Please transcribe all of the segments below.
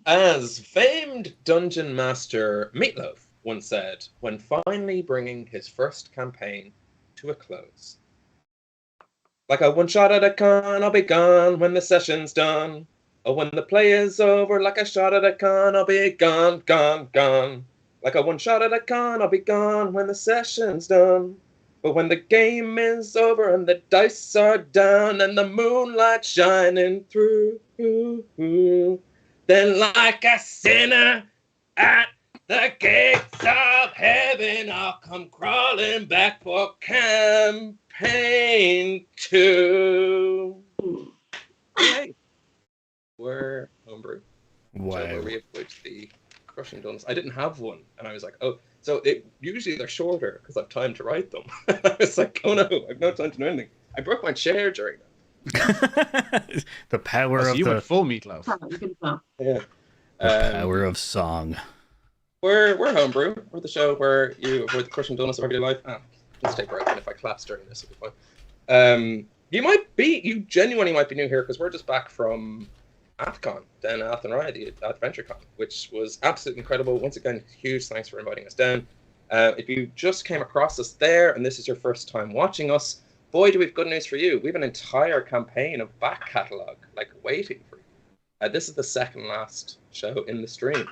As famed dungeon master Meatloaf once said, when finally bringing his first campaign to a close. Like a one shot at a con, I'll be gone when the session's done. Or when the play is over, like a shot at a con, I'll be gone, gone, gone. Like a one shot at a con, I'll be gone when the session's done. But when the game is over and the dice are down and the moonlight shining through, then like a sinner at the gates of heaven, I'll come crawling back for campaign 2. Hey, we're Homebrew. Wow. Where we avoid the crushing donuts. I didn't have one, and I was like, oh, so usually they're shorter because I've time to write them. I was like, oh no, I've no time to do anything. I broke my chair during that. The power of you the went full Meatloaf. Yeah. The power of song. We're Homebrew. We're the show where you avoid the crushing donuts of everyday life. Let's take a break, and if I collapse during this, it'll be fine. You genuinely might be new here because we're just back from AthCon down at Athenry, the AdventureCon, which was absolutely incredible. Once again, huge thanks for inviting us down. If you just came across us there and this is your first time watching us, boy, do we have good news for you. We have an entire campaign of back catalogue, waiting for you. This is the second last show in the stream.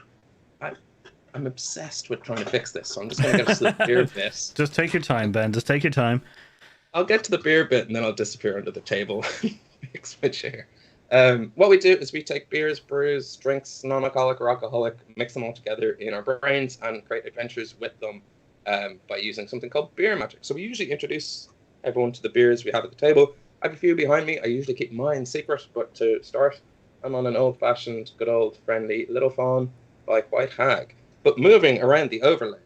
I'm obsessed with trying to fix this, so I'm just going to get to the beer bit. Just take your time, Ben. Just take your time. I'll get to the beer bit and then I'll disappear under the table and fix my chair. What we do is we take beers, brews, drinks, non-alcoholic or alcoholic, mix them all together in our brains and create adventures with them by using something called beer magic. So we usually introduce everyone to the beers we have at the table. I have a few behind me. I usually keep mine secret, but to start, I'm on an old-fashioned, good old friendly Little Fawn by White Hag. But moving around the overlay,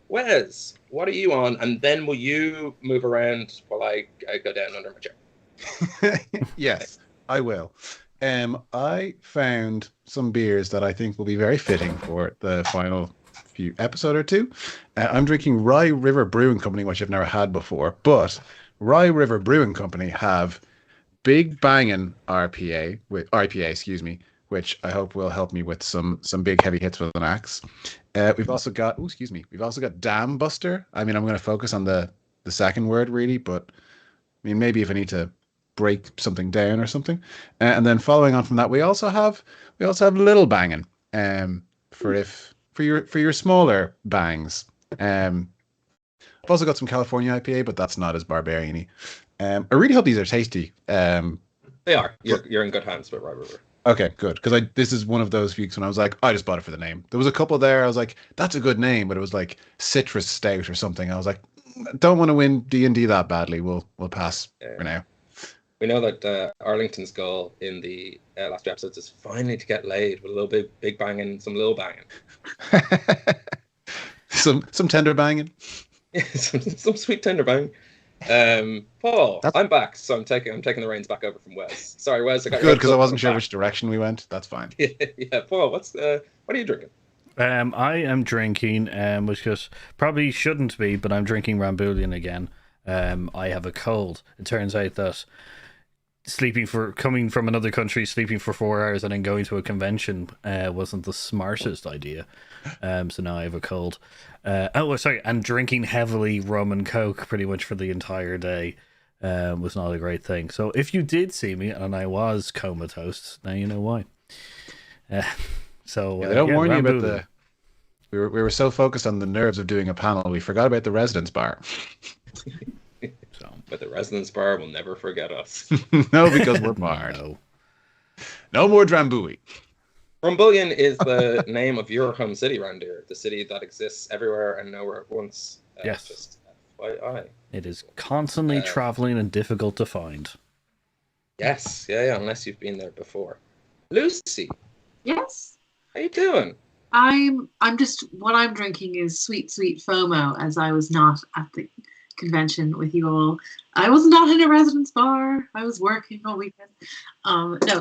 Wes, what are you on? And then will you move around while I go down under my chair? Yes, I will. I found some beers that I think will be very fitting for the final few episode or two. I'm drinking Rye River Brewing Company, which I've never had before, but Rye River Brewing Company have big banging IPA, which I hope will help me with some big heavy hits with an axe. We've also got Dam Buster. I mean, I'm going to focus on the second word really, but I mean maybe if I need to break something down or something. And then following on from that, we also have Little Bangin', for your smaller bangs. I've also got some California IPA, but that's not as barbarian-y. I really hope these are tasty. They are. You're in good hands with Rye River. Okay, good. Because this is one of those weeks when I was like, I just bought it for the name. There was a couple there. I was like, that's a good name, but it was like Citrus Stout or something. I was like, don't want to win D&D that badly. We'll pass for now. We know that Arlington's goal in the last few episodes is finally to get laid with a little bit big banging, some little banging. some tender banging. Yeah, some sweet tender banging. Paul, I'm back, so I'm taking the reins back over from Wes. Sorry, Wes. I got good because I wasn't sure which direction we went. That's fine. Yeah, Paul, what are you drinking? I am drinking, which just probably shouldn't be, but I'm drinking Rambulian again. I have a cold. It turns out that coming from another country, sleeping for 4 hours and then going to a convention wasn't the smartest idea. So now I have a cold. And drinking heavily rum and coke pretty much for the entire day was not a great thing. So if you did see me and I was comatose, now you know why. They don't warn you about we were so focused on the nerves of doing a panel, we forgot about the residence bar. But the residence bar will never forget us. No, because we're barred. No more Drambuie. Rumbulian is the name of your home city, Randir, the city that exists everywhere and nowhere at once. Yes. Just FYI. It is constantly traveling and difficult to find. Yes, yeah, unless you've been there before. Lucy. Yes. How you doing? What I'm drinking is sweet FOMO, as I was not at the convention with you all. I was not in a residence bar. I was working all weekend.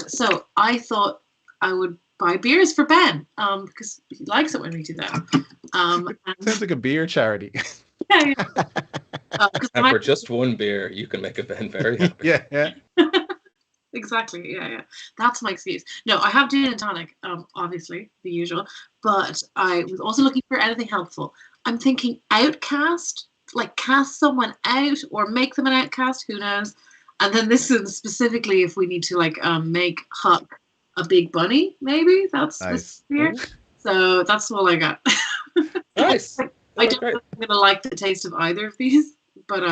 So I thought I would buy beers for Ben, because he likes it when we do that. Sounds like a beer charity. Yeah. And for just one beer, you can make a Ben very happy. Yeah. exactly. Yeah. That's my excuse. No, I have gin and tonic, obviously, the usual. But I was also looking for anything helpful. I'm thinking outcast, like cast someone out or make them an outcast, who knows? And then this is specifically if we need to like make Huck a big bunny, maybe? That's Nice. this here. So that's all I got. Nice. I don't know if I'm gonna like the taste of either of these, but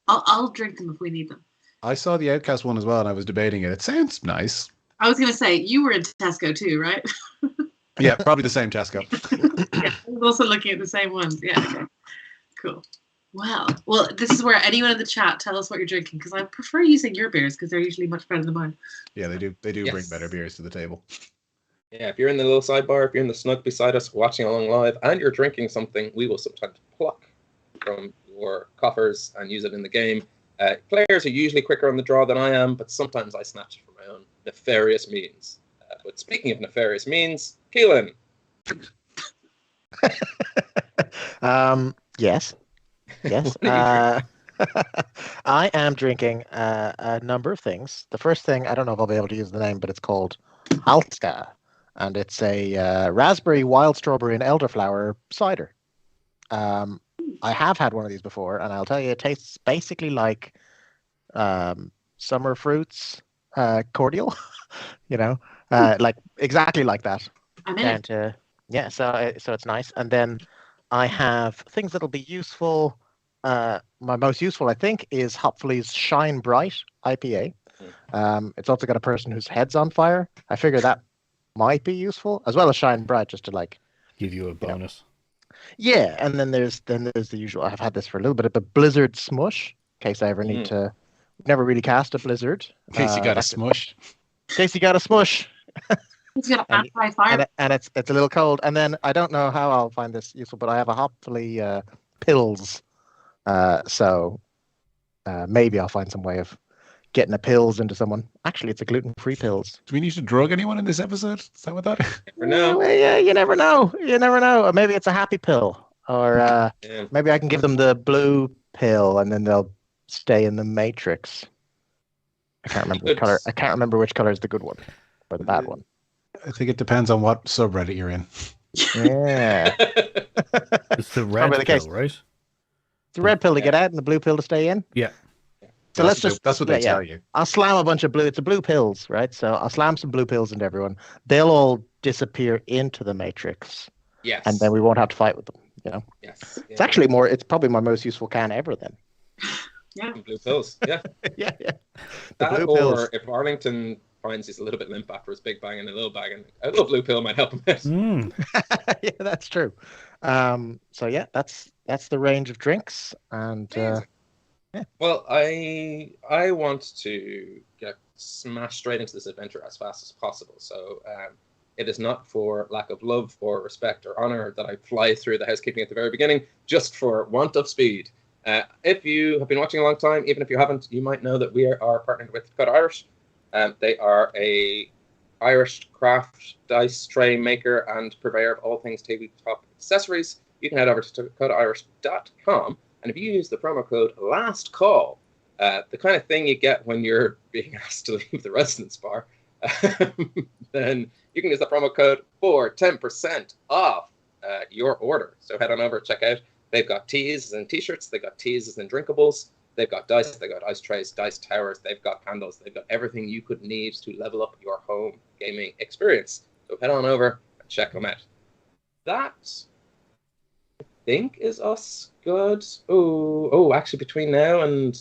I'll drink them if we need them. I saw the Outcast one as well, and I was debating it. It sounds nice. I was gonna say you were in Tesco too, right? Yeah, probably the same Tesco. Yeah, I was also looking at the same ones. Yeah, okay. Cool. Well, this is where anyone in the chat tell us what you're drinking, because I prefer using your beers because they're usually much better than mine. Yeah, they do. They do bring Yes. better beers to the table. Yeah, if you're in the little sidebar, if you're in the snug beside us watching along live, and you're drinking something, we will sometimes pluck from your coffers and use it in the game. Players are usually quicker on the draw than I am, but sometimes I snatch it for my own nefarious means. But speaking of nefarious means, Keelan. Yes. Yes. I am drinking a number of things. The first thing, I don't know if I'll be able to use the name, but it's called Halska. And it's a raspberry, wild strawberry, and elderflower cider. I have had one of these before, and I'll tell you, it tastes basically like summer fruits cordial, like exactly like that. I'm in it. And yeah, so it's nice. And then I have things that'll be useful. My most useful, I think, is Hopfully's Shine Bright IPA. It's also got a person whose head's on fire. I figure that might be useful, as well as Shine Bright, just to like Give you a bonus. Yeah, and then there's the usual. I've had this for a little bit of a Blizzard Smush, in case I ever need to. Never really cast a Blizzard. In case you got a smush. In case you got a smush. It's got a fire. And it's a little cold. And then I don't know how I'll find this useful, but I have a Hopfully pills. So maybe I'll find some way of getting a pills into someone. Actually, it's a gluten-free pills. Do we need to drug anyone in this episode? Is that what that is? Never know. Yeah, you never know. You never know. Or maybe it's a happy pill. Or maybe I can give them the blue pill and then they'll stay in the Matrix. I can't remember which color. I can't remember which color is the good one or the bad one. I think it depends on what subreddit you're in. Yeah. It's the red Probably the pill, case. right? The red pill to get out and the blue pill to stay in. Yeah. So that's what they tell you. I'll slam a bunch of blue. It's a blue pills, right? So I'll slam some blue pills into everyone. They'll all disappear into the Matrix, Yes. and then we won't have to fight with them. Yes. It's actually more. It's probably my most useful can ever. Then. Yeah. Blue pills. Yeah. Yeah. The That, blue or pills. if Arlington finds he's a little bit limp after his big bang in a little bag, and a little blue pill might help him out. Yeah, that's true. So yeah, that's the range of drinks, and Well, I want to get smashed straight into this adventure as fast as possible. So it is not for lack of love or respect or honor that I fly through the housekeeping at the very beginning, just for want of speed. If you have been watching a long time, even if you haven't, you might know that we are partnered with Dakota Irish. They are a Irish craft dice tray maker and purveyor of all things tabletop accessories. You can head over to dakotairish.com. And if you use the promo code LASTCALL, the kind of thing you get when you're being asked to leave the residence bar, then you can use the promo code for 10% off your order. So head on over, check out. They've got teas and t-shirts. They've got teas and drinkables. They've got dice. They've got ice trays, dice towers. They've got candles. They've got everything you could need to level up your home gaming experience. So head on over and check them out. That, I think, is us good. Oh, actually, between now and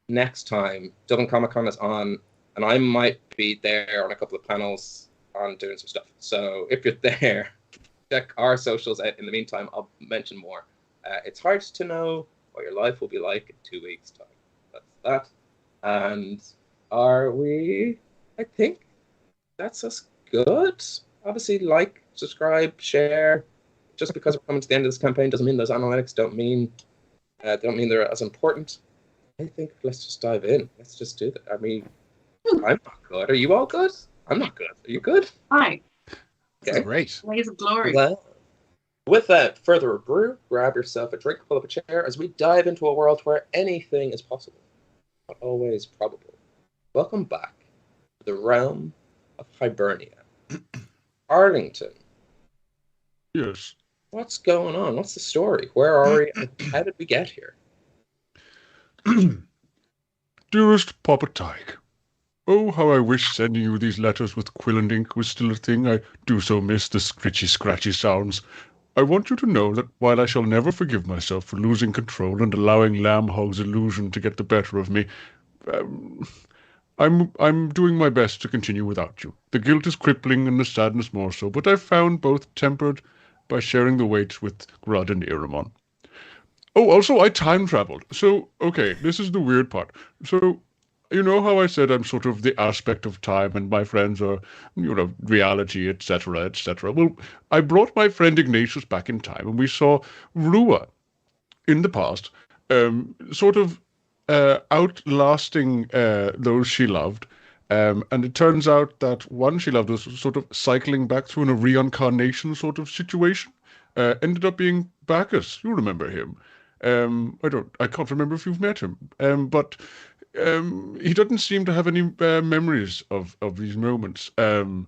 next time, Dublin Comic Con is on, and I might be there on a couple of panels on doing some stuff. So if you're there, check our socials out. In the meantime, I'll mention more. It's hard to know what your life will be like in 2 weeks' time. That's that. And are we? I think that's us good. Obviously, like, subscribe, share. Just because we're coming to the end of this campaign doesn't mean those analytics don't mean they're as important. I think let's just dive in. Let's just do that. I mean, I'm not good. Are you all good? I'm not good. Are you good? Hi. Okay. Great. Blaze of glory. Well, without further ado, grab yourself a drink, pull up a chair as we dive into a world where anything is possible, but always probable. Welcome back the realm of Hibernia. Arlington, Yes. what's going on? What's the story? Where are we? And how did we get here? Dearest Papa Tyke, oh, how I wish sending you these letters with quill and ink was still a thing. I do so miss the scratchy sounds. I want you to know that while I shall never forgive myself for losing control and allowing Lamb Hog's illusion to get the better of me, I'm doing my best to continue without you. The guilt is crippling and the sadness more so, but I've found both tempered by sharing the weight with Grud and Iramon. Oh, also, I time traveled. So, okay, this is the weird part. So, you know how I said I'm sort of the aspect of time and my friends are, reality, etc., etc. Well, I brought my friend Ignatius back in time and we saw Rua in the past, sort of outlasting those she loved. And it turns out that one she loved was sort of cycling back through a reincarnation sort of situation. Ended up being Bacchus. You remember him. I can't remember if you've met him. But he doesn't seem to have any memories of these moments. And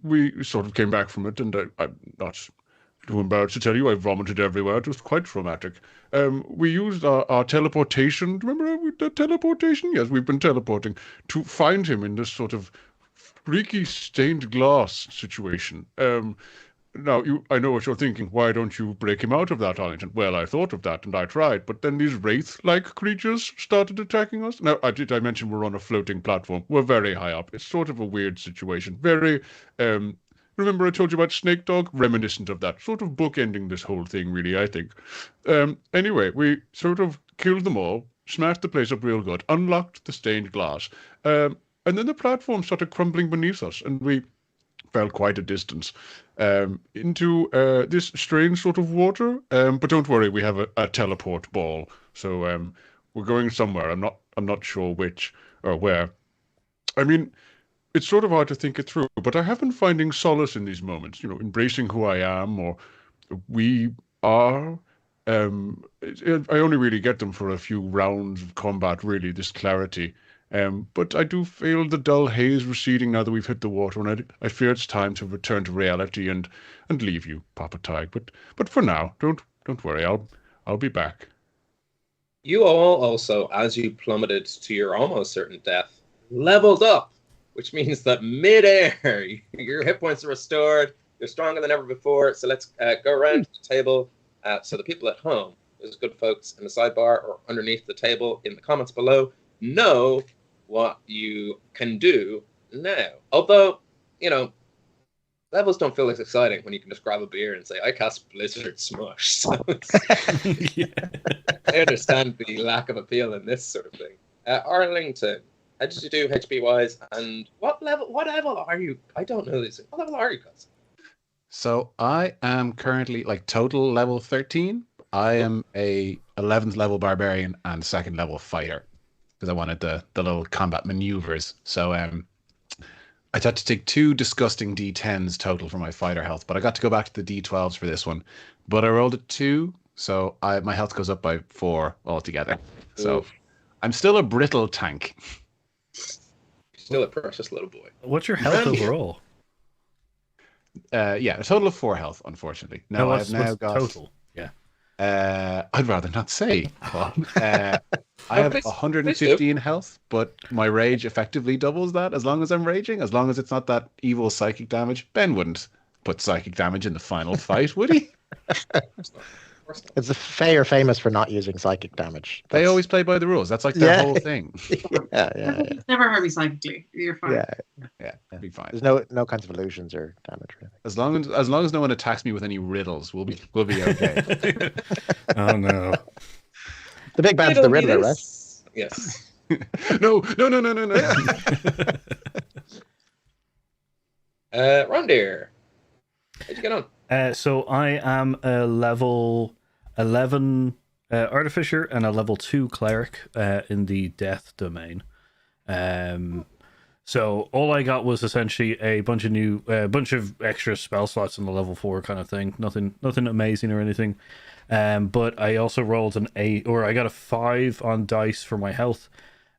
we sort of came back from it, and I'm not too embarrassed to tell you I vomited everywhere. It was quite traumatic. We used our teleportation. Remember the teleportation? Yes, we've been teleporting to find him in this sort of freaky stained glass situation. Now, I know what you're thinking. Why don't you break him out of that, Arlington? Well, I thought of that, and I tried, but then these wraith-like creatures started attacking us. Now, I mention we're on a floating platform? We're very high up. It's sort of a weird situation. Very, remember I told you about Snake Dog? Reminiscent of that. Sort of bookending this whole thing, really, I think. Anyway, we sort of killed them all, smashed the place up real good, unlocked the stained glass, and then the platform started crumbling beneath us, and we fell quite a distance into this strange sort of water. But don't worry, we have a teleport ball, so we're going somewhere. I'm not sure which or where. I mean, it's sort of hard to think it through, but I have been finding solace in these moments. Embracing who I am, or we are. I only really get them for a few rounds of combat, really, this clarity. But I do feel the dull haze receding now that we've hit the water, and I fear it's time to return to reality and leave you, Papa Tig. But for now, don't worry, I'll be back. You all also, as you plummeted to your almost certain death, leveled up, which means that mid-air, your hit points are restored, you're stronger than ever before. So let's go around to the table. So the people at home, those good folks in the sidebar or underneath the table in the comments below, know what you can do now. Although, levels don't feel as exciting when you can just grab a beer and say, I cast Blizzard Smush. So I understand the lack of appeal in this sort of thing. Arlington, how did you do HP-wise? And what level are you? I don't know these things. What level are you, guys? So I am currently total level 13. I am a 11th level barbarian and 2nd level fighter, because I wanted the little combat maneuvers. So I had to take 2 disgusting D10s total for my fighter health, but I got to go back to the D12s for this one. But I rolled a 2, so my health goes up by 4 altogether. So I'm still a brittle tank. Still a precious little boy. What's your health overall? A total of 4 health, unfortunately. No, I've now got total. Yeah. I'd rather not say. I have 115 health, but my rage effectively doubles that as long as I'm raging, as long as it's not that evil psychic damage. Ben wouldn't put psychic damage in the final fight, would he? It's Fae are famous for not using psychic damage. They always play by the rules. That's their whole thing. Yeah. Never hurt me psychically. You're fine. Yeah, it'll be fine. There's no kinds of illusions or damage. Really. As long as no one attacks me with any riddles, we'll be okay. Oh no. The big bad's the Riddler, right? Yes. No. Rondeer, how'd you get on? So I am a level 11 artificer and a level 2 cleric in the death domain. So all I got was essentially a bunch of extra spell slots in the level 4 kind of thing. Nothing amazing or anything. But I also rolled an 8, or I got a 5 on dice for my health,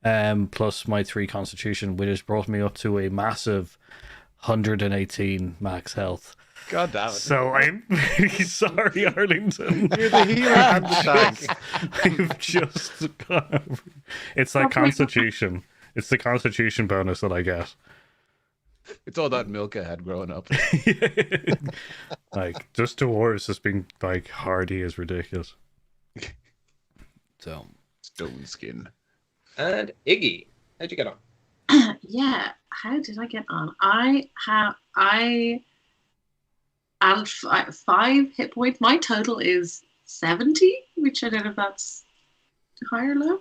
plus my 3 constitution, which has brought me up to a massive 118 max health. God damn it. So I'm really sorry, Arlington. You're the healer and the tank. I've just gone. It's like constitution. It's the constitution bonus that I get. It's all that milk I had growing up. Like, just towards just being like hardy is ridiculous. So Stone skin. And Iggy, how'd you get on? Yeah, how did I get on? I added 5 hit points. My total is 70, which I don't know if that's high or low.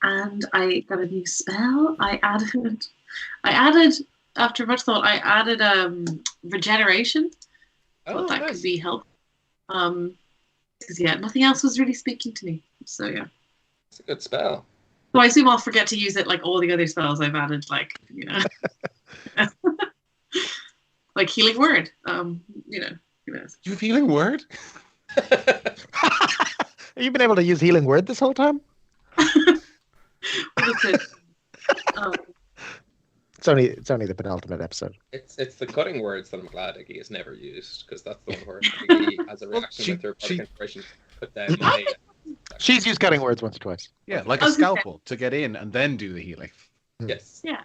And I got a new spell. I added after much thought, I added regeneration. Oh, That nice. could be helpful. Because nothing else was really speaking to me. So yeah. It's a good spell. So I assume I'll forget to use it like all the other spells I've added, like like healing word. Who knows? You healing word? Have you been able to use healing word this whole time? That's it. It's only the penultimate episode. It's the cutting words that I'm glad Iggy has never used, because that's the one where Iggy, as a reaction to third-party inspiration, put down my... She's used cutting words once or twice. Yeah, like I a was gonna scalpel to get in and then do the healing. Yes. Yeah.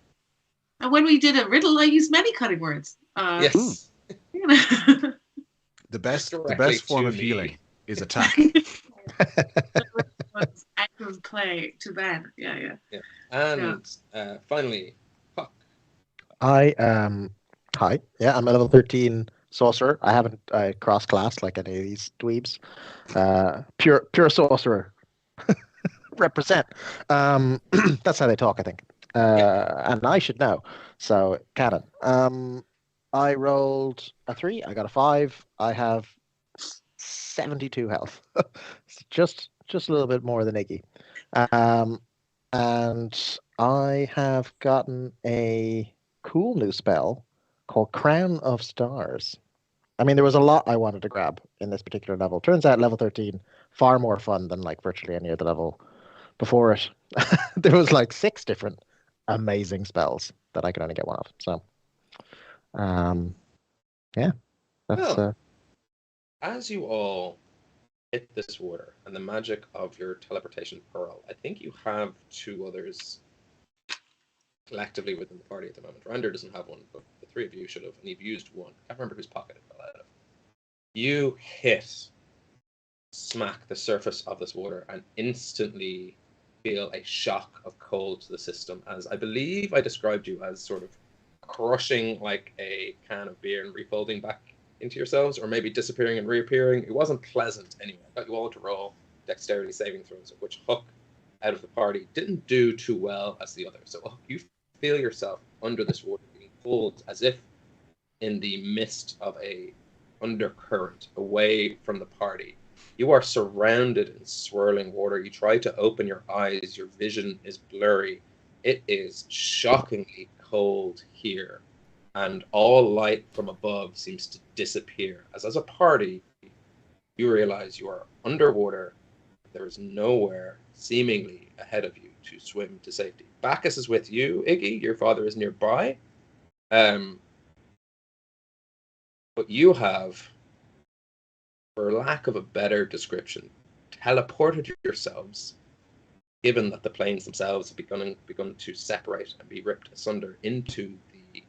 And when we did a riddle, I used many cutting words. Yes. You know. The best Directly form to of me. healing is attack. Was active play to Ben. Yeah. And finally, Puck. Hi. Yeah, I'm a level 13 sorcerer. I haven't cross-classed like any of these dweebs. Pure sorcerer. Represent. That's how they talk, I think. And I should know. So, canon. I rolled a 3. I got a 5. I have 72 health. just a little bit more than Iggy. And I have gotten a cool new spell called Crown of Stars. I mean, there was a lot I wanted to grab in this particular level. Turns out level 13, far more fun than like virtually any other level before it. There was like 6 different amazing spells that I could only get one of. So, yeah, that's... Well, as you all hit this water and the magic of your teleportation pearl, I think you have 2 others collectively within the party at the moment. Rander doesn't have one, but the 3 of you should have, and you've used one. I can't remember whose pocket it fell out of. You smack the surface of this water and instantly feel a shock of cold to the system, as I believe I described you as sort of crushing like a can of beer and refolding back into yourselves, or maybe disappearing and reappearing. It wasn't pleasant anyway. I got you all to roll dexterity saving throws, of which Hook, out of the party, didn't do too well as the other. So Hook, you feel yourself under this water being pulled as if in the midst of a undercurrent away from the party. You are surrounded in swirling water. You try to open your eyes. Your vision is blurry. It is shockingly cold here, and all light from above seems to disappear. As a party, you realize you are underwater. There is nowhere seemingly ahead of you to swim to safety. Bacchus is with you, Iggy. Your father is nearby. But you have, for lack of a better description, teleported yourselves, given that the planes themselves have begun to separate and be ripped asunder into the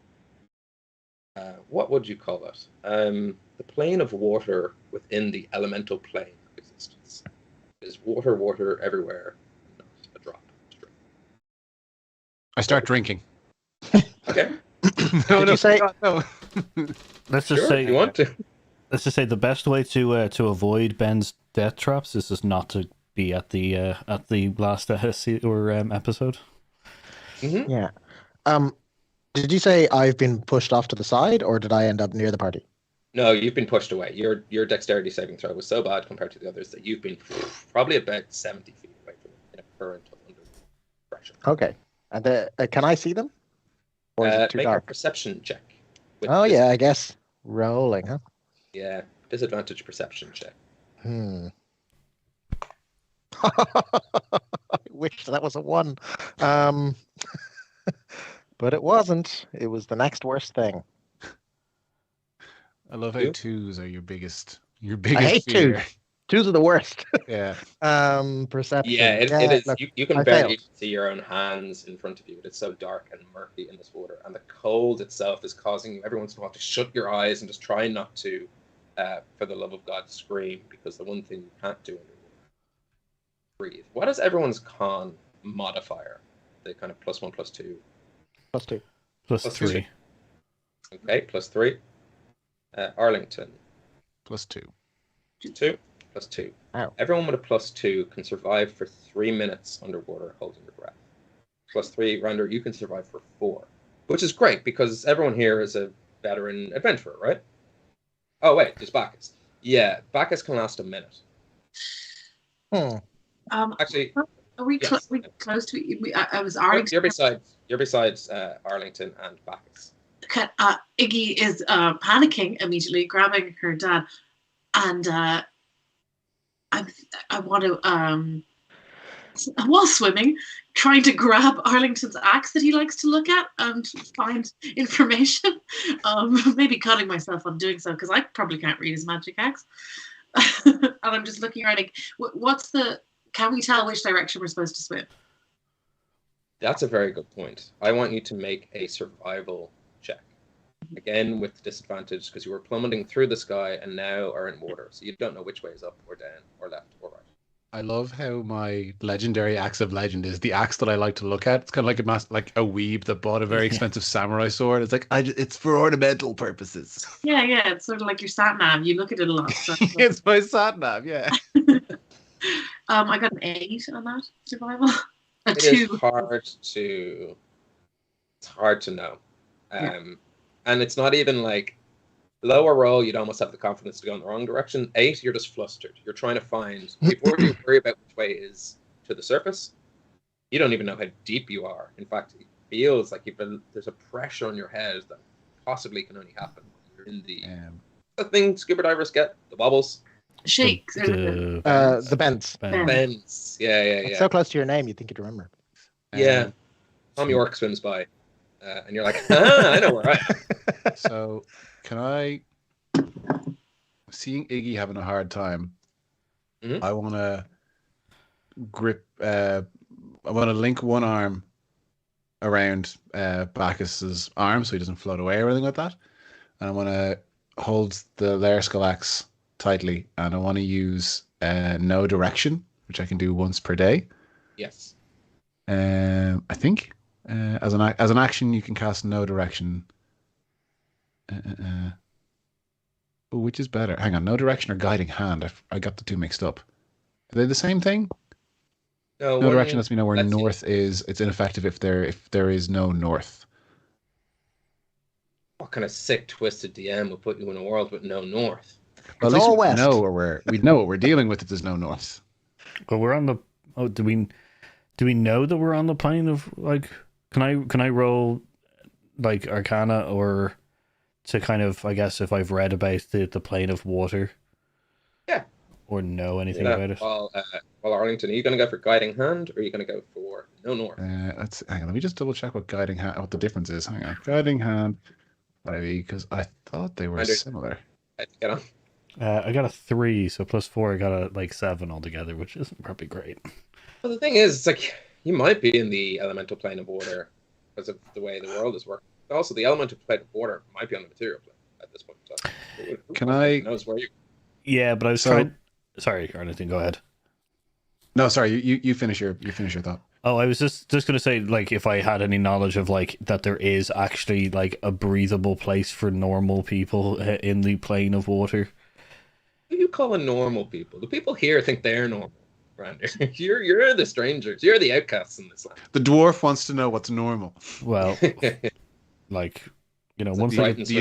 what would you call it? The plane of water within the elemental plane of existence. There's water everywhere, not a drop to drink. I start drinking. Okay. No, Did you say- no. Let's just Sure, say if you want to. let's just say the best way to avoid Ben's death traps is just not to be at the last episode. Mm-hmm. Yeah. Did you say I've been pushed off to the side, or did I end up near the party? No, you've been pushed away. Your dexterity saving throw was so bad compared to the others that you've been probably about 70 feet away from it in a current of under pressure. Okay. And can I see them? Or is it too Make a dark? perception check. with Oh yeah, I guess rolling, huh? Yeah, disadvantage perception check. I wish that was a 1. Um, but it wasn't. It was the next worst thing. I love how You? 2s are your biggest I biggest hate fear. 2s. 2s are the worst. Yeah. Perception. Yeah, it is. Look, You can I barely failed. see your own hands in front of you. It's so dark and murky in this water, and the cold itself is causing you every once in a while to shut your eyes and just try not to, for the love of God, scream, because the one thing you can't do underwater, breathe. What is everyone's con modifier? The kind of +1, +2. +2. Plus Plus 3. Okay, +3. Arlington, +2. 2, +2. Ow. Everyone with a +2 can survive for 3 minutes underwater holding your breath. +3, Rander, you can survive for 4, which is great because everyone here is a veteran adventurer, right? Oh wait, there's Bacchus. Yeah, Bacchus can last a minute. Actually, Are we, yes. we close to it? I was Arlington. You're besides Arlington and Bacchus. Iggy is panicking immediately, grabbing her dad, and I want to. While swimming, trying to grab Arlington's axe that he likes to look at and find information. Maybe cutting myself on doing so because I probably can't read his magic axe. And I'm just looking around like, what's the? Can we tell which direction we're supposed to swim? That's a very good point. I want you to make a survival check. Again, with disadvantage because you were plummeting through the sky and now are in water, so you don't know which way is up or down or left or right. I love how my legendary axe of legend is the axe that I like to look at. It's kind of like a weeb that bought a very expensive samurai sword. It's like it's for ornamental purposes. Yeah, it's sort of like your sat nav. You look at it a lot. So. It's my sat nav, yeah. I got an 8 on that survival. A It 2. is hard to know. And it's not even like lower roll, you'd almost have the confidence to go in the wrong direction. 8, you're just flustered. You're trying to find, before you worry about which way is to the surface, you don't even know how deep you are. In fact, it feels like there's a pressure on your head that possibly can only happen when you're in the thing scuba divers get, the bubbles. Shakes. The bends. Bends. Yeah. It's so close to your name, you'd think you'd remember. Yeah. Tom York swims by, and you're like, I know where I am. So, can I, seeing Iggy having a hard time, I want to I want to link one arm around Bacchus's arm so he doesn't float away or anything like that. And I want to hold the layer skull axe tightly, and I want to use no direction, which I can do once per day. Yes. I think as an action you can cast no direction. Which is better? Hang on, no direction or guiding hand? I got the two mixed up. Are they the same thing? No direction lets me know where north is. It's ineffective if there is no north. What kind of sick, twisted DM will put you in a world with no north? Well, It's at least all we west. know what we're dealing with if there's no north. But we're on the. Oh, do we know that we're on the plane of like? Can I roll like Arcana or to kind of, I guess, if I've read about the plane of water? Yeah. Or know anything about it? Well, Arlington, are you going to go for guiding hand or are you going to go for no north? Hang on, let me just double check what the difference is. Hang on, guiding hand, maybe, because I thought they were similar. Get on. I got a 3, so +4, I got a 7 altogether, which isn't probably great. Well, the thing is, it's like you might be in the elemental plane of water because of the way the world is working. But also, the elemental plane of water might be on the material plane at this point in time. Can I? Knows where you? Yeah, but I was trying. Sorry, Arlington, go ahead. No, sorry. You finish your thought. Oh, I was just gonna say, like, if I had any knowledge of like that there is actually like a breathable place for normal people in the plane of water. Who you calling normal people? The people here think they're normal, Randy. You're the strangers. You're the outcasts in this land. The dwarf wants to know what's normal. Well, like, you know, once the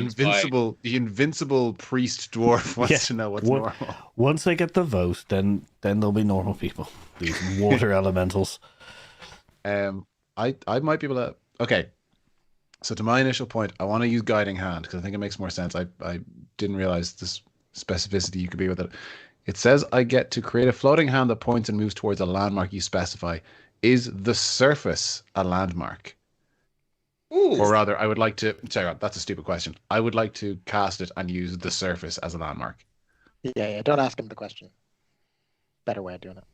invincible priest dwarf wants to know what's normal. Once they get the vote, then there'll be normal people. These water elementals. I might be able to. Okay, so to my initial point, I want to use guiding hand because I think it makes more sense. I didn't realize this specificity you could be with it. It says I get to create a floating hand that points and moves towards a landmark you specify. Is the surface a landmark? Ooh. Or rather, I would like to. Sorry, that's a stupid question. I would like to cast it and use the surface as a landmark. Yeah. Don't ask him the question. Better way of doing it.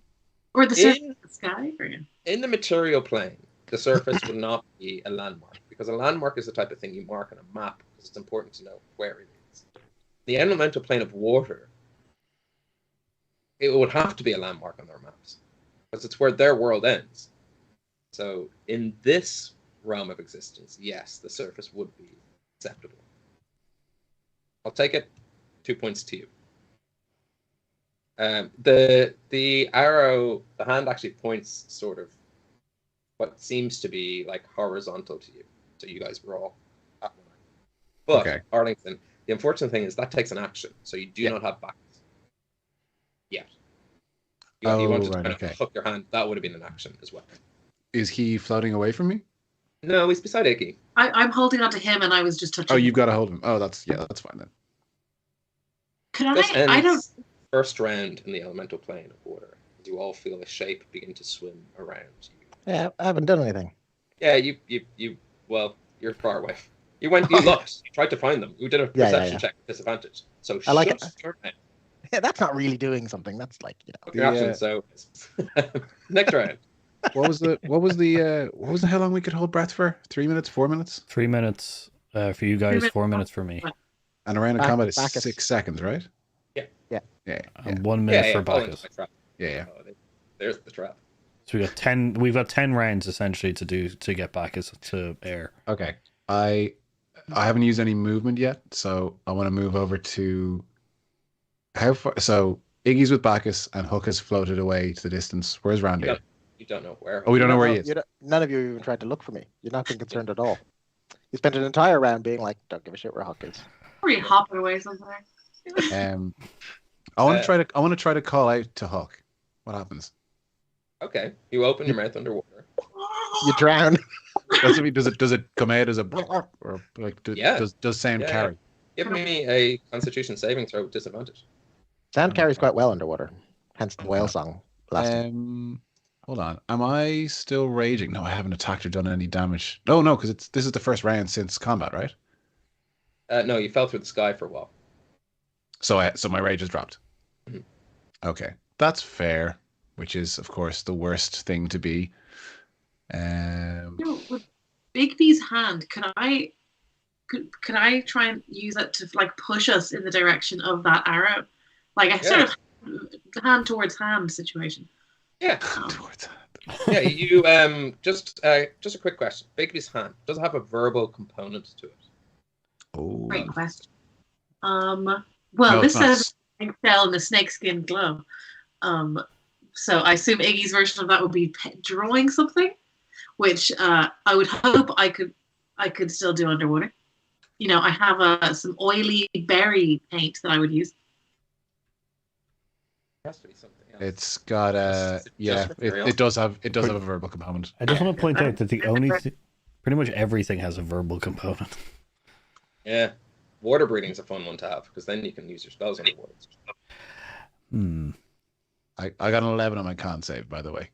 Or the surface of the sky? Or... In the material plane, the surface would not be a landmark, because a landmark is the type of thing you mark on a map, because it's important to know where it is. The elemental plane of water, it would have to be a landmark on their maps, because it's where their world ends. So in this realm of existence, yes, the surface would be acceptable. I'll take it. 2 points to you. The arrow, the hand actually points sort of what seems to be like horizontal to you. So you guys were all at one. But Okay. Arlington, the unfortunate thing is that takes an action, so you do not have backs yet. You wanted to kind of hook your hand. That would have been an action as well. Is he floating away from me? No, he's beside Iggy. I'm holding on to him, and I was just touching. Oh, you've got to hold him. Oh, that's fine then. Could This I don't. ends first round in the elemental plane of water. You all feel a shape begin to swim around you. Yeah, I haven't done anything. Yeah, you. Well, you're far away. You looked. You tried to find them. You did a perception check with disadvantage. So I like it. your mouth. Yeah, that's not really doing something. That's like, Hook your action, so next round. What was the how long we could hold breath for? 3 minutes, 4 minutes? 3 minutes for you guys, 4 minutes for me. And a round of combat is Bacchus. 6 seconds, right? Yeah. And 1 minute for Bacchus. Yeah. Oh, there's the trap. So we got 10. We've got 10 rounds essentially to get Bacchus to air. Okay. I haven't used any movement yet, so I want to move over to how far. So Iggy's with Bacchus, and Hook has floated away to the distance. Where's Randy? You don't know where. Oh, we don't know where he is. None of you even tried to look for me. You're not being concerned at all. You spent an entire round being like, don't give a shit where Huck is. Probably hopping away somewhere. I want to try to call out to Huck. What happens? Okay, you open your mouth underwater. You drown. Does it come out as a or like does sound carry? Give me a Constitution saving throw with disadvantage. Sound carries quite well underwater. Hence the whale song. Hold on. Am I still raging? No, I haven't attacked or done any damage. No, because this is the first round since combat, right? No, you fell through the sky for a while. So my rage has dropped. Mm-hmm. Okay, that's fair. Which is, of course, the worst thing to be. With Big B's hand, could I try and use it to like push us in the direction of that arrow, like a sort of hand towards hand situation? Yeah. Towards hand. Yeah. You just a quick question. Big B's hand does it have a verbal component to it? Oh. Great question. Well, this says shell in a snakeskin glove. So I assume Iggy's version of that would be drawing something, which I would hope I could still do underwater. You know, I have some oily berry paint that I would use. It has to be something else. It's got it does have a verbal component. I just want to point out that pretty much everything has a verbal component. Yeah, water breathing is a fun one to have because then you can use your spells underwater. I got an 11 on my con save, by the way.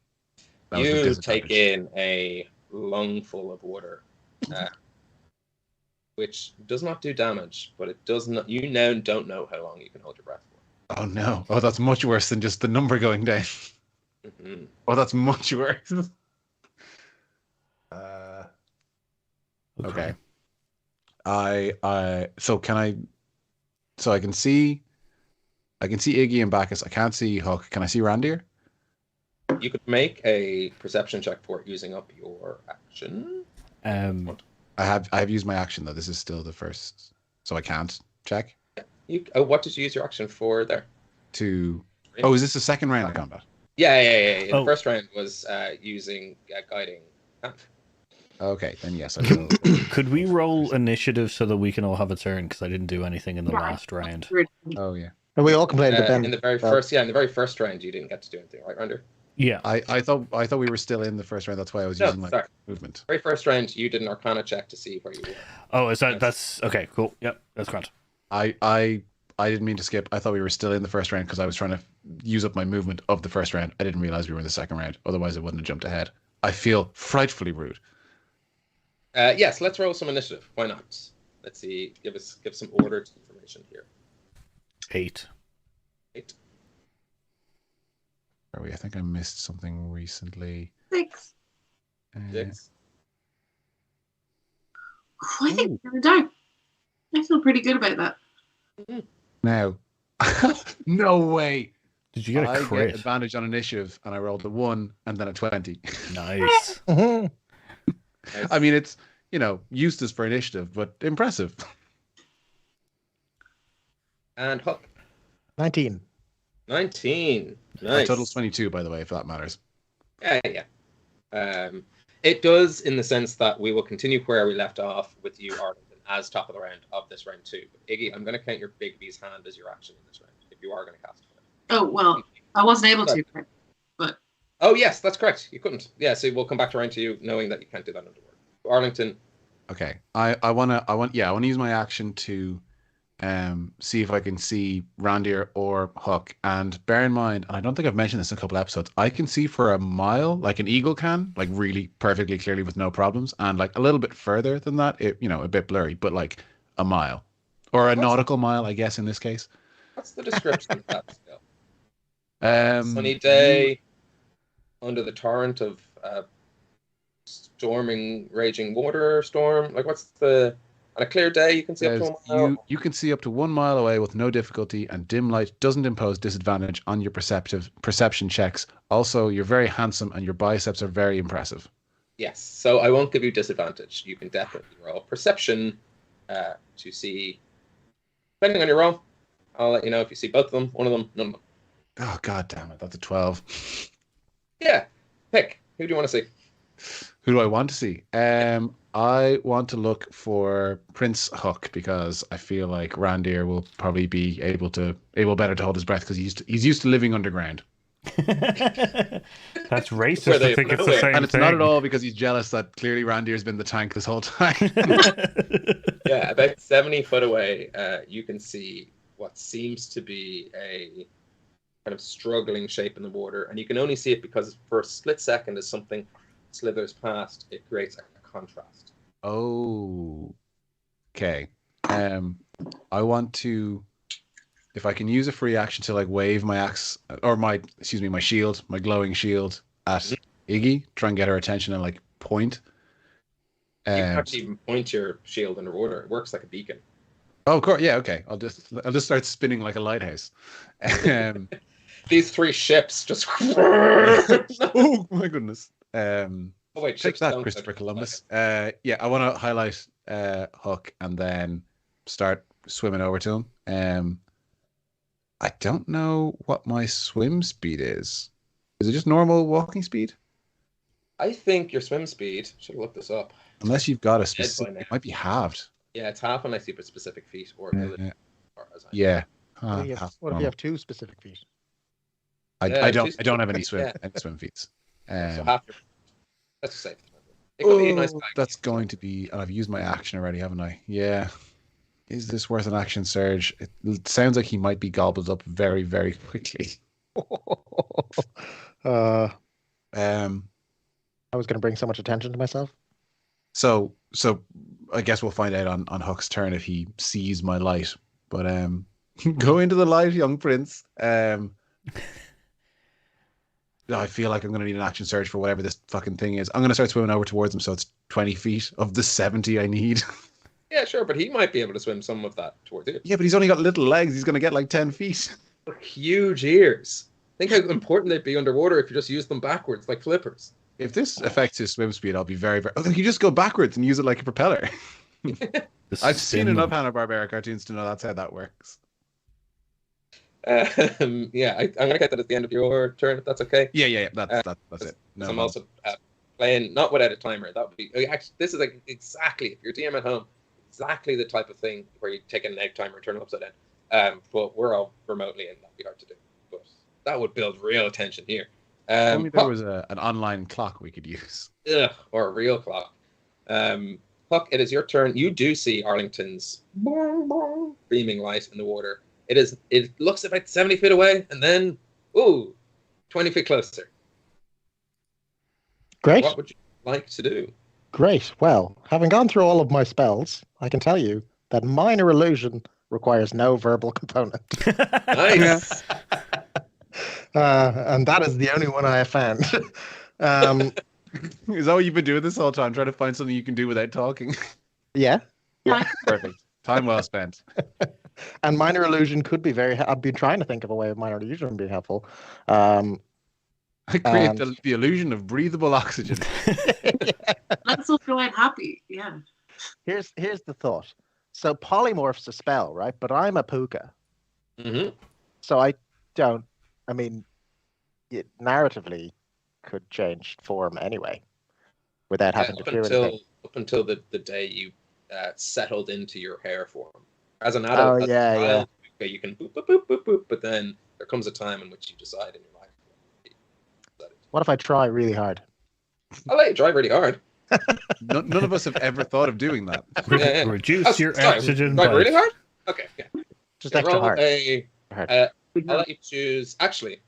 You take in a lungful of water, which does not do damage, but it does not. You now don't know how long you can hold your breath for. Oh no! Oh, that's much worse than just the number going down. Mm-hmm. Oh, that's much worse. Okay. So I can see Iggy and Bacchus. I can't see Huck. Can I see Randir? You could make a perception check for it using up your action. I have used my action though. This is still the first, so I can't check. What did you use your action for there? Is this the second round of combat? Yeah. The first round was using guiding hand. Okay, then yes, I will. Could we roll initiative so that we can all have a turn? Because I didn't do anything in the last round. Oh yeah. And we all complained, but then in the very first round you didn't get to do anything, right, Randir? Yeah. I thought we were still in the first round. That's why I was using my movement. Very first round, you did an Arcana check to see where you were. Oh, is that's okay? Cool. Yep, that's correct. I I didn't mean to skip. I thought we were still in the first round because I was trying to use up my movement of the first round. I didn't realize we were in the second round. Otherwise, I wouldn't have jumped ahead. I feel frightfully rude. Yes, let's roll some initiative. Why not? Let's see. Give some ordered information here. 8. 8. Are we? I think I missed something recently. 6. 6. I think we're down. I feel pretty good about that. Now, no way. Did you get a I crit? get advantage on initiative, and I rolled a 1 and then a 20. Nice. Nice. I mean, it's, useless for initiative, but impressive. And Huck. 19. 19. My Nice. total's 22, by the way, if that matters. Yeah. It does in the sense that we will continue where we left off with you, Arlington, as top of the round of this round 2. But Iggy, I'm going to count your Big B's hand as your action in this round, if you are going to cast it. Oh, well, I wasn't able to, but... Oh, yes, that's correct. You couldn't. Yeah, so we'll come back around to you knowing that you can't do that underward. Arlington. Okay. I want to use my action to see if I can see Randir or Huck. And bear in mind, and I don't think I've mentioned this in a couple episodes, I can see for a mile, like an eagle can, like really perfectly clearly with no problems. And like a little bit further than that, a bit blurry, but like a mile. Or a nautical mile, I guess, in this case. What's the description of that skill? Sunny day, under the torrent of storming, raging water storm. Like, what's the... On a clear day, you can see up to a mile. You can see up to 1 mile away with no difficulty, and dim light doesn't impose disadvantage on your perception checks. Also, you're very handsome, and your biceps are very impressive. Yes, so I won't give you disadvantage. You can definitely roll perception to see. Depending on your roll, I'll let you know if you see both of them, one of them, none of them. Oh, god damn it. That's a 12. Yeah, pick. Who do you want to see? Who do I want to see? I want to look for Prince Huck because I feel like Randir will probably be able better to hold his breath because he's used to living underground. That's racist to think it's the same And it's thing. not at all because he's jealous that clearly Randir's been the tank this whole time. Yeah, about 70 foot away, you can see what seems to be a kind of struggling shape in the water, and you can only see it because for a split second as something slithers past, it creates a contrast. Oh, okay. I want to, if I can use a free action to like wave my axe or my shield, my glowing shield at Iggy, try and get her attention and like point. You can't even point your shield underwater. It works like a beacon. Oh, of course. Yeah. Okay. I'll just start spinning like a lighthouse. These 3 ships just. Oh my goodness. Oh wait, Take ships that, don't Christopher touch. Columbus. Yeah, I want to highlight Huck and then start swimming over to him. I don't know what my swim speed is. Is it just normal walking speed? I think your swim speed. Should have looked this up. Unless you've got a by specific, now. it might be halved. Yeah, it's half unless you have a specific feat or ability. Yeah. Or as I- Yeah. What if you have 2 specific feet? I don't two have any specific- swim feats. So half your. That's safe. It could be a nice bag. That's going to be, and I've used my action already, haven't I? Yeah. Is this worth an action surge? It sounds like he might be gobbled up very, very quickly. I Um. was going to bring so much attention to myself. So I guess we'll find out on Huck's turn if he sees my light. But go into the light, young prince. I feel like I'm going to need an action surge for whatever this fucking thing is. I'm going to start swimming over towards him, so it's 20 feet of the 70 I need. Yeah, sure, but he might be able to swim some of that towards you. Yeah, but he's only got little legs. He's going to get like 10 feet. Huge ears. Think how important they'd be underwater if you just use them backwards like flippers. If this affects his swim speed, I'll be very, very... Oh, you just go backwards and use it like a propeller. I've seen enough Hanna-Barbera cartoons to know that's how that works. Yeah, I'm going to get that at the end of your turn, if that's okay. Yeah. That's it. No, I'm also playing, not without a timer. That would be... Actually, this is like exactly, if you're DM at home, exactly the type of thing where you take an egg timer and turn it upside down. But we're all remotely, and that'd be hard to do. But that would build real attention here. Only there was an online clock we could use. Or a real clock. Puck, it is your turn. You do see Arlington's beaming light in the water. It looks about 70 feet away, and then 20 feet closer. Great. What would you like to do? Great. Well, having gone through all of my spells, I can tell you that minor illusion requires no verbal component. Nice. And that is the only one I have found. Is that what you've been doing this whole time, trying to find something you can do without talking? Yeah. Perfect. Time well spent. And minor illusion could be I've been trying to think of a way of minor illusion being helpful. I create the illusion of breathable oxygen. I'm so feeling happy. Yeah. Here's the thought. So polymorph's a spell, right? But I'm a puka. Mm-hmm. So it narratively could change form anyway without having to do anything. Up until the day you settled into your hair form. As an adult, you can boop, boop, boop, boop, boop, but then there comes a time in which you decide in your life. What if I try really hard? I'll let you try really hard. None of us have ever thought of doing that. Reduce your oxygen. Try really hard? Okay, yeah. Just extra hard. I'll let you choose. Actually,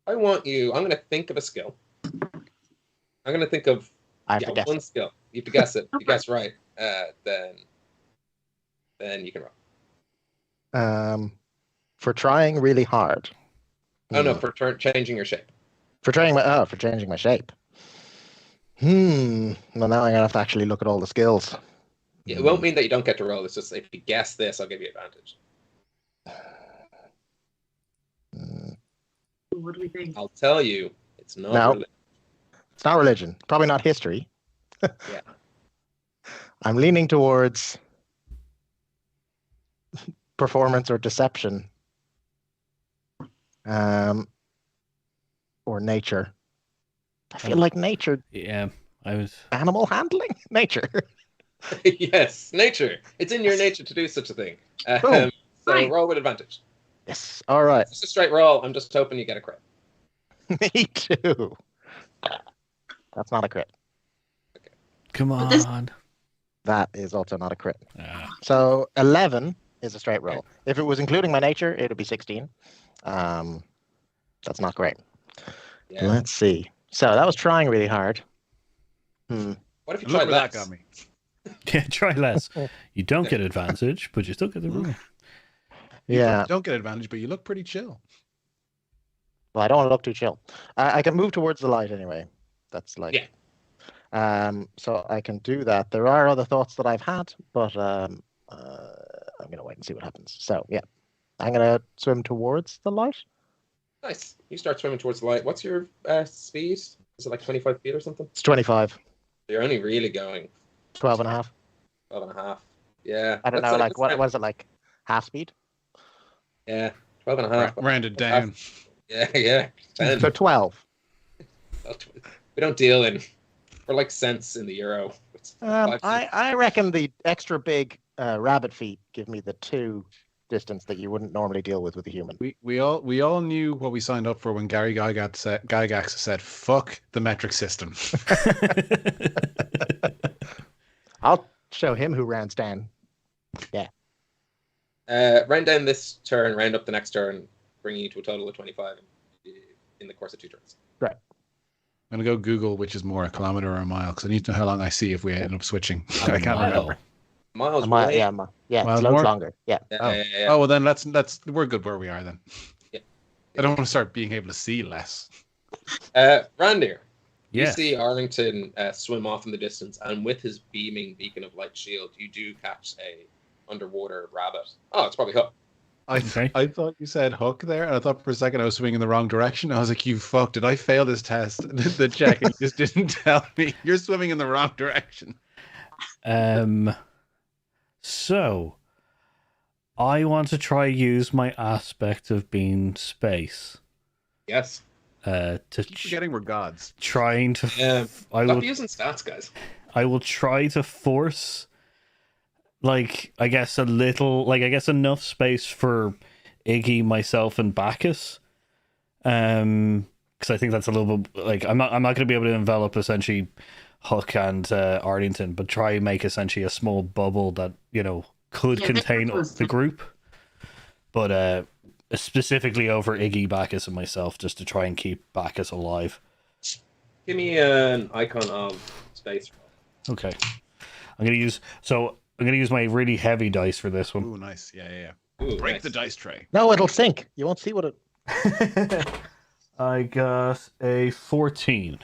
I'm going to think of a skill. I'm going to think of one skill. You have to guess it. If you guess right, then you can roll. For trying really hard. Oh no, for changing your shape. For changing my shape. Well, now I'm gonna have to actually look at all the skills. It won't mean that you don't get to roll. It's just if you guess this, I'll give you advantage. What do we think? I'll tell you, it's not. No, it's not religion. Probably not history. Yeah. I'm leaning towards performance or deception, or nature. I feel like nature. Yeah, I was animal handling. Nature. Yes, nature. It's in your nature to do such a thing. So roll with advantage. Yes. All right. It's a straight roll. I'm just hoping you get a crit. Me too. That's not a crit. Okay. Come on. That is also not a crit. Ah. So 11 is a straight roll. If it was including my nature, it would be 16. That's not great. Yeah. Let's see. So that was trying really hard. What if you tried that got me? Yeah, try less. You don't get advantage, but you still get the roll. Yeah. You don't get advantage, but you look pretty chill. Well, I don't want to look too chill. I can move towards the light anyway. That's like... Yeah. So I can do that. There are other thoughts that I've had, but I'm going to wait and see what happens. So, yeah. I'm going to swim towards the light. Nice. You start swimming towards the light. What's your speed? Is it like 25 feet or something? It's 25. You're only really going 12 and a half. 12 and a half. Yeah. I don't know, like, what was it, like, half speed? Yeah, 12 and a half. Rounded down. Yeah. 10. So 12. We don't deal in, we're like cents in the euro. I reckon the extra big rabbit feet give me the 2 distance that you wouldn't normally deal with a human. We all knew what we signed up for when Gary Gygax said, "Fuck the metric system." I'll show him who rounds down. Yeah. Round down this turn, round up the next turn, bringing you to a total of 25 in the course of 2 turns. Right. I'm gonna go Google which is more, a kilometer or a mile, because I need to know how long I see if we end up switching. I can't remember. Miles. It's loads longer. Yeah. Oh, well then let's we're good where we are then. Yeah. I don't want to start being able to see less. Randir. Yeah. You see Arlington swim off in the distance, and with his beaming beacon of light shield, you do catch a underwater rabbit. Oh, it's probably Hook. I thought you said Hook there, and I thought for a second I was swimming in the wrong direction. I was like, "You fuck! Did I fail this test? The check, and you just didn't tell me you're swimming in the wrong direction." So, I want to try use my aspect of being space. Yes. Keep forgetting we're gods. Trying to. Stop using stats, guys. I will try to force, like, I guess enough space for Iggy, myself, and Bacchus. Because I think that's a little bit like I'm not going to be able to envelop essentially Hook and Arlington, but try and make essentially a small bubble that could contain the group. but specifically over Iggy, Bacchus, and myself, just to try and keep Bacchus alive. Give me an icon of space. Okay, I'm gonna use my really heavy dice for this one. Ooh, nice. Yeah. Ooh, Break nice. the dice tray. No, it'll sink. You won't see what it. I got a 14.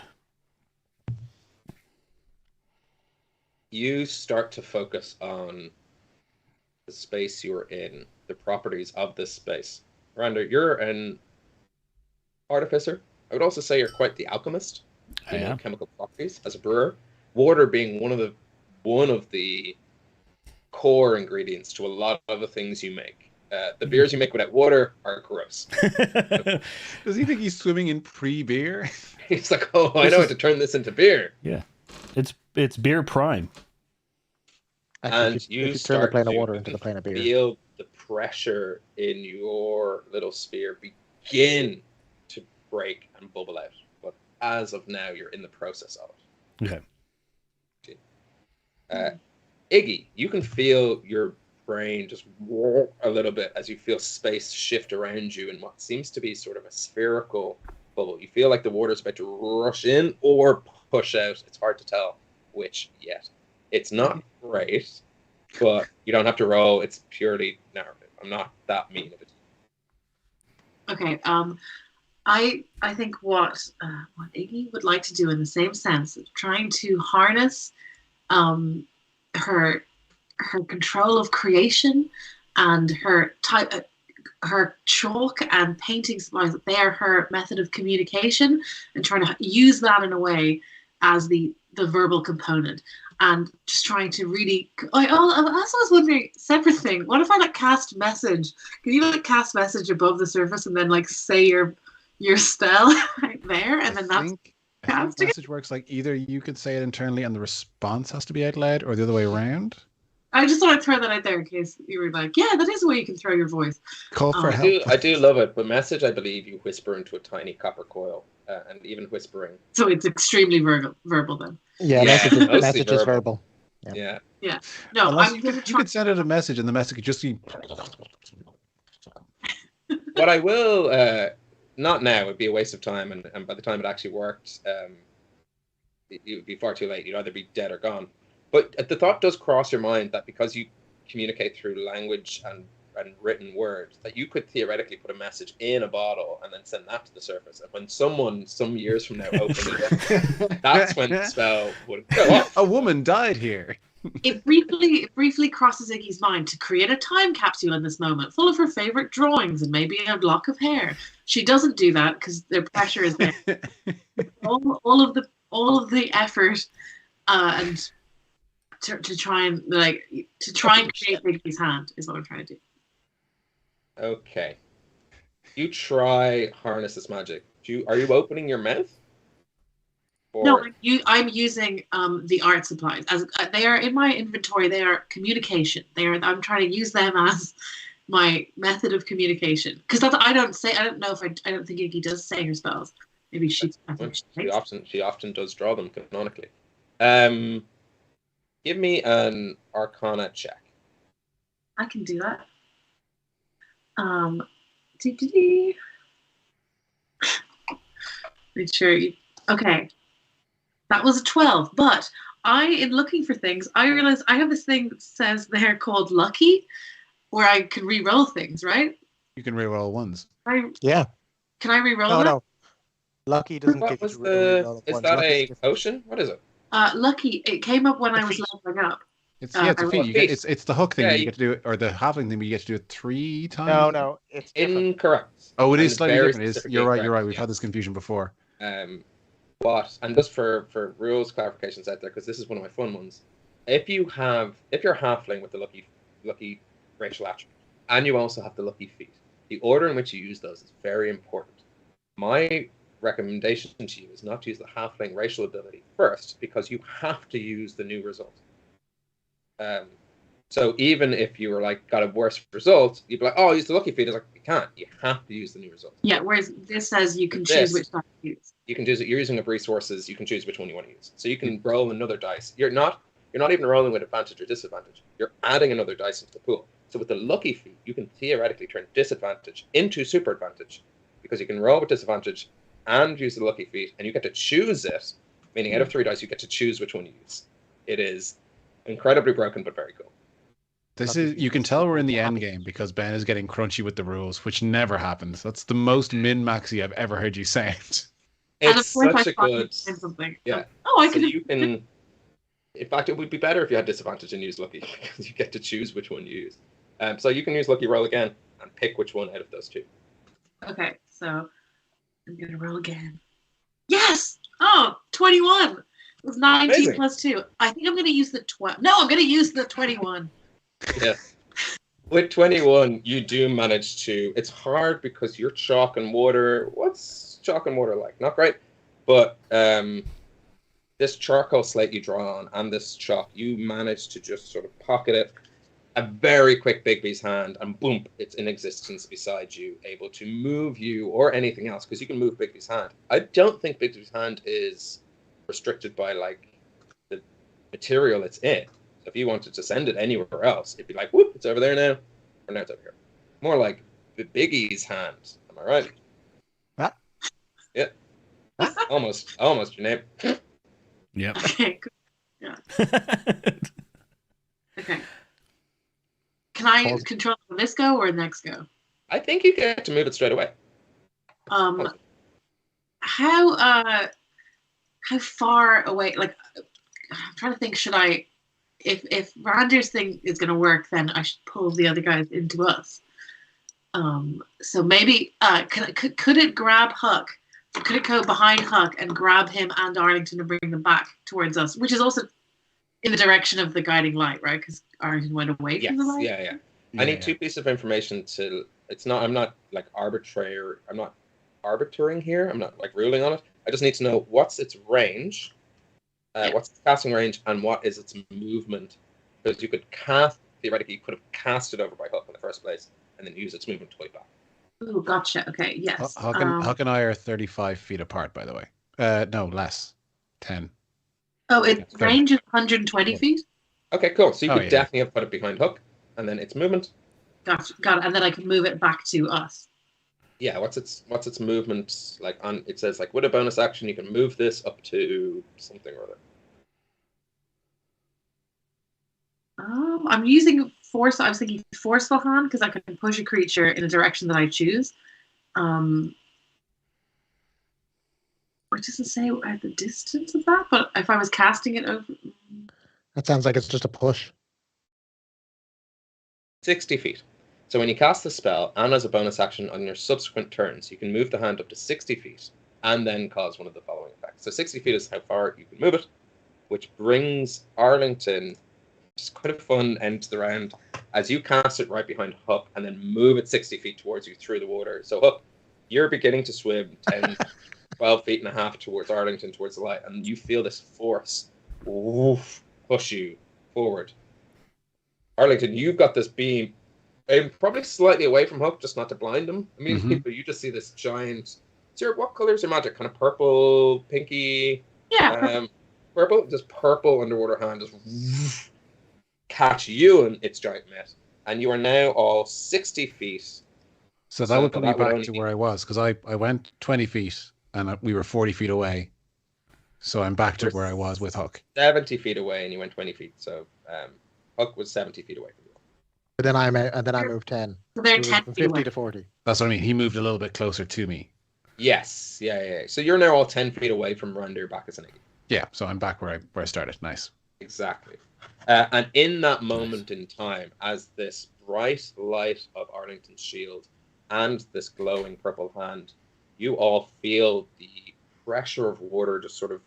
You start to focus on the space you're in, the properties of this space. Miranda, you're an artificer. I would also say you're quite the alchemist. You know chemical properties as a brewer. Water being one of the core ingredients to a lot of the things you make. The beers you make without water are gross. Does he think he's swimming in pre-beer? He's like, oh, I know how to turn this into beer. Yeah, it's beer prime. Actually, And if you turn the start plane of to water into the plane of beer. feel the pressure in your little sphere begin to break and bubble out. But as of now, you're in the process of it. Okay. Iggy, you can feel your brain just warp a little bit as you feel space shift around you in what seems to be sort of a spherical bubble. You feel like the water's about to rush in or push out. It's hard to tell which yet. It's not great, but you don't have to roll. It's purely narrative. I'm not that mean of it. Okay. I think what Iggy would like to do in the same sense of trying to harness her control of creation and her chalk and painting supplies. They are her method of communication, and trying to use that in a way as the verbal component, and just trying to really. I also was wondering, separate thing. What if I like cast message? Can you like cast message above the surface and then like say your spell right there, and then that's. I think message works like either you could say it internally and the response has to be out loud, or the other way around. I just thought I'd throw that out there in case you were like, yeah, that is a way you can throw your voice. Call for help. I do love it, but message, I believe you whisper into a tiny copper coil, and even whispering. So it's extremely verbal then. Yeah, message is verbal. Yeah. No, unless I'm you going to could send it a message, and the message could just be. What I will. Not now. It'd be a waste of time, and by the time it actually worked, it would be far too late. You'd either be dead or gone. But the thought does cross your mind that because you communicate through language and written words, that you could theoretically put a message in a bottle and then send that to the surface. And when someone, some years from now, opened it up, that's when the spell would go off. A woman died here. It briefly crosses Iggy's mind to create a time capsule in this moment, full of her favorite drawings and maybe a lock of hair. She doesn't do that because the pressure is there. all of the effort and to try and create Iggy's hand is what I'm trying to do. Okay. You try harness this magic. Are you opening your mouth? Or... No, I'm using the art supplies as they are in my inventory. They are communication. I'm trying to use them as my method of communication because I don't think Iggy does say her spells. Maybe she often does draw them canonically. Give me an Arcana check. I can do that. Make sure. Okay. That was a 12, but in looking for things, I realized I have this thing that says there called Lucky, where I can re-roll things, right? You can re-roll ones. Yeah. Can I re-roll that? No. Lucky doesn't What give was you re-roll is ones. that Lucky's a potion? What is it? Lucky. It came up when I was leveling up. It's a feat. It's the hook thing you get to do it, or the halfling thing, but you get to do it 3 times. No, it's different. Incorrect. Oh, it is slightly very different. You're right. incorrect, We've had this confusion before. And just for rules clarifications out there, because this is one of my fun ones. If you're halfling with the lucky racial attribute, and you also have the lucky feat, the order in which you use those is very important. My recommendation to you is not to use the halfling racial ability first, because you have to use the new result. So even if you were got a worse result, you'd be like, oh, use the lucky feat. It's like, you can't. You have to use the new result. Yeah, whereas this says you can choose which die to use. You can choose it. You're using up resources. You can choose which one you want to use. So you can roll another dice. You're not even rolling with advantage or disadvantage. You're adding another dice into the pool. So with the lucky feat, you can theoretically turn disadvantage into super advantage because you can roll with disadvantage and use the lucky feat, and you get to choose it, meaning out of 3 dice, you get to choose which one you use. It is incredibly broken, but very cool. You can tell we're in the end game because Ben is getting crunchy with the rules, which never happens. That's the most min-maxy I've ever heard you sound. And of It's course such I a thought good... you'd something. Yeah. Oh, I So could you can... In fact, it would be better if you had disadvantage and use lucky, because you get to choose which one you use. So you can use lucky roll again and pick which one out of those 2. Okay, so I'm gonna roll again. Yes! Oh, 21. It was 19 Amazing. plus 2. I think I'm gonna use the 12. No, I'm gonna use the 21. Yeah. With 21, you do manage to... It's hard because you're chalk and water. What's chalk and water like? Not great. But this charcoal slate you draw on and this chalk, you manage to just sort of pocket it. A very quick Bigby's hand, and boom, it's in existence beside you, able to move you or anything else, because you can move Bigby's hand. I don't think Bigby's hand is restricted by, like, the material it's in. So if you wanted to send it anywhere else, it'd be like, whoop, it's over there now, or now it's over here. More like the Biggie's hand. Am I right? What? Yeah. Almost your name. Yep. Okay, good. Yeah. Okay. Can I control this go or next go? I think you get to move it straight away. How far away? Like, I'm trying to think. Should I, if Randir's thing is going to work, then I should pull the other guys into us. So maybe could it grab Huck? Could it go behind Huck and grab him and Arlington and bring them back towards us, which is also in the direction of the guiding light, right? Because Arlington went away from the light. Yeah. I need 2 pieces of information to... I'm not like arbitrary. I'm not arbitering here. I'm not like ruling on it. I just need to know what's its range, what's its casting range, and what is its movement. Because you could theoretically, you could have cast it over by Huck in the first place, and then use its movement to play back. Oh, gotcha. Okay, yes. Huck and I are 35 feet apart, by the way. No, less. 10. Oh, its range is 120 feet? Okay, cool. So you could definitely have put it behind Huck, and then its movement. Gotcha. Got it. And then I can move it back to us. Yeah, what's its movement like? It says like with a bonus action you can move this up to something or other. I'm using force. I was thinking forceful hand because I can push a creature in a direction that I choose. It doesn't say at the distance of that, but if I was casting it over... That sounds like it's just a push. 60 feet. So when you cast the spell, and as a bonus action on your subsequent turns, you can move the hand up to 60 feet, and then cause one of the following effects. So 60 feet is how far you can move it, which brings Arlington, just quite a fun end to the round, as you cast it right behind Huck, and then move it 60 feet towards you through the water. So Huck, you're beginning to swim 10, 12 feet and a half towards Arlington, towards the light, and you feel this force push you forward. Arlington, you've got this beam probably slightly away from Huck, just not to blind him immediately, but you just see this giant... what color is your magic? Kind of purple, pinky? Yeah. Purple? Just purple underwater hand just catch you in its giant mitt. And you are now all 60 feet. So that would put me back to where I was, because I went 20 feet and we were 40 feet away. So I'm back to where I was with Huck. 70 feet away and you went 20 feet. So Huck was 70 feet away from you. But then I moved 10. So they're Moved 10 from feet 50 away. to 40. That's what I mean. He moved a little bit closer to me. Yes. Yeah. So you're now all 10 feet away from Randir back as an Iggy. Yeah, so I'm back where I started. Nice. Exactly. And in that moment in time, as this bright light of Arlington's shield and this glowing purple hand, you all feel the pressure of water just sort of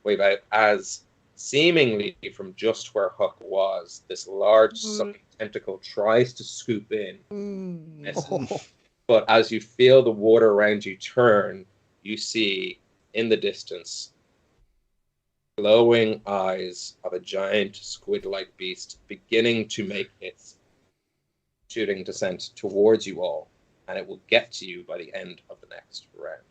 wave out as seemingly from just where Huck was, this large sucking tentacle tries to scoop in. But as you feel the water around you turn, you see in the distance glowing eyes of a giant squid-like beast beginning to make its shooting descent towards you all, and it will get to you by the end of the next round.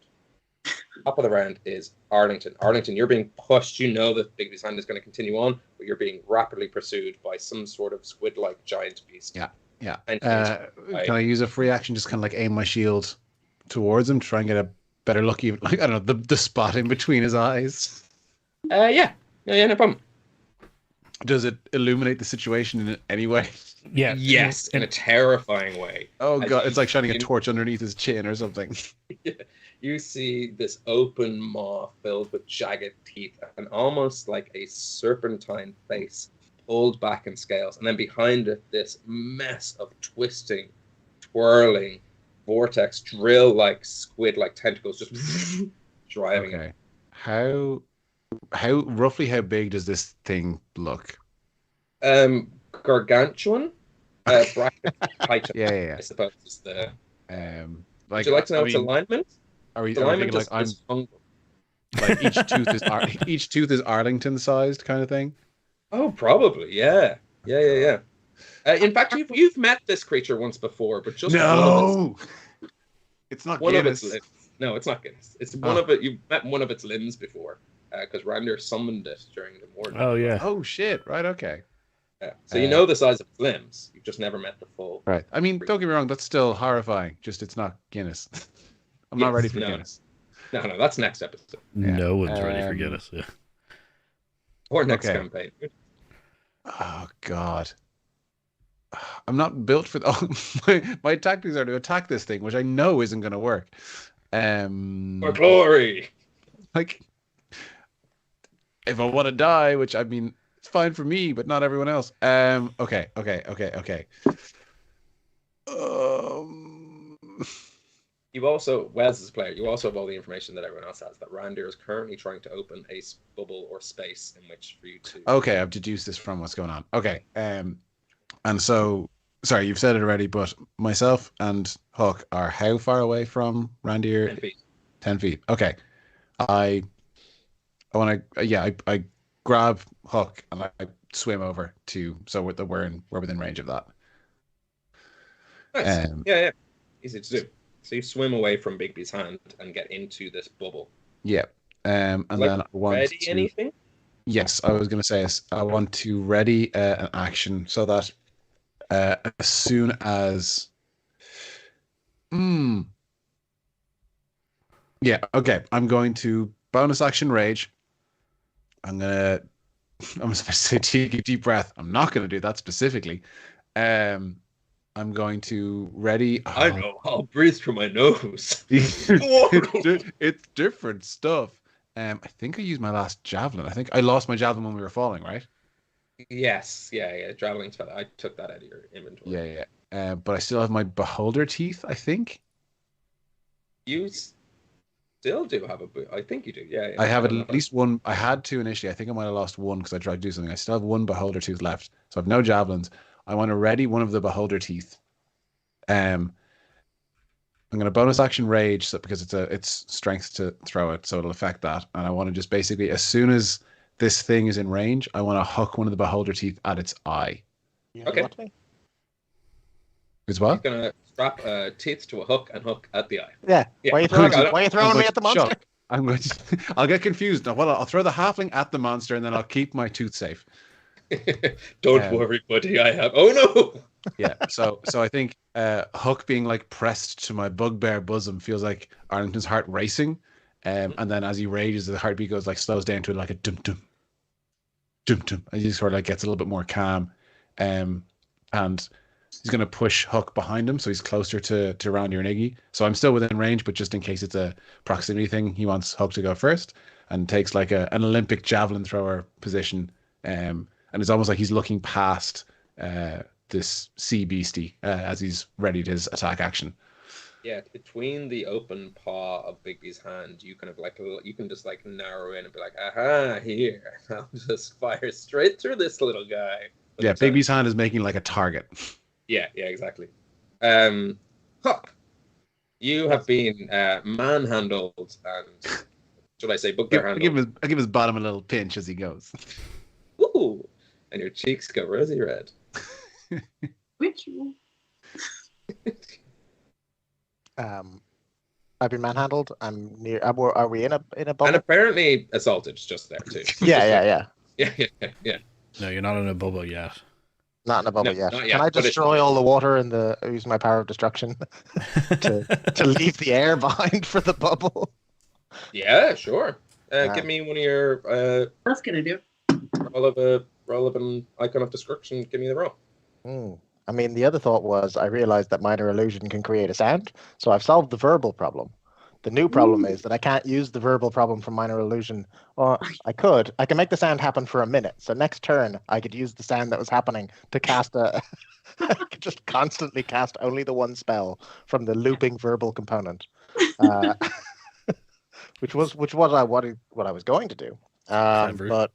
Top of the round is Arlington. Arlington, you're being pushed. You know that Bigby's hand is going to continue on, but you're being rapidly pursued by some sort of squid-like giant beast. Yeah. Yeah. And Can I use a free action? Just kind of like aim my shield towards him, try and get a better look. Even like I don't know the spot in between his eyes. Yeah, no problem. Does it illuminate the situation in any way? Yeah. Yes, in a terrifying way. Oh As god, you it's like shining a begin- torch underneath his chin or something. You see this open maw filled with jagged teeth and almost like a serpentine face pulled back in scales. And then behind it, this mess of twisting, twirling, vortex, drill-like, squid-like tentacles just driving it. Okay. How roughly how big does this thing look? Gargantuan? Bracket Titan, Yeah. I suppose is the... Like, Would you like to know I its mean, alignment? Are we Its thinking alignment like I'm is fungal. like each tooth is Arlington sized kind of thing? Oh, probably, yeah. In fact, you've met this creature once before, but just It's not one of Guinness. its limbs. No, it's not Guinness. It's one of it. You've met one of its limbs before, because Randir summoned it during the morning. Oh yeah. Oh shit! Right, okay. Yeah. So you know the size of its limbs. You've just never met the full. Right. I mean, don't get me wrong. That's still horrifying. Just it's not Guinness. I'm not Yes, ready for no. Guinness. No, that's next episode No one's ready for Guinness. Yeah. or next Okay. campaign. Oh god. I'm not built for my tactics are to attack this thing, which I know isn't going to work. For glory. Like, if I want to die, which I mean, it's fine for me, but not everyone else. Okay. You also, Wes as a player, you also have all the information that everyone else has. That Randir is currently trying to open a bubble or space in which for you to. Okay, I've deduced this from what's going on. Okay, and so sorry, you've said it already, but myself and Huck are how far away from Randir? 10 feet. 10 feet. Okay, I want to. I grab Huck and I swim over to we're within range of that. Nice. Yeah. Easy to do. So you swim away from Bigby's hand and get into this bubble. Yeah. And then I want ready to, anything? Yes, I was going to say I want to ready an action so that as soon as yeah, okay, I'm going to bonus action rage. I'm supposed to say take a deep breath. I'm not going to do that specifically. I'm going to ready. I know. I'll breathe through my nose. It's different stuff. I think I used my last javelin. I think I lost my javelin when we were falling, right? Yes. Yeah. Javelin spell. I took that out of your inventory. Yeah. But I still have my beholder teeth, I think. You still do have a boot. I think you do. Yeah. I have at least one. I had two initially. I think I might have lost one because I tried to do something. I still have one beholder tooth left. So I have no javelins. I want to ready one of the beholder teeth. I'm going to bonus action rage because it's strength to throw it, so it'll affect that. And I want to just basically, as soon as this thing is in range, I want to hook one of the beholder teeth at its eye. Okay. Is what? You're gonna strap teeth to a hook and hook at the eye. Yeah. Why are you throwing me at the monster? I'm going to. I'll get confused. No, well, I'll throw the halfling at the monster, and then I'll keep my tooth safe. Don't worry, buddy. I have. Oh no. Yeah. So I think Hook being like pressed to my bugbear bosom feels like Arlington's heart racing, and then as he rages, the heartbeat goes like slows down to like a dum dum, dum dum, and he sort of like gets a little bit more calm, and he's going to push Hook behind him, so he's closer to Randir and Iggy. So I'm still within range, but just in case it's a proximity thing, he wants Hook to go first, and takes like an Olympic javelin thrower position, and it's almost like he's looking past this sea beastie as he's readied his attack action. Yeah, between the open paw of Bigby's hand, you kind of like you can just like narrow in and be like, aha, here. I'll just fire straight through this little guy. Yeah, Bigby's hand is making like a target. Yeah, exactly. Huck, you have been manhandled and should I say bugbear handled? I give his bottom a little pinch as he goes. Ooh, and your cheeks go rosy red. Which one? I've been manhandled. I'm near. Are we in a And bubble? apparently assaulted's just there too. Yeah. Yeah. No, you're not in a bubble yet. Not in a bubble No, yet. not Can yet, I but it's destroy all the water and use my power of destruction to leave the air behind for the bubble? Yeah, sure. Give me one of your That's gonna do. roll of an icon of destruction. Give me the roll. I mean, the other thought was I realized that minor illusion can create a sound, so I've solved the verbal problem. The new problem is that I can't use the verbal problem from minor illusion. Or I could. I can make the sound happen for a minute. So next turn, I could use the sound that was happening to cast I could just constantly cast only the one spell from the looping verbal component, which was what I was going to do. But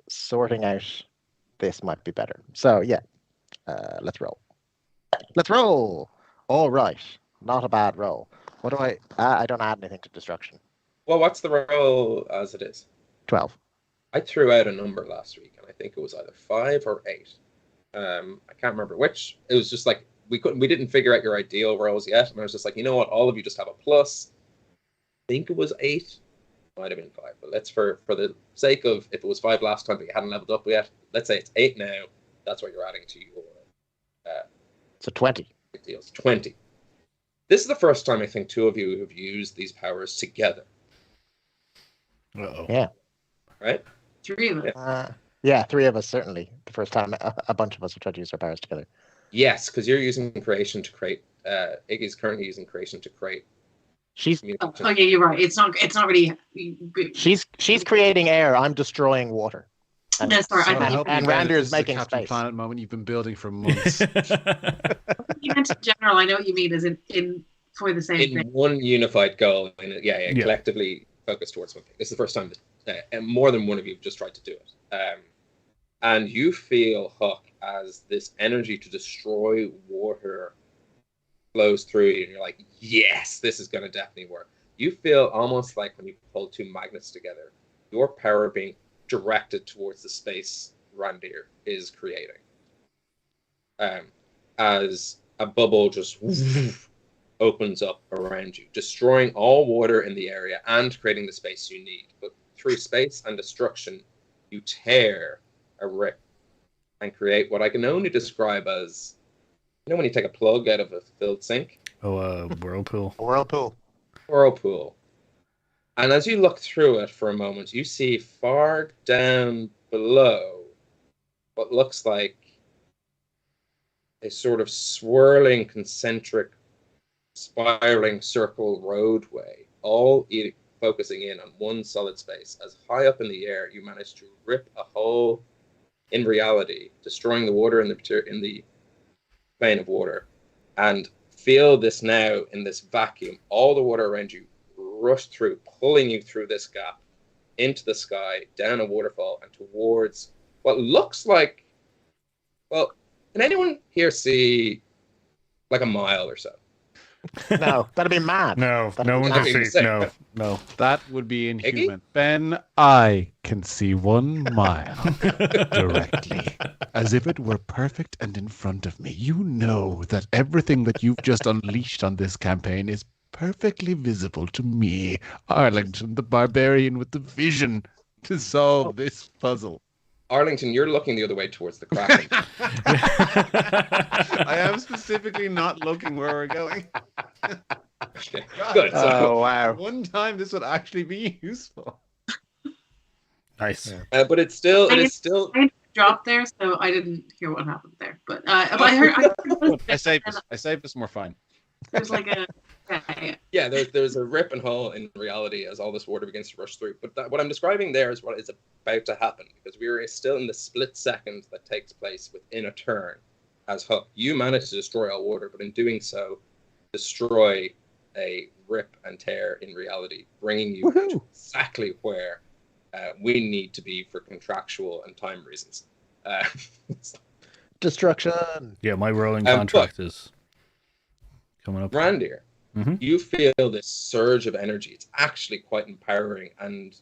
sorting out this might be better. So yeah, let's roll. Let's roll. All right, not a bad roll. What do I don't add anything to destruction. Well, what's the roll as it is? 12. I threw out a number last week, and I think it was either 5 or 8. I can't remember which. It was just like we didn't figure out your ideal rolls yet, and I was just like, you know what? All of you just have a plus. I think it was 8. Might have been 5, but let's for the sake of if it was 5 last time, but you hadn't leveled up yet. Let's say it's 8 now. That's what you're adding to your. So 20. Deals 20. This is the first time I think 2 of you have used these powers together. Uh-oh. Yeah. Right? 3 of us. Yeah, 3 of us certainly. The first time a bunch of us have tried to use our powers together. Yes, because you're using creation to create. Iggy's currently using creation to create. She's Oh yeah, you're right. It's not really. she's creating air. I'm destroying water. And, No, sorry, I hope and you guys- Rander this is the making Captain space. Planet moment you've been building for months. You meant in general. I know what you mean. Is in for the same In thing. one unified goal, and Yeah. collectively focused towards one thing. This is the first time that more than one of you have just tried to do it. And you feel, Huck, as this energy to destroy water flows through you, and you're like, yes, this is going to definitely work. You feel almost like when you pull 2 magnets together, your power being directed towards the space Randir is creating. As a bubble just opens up around you, destroying all water in the area and creating the space you need. But through space and destruction, you tear a rip and create what I can only describe as, you know, when you take a plug out of a filled sink? Whirlpool. Whirlpool. And as you look through it for a moment, you see far down below what looks like a sort of swirling, concentric, spiraling circle roadway, all focusing in on one solid space. As high up in the air, you manage to rip a hole in reality, destroying the water in the plane of water, and feel this now in this vacuum. All the water around you rush through, pulling you through this gap into the sky, down a waterfall, and towards what looks like, well, can anyone here see like a mile or so? No, that'd be mad. No, That'd no be one mad. can see. No. That would be inhuman. Ben, I can see 1 mile directly, as if it were perfect and in front of me. You know that everything that you've just unleashed on this campaign is perfectly visible to me, Arlington, the barbarian with the vision to solve this puzzle. Arlington, you're looking the other way towards the Kraken. I am specifically not looking where we're going. Okay, good. So, wow. One time this would actually be useful. Nice. but it is still. I dropped there, so I didn't hear what happened there. But I heard. I saved us more fun. There's like a. Yeah, there's a rip and hole in reality as all this water begins to rush through. But what I'm describing there is what is about to happen, because we are still in the split second that takes place within a turn. As Huck, you manage to destroy all water, but in doing so, destroy a rip and tear in reality, bringing you to exactly where we need to be for contractual and time reasons. Destruction. Yeah, my rolling contract is coming up. Randir, you feel this surge of energy. It's actually quite empowering and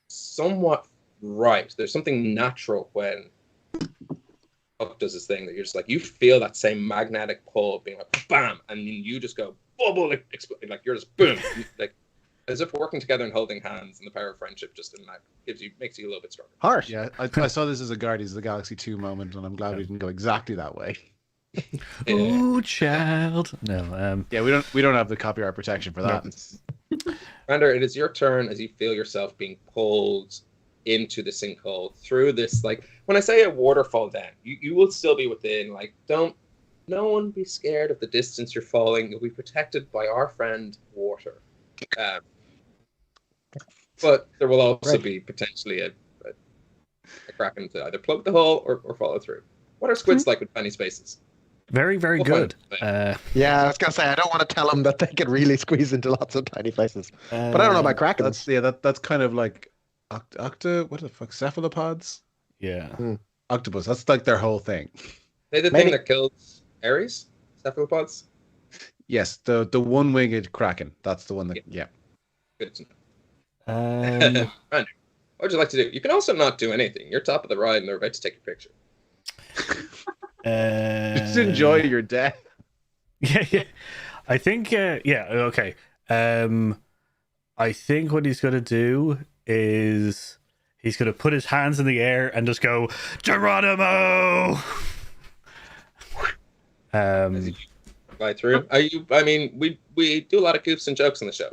somewhat right. There's something natural when Huck does this thing that you're just like, you feel that same magnetic pull being like, bam, and you just go bubble exploding, like you're just boom, like as if working together and holding hands, and the power of friendship just in that makes you a little bit stronger. Harsh. Yeah, I saw this as a Guardians of the Galaxy 2 moment, and I'm glad we didn't go exactly that way. Ooh, child. No. Yeah, we don't have the copyright protection for that. Rander, it is your turn as you feel yourself being pulled into the sinkhole through this. Like when I say a waterfall down, you will still be within. Like no one be scared of the distance you're falling. You'll be protected by our friend water. But there will also be potentially a kraken to either plug the hole or follow through. What are squids like with tiny spaces? Very, very good. Yeah, I was gonna say I don't want to tell them that they can really squeeze into lots of tiny places. But I don't know about krakens. That's kind of like what the fuck, cephalopods? Yeah. Octopus. That's like their whole thing. They the thing that kills Ares? Cephalopods? Yes, the one-winged kraken. That's the one that Good to know. Rander, what would you like to do? You can also not do anything. You're top of the ride and they're about to take your picture. Just enjoy your death. Yeah. I think, okay. I think what he's going to do is he's going to put his hands in the air and just go, Geronimo! Fly through. We do a lot of goofs and jokes on the show.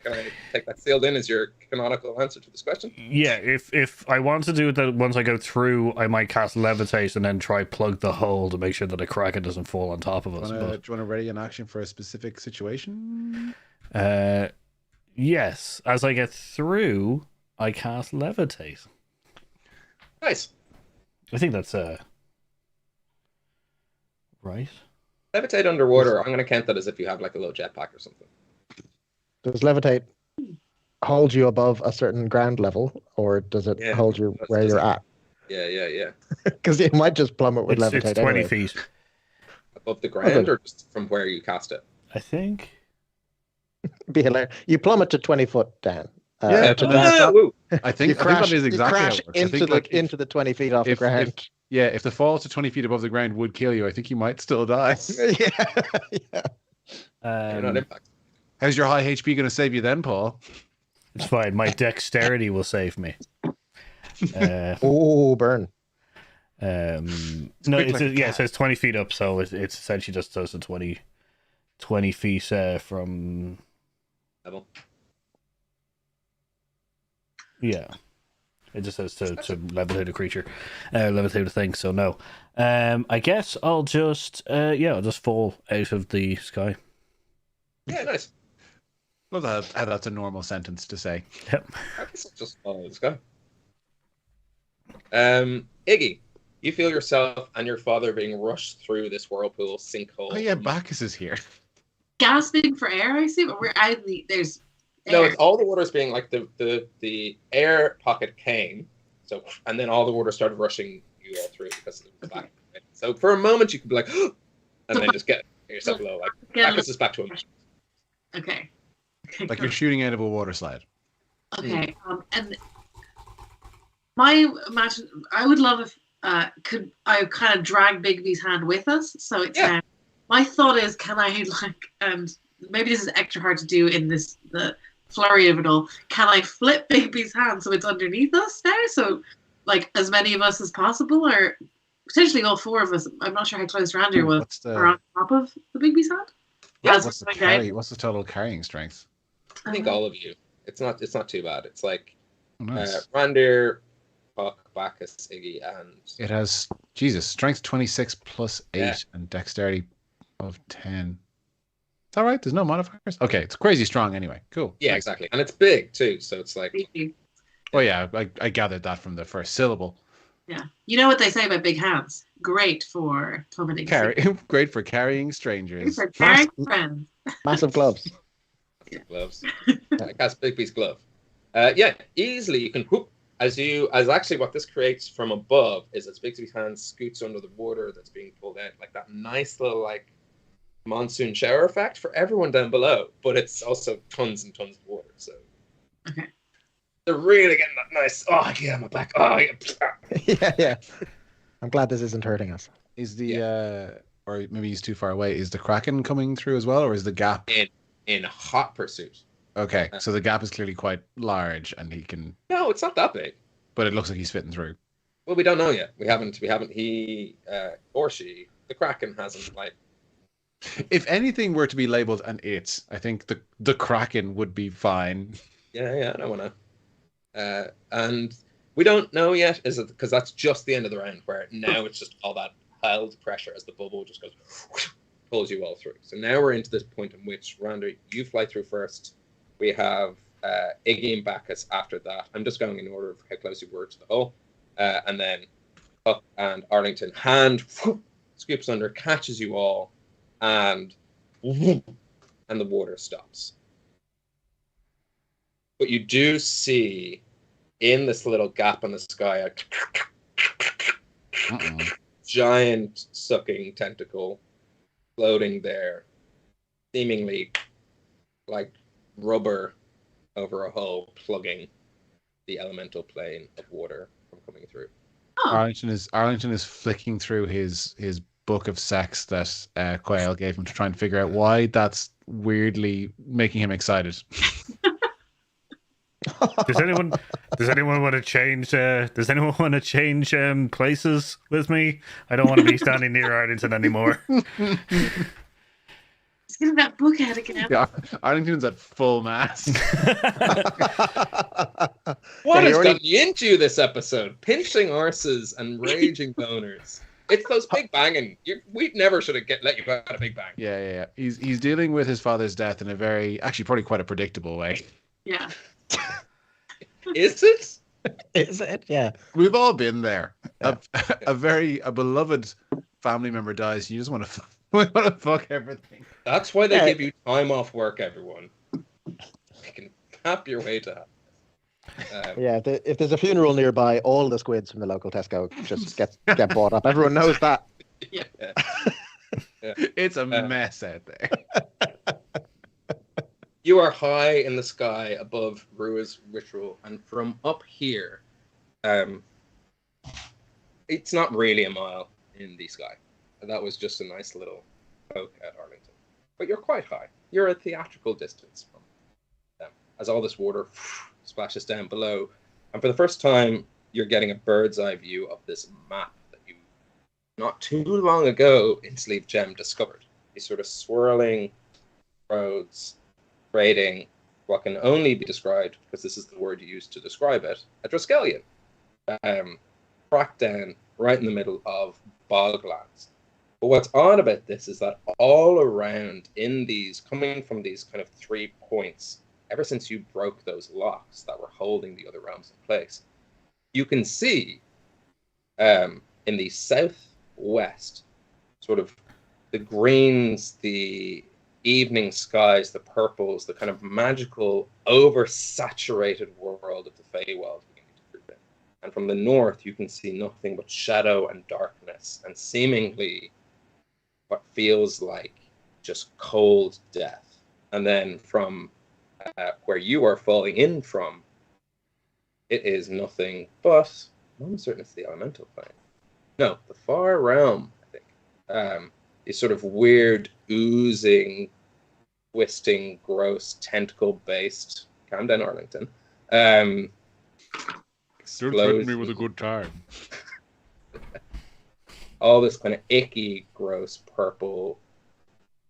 Can I take that sealed in as your canonical answer to this question? Yeah, if I want to do it, that once I go through, I might cast levitate and then try plug the hole to make sure that a kraken doesn't fall on top of us. Do you want to ready an action for a specific situation? Yes. As I get through, I cast levitate. Nice. I think that's right. Levitate underwater. I'm going to count that as if you have like a little jetpack or something. Does levitate hold you above a certain ground level, or does it hold you where you're at? Yeah. Because you might just plummet with levitate. It's 20 anyway. feet. Above the ground or just from where you cast it? I think. Be hilarious. You plummet to 20 foot down. I think you crash, that is exactly how it works. Into the 20 feet off the ground. If the fall to 20 feet above the ground would kill you, I think you might still die. Yeah. You're not impacted. How's your high HP going to save you then, Paul? It's fine. My dexterity will save me. Burn. No, it says 20 feet up, so it's essentially just does the 20 feet from level. Yeah. It just says to levitate a creature, levitate a thing. So no, I guess I'll just I'll just fall out of the sky. Yeah, nice. Love how that's a normal sentence to say. Yep. I guess I'll just follow this guy. Iggy, you feel yourself and your father being rushed through this whirlpool sinkhole. Oh yeah, Bacchus is here. Gasping for air, I see, but we're out of the there's No, air. it's all the water's being like the air pocket came, so and then all the water started rushing you all through because of the back. So for a moment you could be like, and then just get yourself low. Like Bacchus is back to him. Okay. Like you're shooting out of a water slide. Okay. And my imagine, I would love if could I kind of drag Bigby's hand with us? So it's my thought is, can I and maybe this is extra hard to do in the flurry of it all. Can I flip Bigby's hand so it's underneath us now? So like as many of us as possible, or potentially all four of us. I'm not sure how close Randy was. Are on top of the Bigby's hand. Yeah. What's the total carrying strength? I think all of you. It's not too bad. It's like nice. Randir, Puck, Bacchus, Iggy, and it has strength 26 plus 8 and dexterity of 10. Is that right? There's no modifiers? Okay, it's crazy strong anyway. Cool. Yeah, exactly. And it's big too, so it's like oh yeah, I gathered that from the first syllable. Yeah. You know what they say about big hands? Great for plummeting. Great for carrying strangers. Great for carrying friends. Massive gloves. Gloves. I cast Bigby's glove. Easily you can whoop as actually what this creates from above is as Bigby's hand scoots under the water that's being pulled out, like that nice little like monsoon shower effect for everyone down below, but it's also tons and tons of water. So they're really getting that nice. Oh yeah, my back. Oh yeah. yeah. I'm glad this isn't hurting us. Is the or maybe he's too far away. Is the Kraken coming through as well, or is the gap? In hot pursuit. Okay, so the gap is clearly quite large, and he can. No, it's not that big. But it looks like he's fitting through. Well, we don't know yet. We haven't. He or she, the Kraken hasn't like. If anything were to be labeled an it, I think the Kraken would be fine. Yeah, I don't want to. And we don't know yet. Is it because that's just the end of the round where now it's just all that held pressure as the bubble just goes pulls you all through. So now we're into this point in which Randy, you fly through first. We have Iggy and Bacchus after that. I'm just going in order of how close you were to the hole. And then Huck and Arlington hand scoops under, catches you all, and the water stops. But you do see in this little gap in the sky a giant sucking tentacle floating there, seemingly like rubber over a hole, plugging the elemental plane of water from coming through. Arlington is flicking through his book of sex that Quail gave him to try and figure out why that's weirdly making him excited. Does anyone want to change? Does anyone want to change places with me? I don't want to be standing near Arlington anymore. Let's get that book out again. Yeah, Arlington's at full mass. What has gotten you into this episode? Pinching arses and raging boners. It's those big banging. We never should have let you out a big bang. Yeah. He's dealing with his father's death in a very, actually, probably quite a predictable way. Yeah. Is it? Is it? Yeah. We've all been there. Yeah. A beloved family member dies. You just want to fuck everything. That's why they give you time off work, everyone. You can tap your way to happiness. Yeah, if there's a funeral nearby, all the squids from the local Tesco just get bought up. Everyone knows that. Yeah. It's a mess out there. You are high in the sky above Rua's ritual, and from up here, it's not really a mile in the sky. That was just a nice little poke at Arlington. But you're quite high. You're a theatrical distance from them, as all this water splashes down below. And for the first time, you're getting a bird's eye view of this map that you, not too long ago, in Sleeve Gem discovered. These sort of swirling roads, creating what can only be described, because this is the word you use to describe it, a Triskelion. Cracked down right in the middle of boglands. But what's odd about this is that all around in these, coming from these kind of 3 points, ever since you broke those locks that were holding the other realms in place, you can see in the southwest, sort of the greens, the evening skies, the purples, the kind of magical, oversaturated world of the Feywild. And from the north, you can see nothing but shadow and darkness, and seemingly what feels like just cold death. And then from where you are falling in from, it is nothing but, I'm certain it's the elemental plane. No, the far realm, I think. These sort of weird, oozing, twisting, gross, tentacle-based, calm down, Arlington. Don't threaten me with a good time. All this kind of icky, gross, purple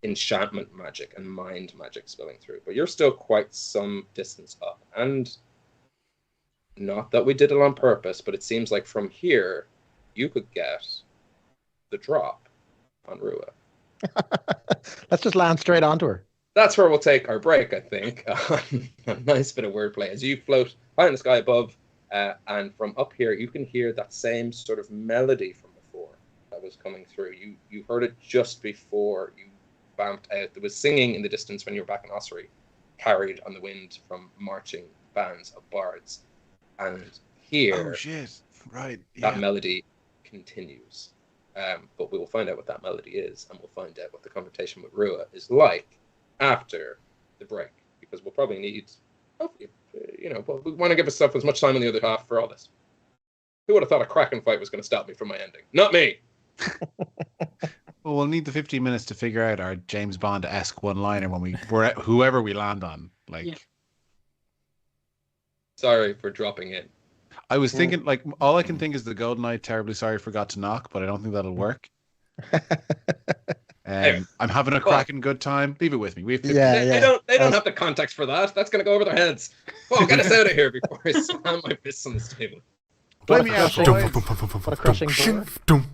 enchantment magic and mind magic spilling through. But you're still quite some distance up. And not that we did it on purpose, but it seems like from here, you could get the drop on Rua. Let's just land straight onto her. That's where we'll take our break, I think. A nice bit of wordplay. As you float high in the sky above, and from up here, you can hear that same sort of melody from before that was coming through. You heard it just before you vamped out. There was singing in the distance when you were back in Ossory, carried on the wind from marching bands of bards. And here, oh shit! Right, that melody continues. But we will find out what that melody is, and we'll find out what the confrontation with Rua is like after the break, because we'll probably need, hopefully, but we want to give ourselves as much time on the other half for all this. Who would have thought a Kraken fight was going to stop me from my ending? Not me! Well, we'll need the 15 minutes to figure out our James Bond-esque one-liner when we're at whoever we land on. Like, Yeah. Sorry for dropping in. I was thinking, like, all I can think is the GoldenEye terribly sorry forgot to knock, but I don't think that'll work. Anyway. I'm having a cracking good time. Leave it with me. We have 15 They don't have the context for that. That's gonna go over their heads. Oh, get us out of here before I slam my fists on this table. Play me out, boys. What a crushing bore.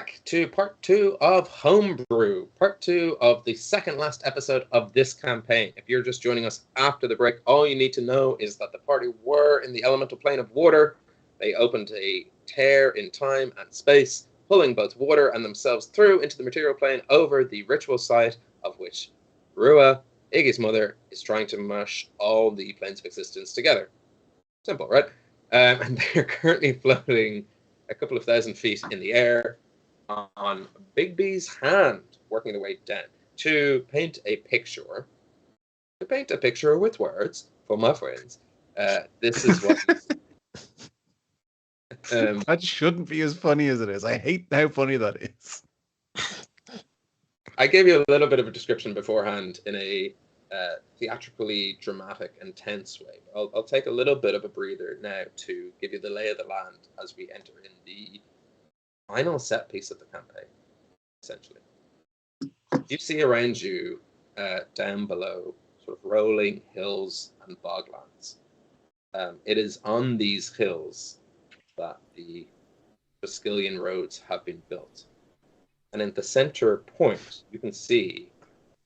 back to part 2 of Homebrew, part 2 of the second last episode of this campaign. If you're just joining us after the break, all you need to know is that the party were in the elemental plane of water. They opened a tear in time and space, pulling both water and themselves through into the material plane over the ritual site of which Rua, Iggy's mother, is trying to mush all the planes of existence together. Simple, right? And they're currently floating a couple of thousand feet in the air on Big B's hand, working their way down to paint a picture. To paint a picture with words for my friends. This is what. That shouldn't be as funny as it is. I hate how funny that is. I gave you a little bit of a description beforehand in a theatrically dramatic and tense way. I'll take a little bit of a breather now to give you the lay of the land as we enter in the final set piece of the campaign, essentially. You see around you, down below, sort of rolling hills and boglands. It is on these hills that the Triskelion roads have been built. And in the center point, you can see,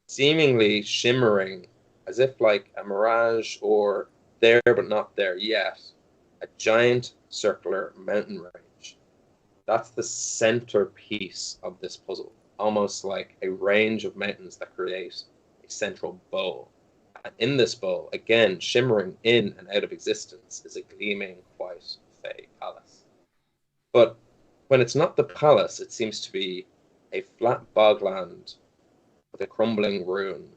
seemingly shimmering, as if like a mirage or there but not there yet, a giant circular mountain range. That's the centerpiece of this puzzle, almost like a range of mountains that create a central bowl. And in this bowl, again, shimmering in and out of existence, is a gleaming white fey palace. But when it's not the palace, it seems to be a flat bogland with a crumbling ruin,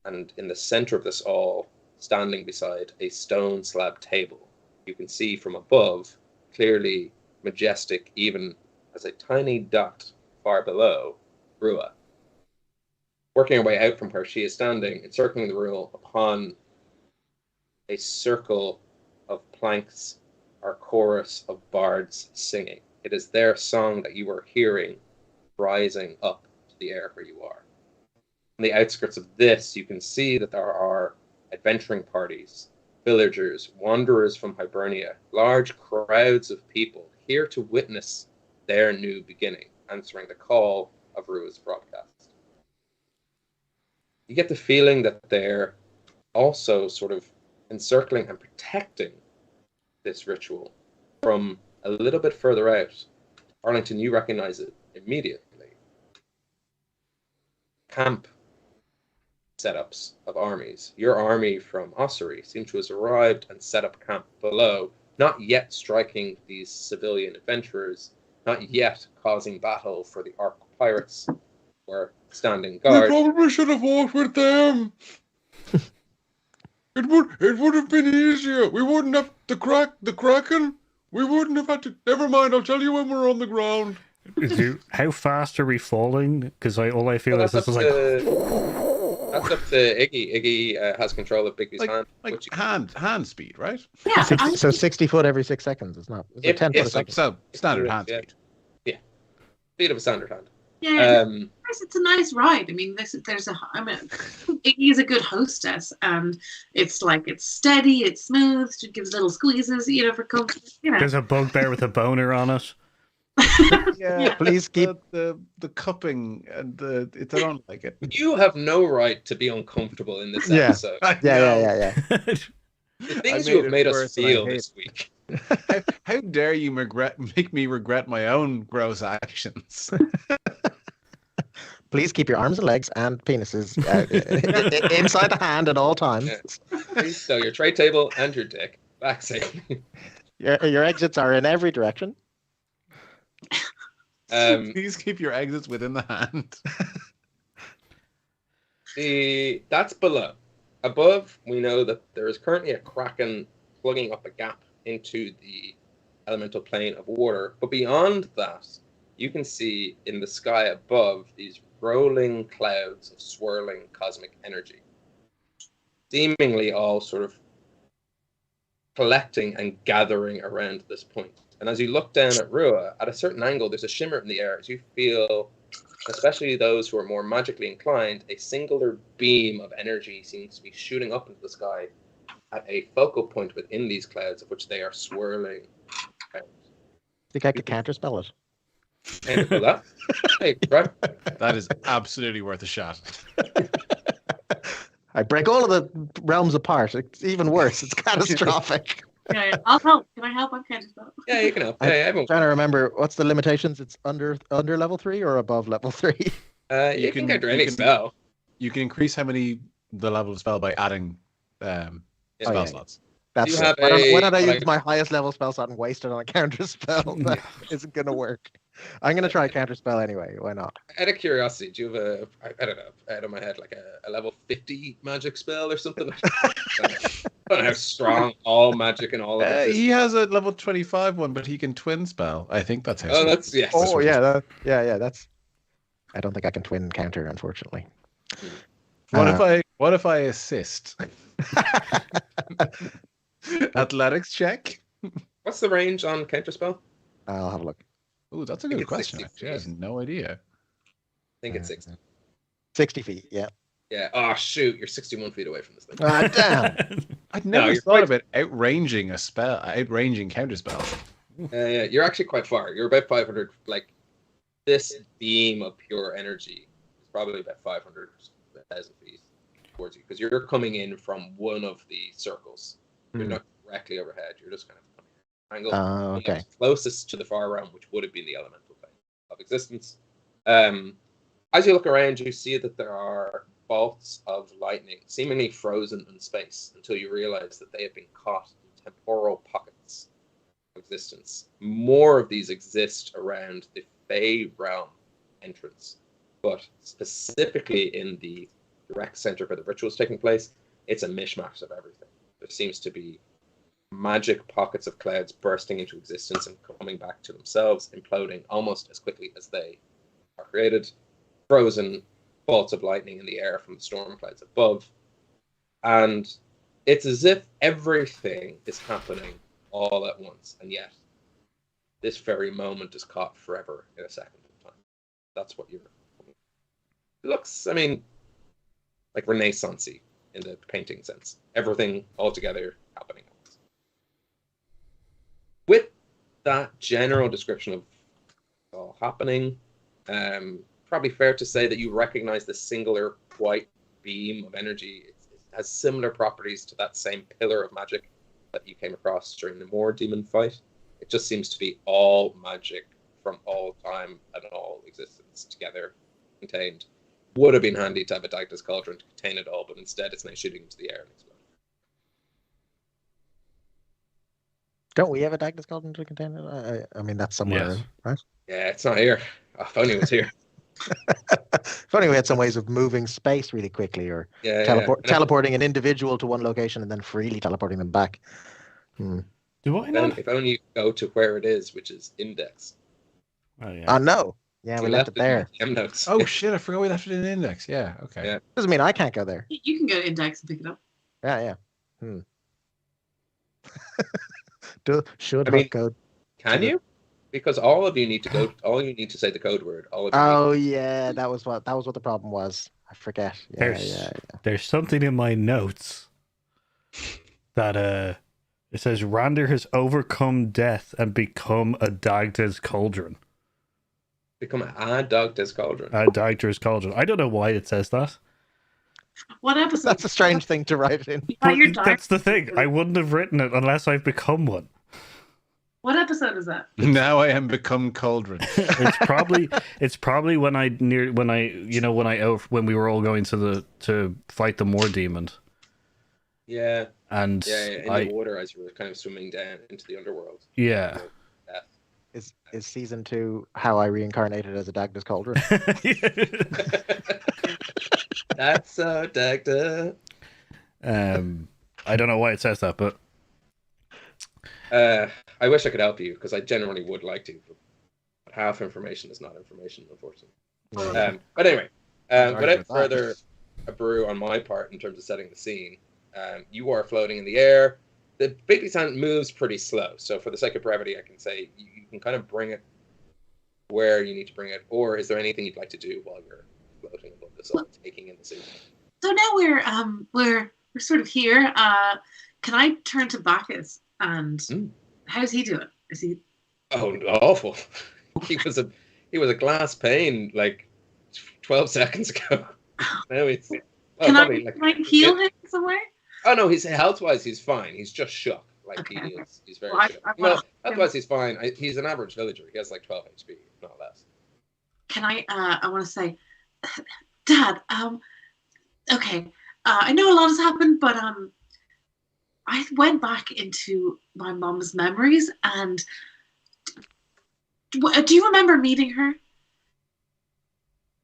and in the center of this all, standing beside a stone slab table, you can see from above, clearly majestic even as a tiny dot far below, Rua. Working her way out from where she is standing, encircling the room upon a circle of planks or chorus of bards singing. It is their song that you are hearing rising up to the air where you are. On the outskirts of this, you can see that there are adventuring parties, villagers, wanderers from Hibernia, large crowds of people here to witness their new beginning, answering the call of Rua's broadcast. You get the feeling that they're also sort of encircling and protecting this ritual from a little bit further out. Arlington, you recognize it immediately. Camp setups of armies. Your army from Ossuary seem to have arrived and set up camp below, not yet striking these civilian adventurers, not yet causing battle for the Ark pirates, were standing guard. We probably should have walked with them. It would have been easier. We wouldn't have the Kraken. We wouldn't have had to. Never mind. I'll tell you when we're on the ground. How fast are we falling? Because all I feel is this is like. That's up to Iggy. Iggy has control of Bigby's hand. Like hand speed, right? Yeah. So 60 foot every 6 seconds. It's not. It's 10 foot a second. So standard hand speed. Yeah, speed of a standard hand. Yeah, it's a nice ride. I mean, Iggy is a good hostess, and it's steady, it's smooth. She gives little squeezes, for comfort. There's a bugbear with a boner on it. Yeah, please keep the cupping and I don't like it. You have no right to be uncomfortable in this episode. Yeah. The things you have made us feel this week. How dare you make me regret my own gross actions? Please keep your arms and legs and penises inside the hand at all times. Yeah. Please stow your tray table and your dick back safely. Your exits are in every direction. Please keep your exits within the hand. That's below. Above, we know that there is currently a kraken plugging up a gap into the elemental plane of water. But beyond that, you can see in the sky above these rolling clouds of swirling cosmic energy, seemingly all sort of collecting and gathering around this point. And as you look down at Rua, at a certain angle, there's a shimmer in the air as you feel, especially those who are more magically inclined, a singular beam of energy seems to be shooting up into the sky at a focal point within these clouds, of which they are swirling. Think I could counterspell it? And pull that. Hey, right. That is absolutely worth a shot. I break all of the realms apart. It's even worse. It's catastrophic. Yeah, I'll help. Can I help? I'm kind of help. Yeah, you can help. Yeah, I'm everyone. trying to remember what's the limitations. It's under level 3 or above level 3. You can counter any spell. You can increase the level of spell by adding spell slots. That's You have why don't I like- use my highest level spell slot and waste it on a counter spell? That isn't gonna work. I'm gonna try a counter spell anyway. Why not? Out of curiosity, do you have I don't know, out of my head, like a level 50 magic spell or something? I don't know how strong all magic and all of it is. He has a level 25 one, but he can twin spell. I think that's how. Oh, that's yes. Oh yeah, That's. I don't think I can twin counter, unfortunately. What if I assist? Athletics check. What's the range on counterspell? I'll have a look. Oh, that's a I think good it's question. 60 Actually, I have no idea. I think it's 60. 60 feet. Yeah. Yeah. Oh shoot, you're 61 feet away from this thing. Ah, damn. I'd never you're thought quite- about outranging counterspell. Yeah, you're actually quite far. You're about 500. Like this beam of pure energy is probably about 500,000 feet towards you because you're coming in from one of the circles. You're not directly overhead. You're just kind of coming in an angle. Okay. Closest to the far realm, which would have been the elemental plane of existence. As you look around, you see that there are bolts of lightning, seemingly frozen in space, until you realize that they have been caught in temporal pockets of existence. More of these exist around the Fey realm entrance, but specifically in the direct center where the ritual is taking place, it's a mishmash of everything. There seems to be magic pockets of clouds bursting into existence and coming back to themselves, imploding almost as quickly as they are created. Frozen bolts of lightning in the air from the storm clouds above. And it's as if everything is happening all at once, and yet this very moment is caught forever in a second of time. That's what you're... It looks, I mean, like Renaissance-y in the painting sense. Everything all together happening at once. With that general description of all happening, probably fair to say that you recognize the singular white beam of energy. It has similar properties to that same pillar of magic that you came across during the Moor demon fight. It just seems to be all magic from all time and all existence together, contained. Would have been handy to have a Dagda's Cauldron to contain it all, but instead it's now shooting into the air and exploding. Don't we have a Dagda's Cauldron to contain it? I mean, that's somewhere, Yes. right? Yeah, it's not here. Oh, if only it was here. If only we had some ways of moving space really quickly, or Yeah, teleporting an individual to one location and then freely teleporting them back. Do I not? If only you go to where it is, which is index. Oh yeah. Oh no! Yeah, we left it there. in the notes. Oh shit! I forgot we left it in the index. Yeah. Okay. Yeah. Doesn't mean I can't go there. You can go to Index and pick it up. Yeah. Should I mean, have go. Can you? Because all of you need to go. All you need to say the code word. All of you. Oh yeah, that was what the problem was. I forget. There's something in my notes that it says Rander has overcome death and become a Dagda's Cauldron. Become a Dagda's Cauldron. A Dagda's Cauldron. I don't know why it says that. What episode? That's a strange thing to write in. But you're But that's the thing. I wouldn't have written it unless I've become one. What episode is that? Now I am become cauldron. It's probably when we were all going to fight the Moor demon. Yeah. And In the water as you were kind of swimming down into the underworld. Yeah. Is season 2 how I reincarnated as a Dagda's Cauldron? That's so Dagda. I don't know why it says that, but I wish I could help you because I genuinely would like to, but half information is not information, unfortunately. But anyway, without further ado on my part in terms of setting the scene, you are floating in the air. The Bigby Sand moves pretty slow, so for the sake of brevity, I can say you can kind of bring it where you need to bring it. Or is there anything you'd like to do while you're floating above this, taking in the scene? So now we're sort of here. Can I turn to Bacchus and how's he doing? Is he? Oh, awful. he was a glass pane like 12 seconds ago. Now it's Can probably can I heal him in some way? Oh no, he's health-wise he's fine. He's just shook. Like Okay. he's very Well, shook. I No, wanna- health-wise he's fine. He's an average villager. He has like 12 HP, not less. Can I want to say, Dad, okay, I know a lot has happened, but I went back into my mom's memories, and do you remember meeting her?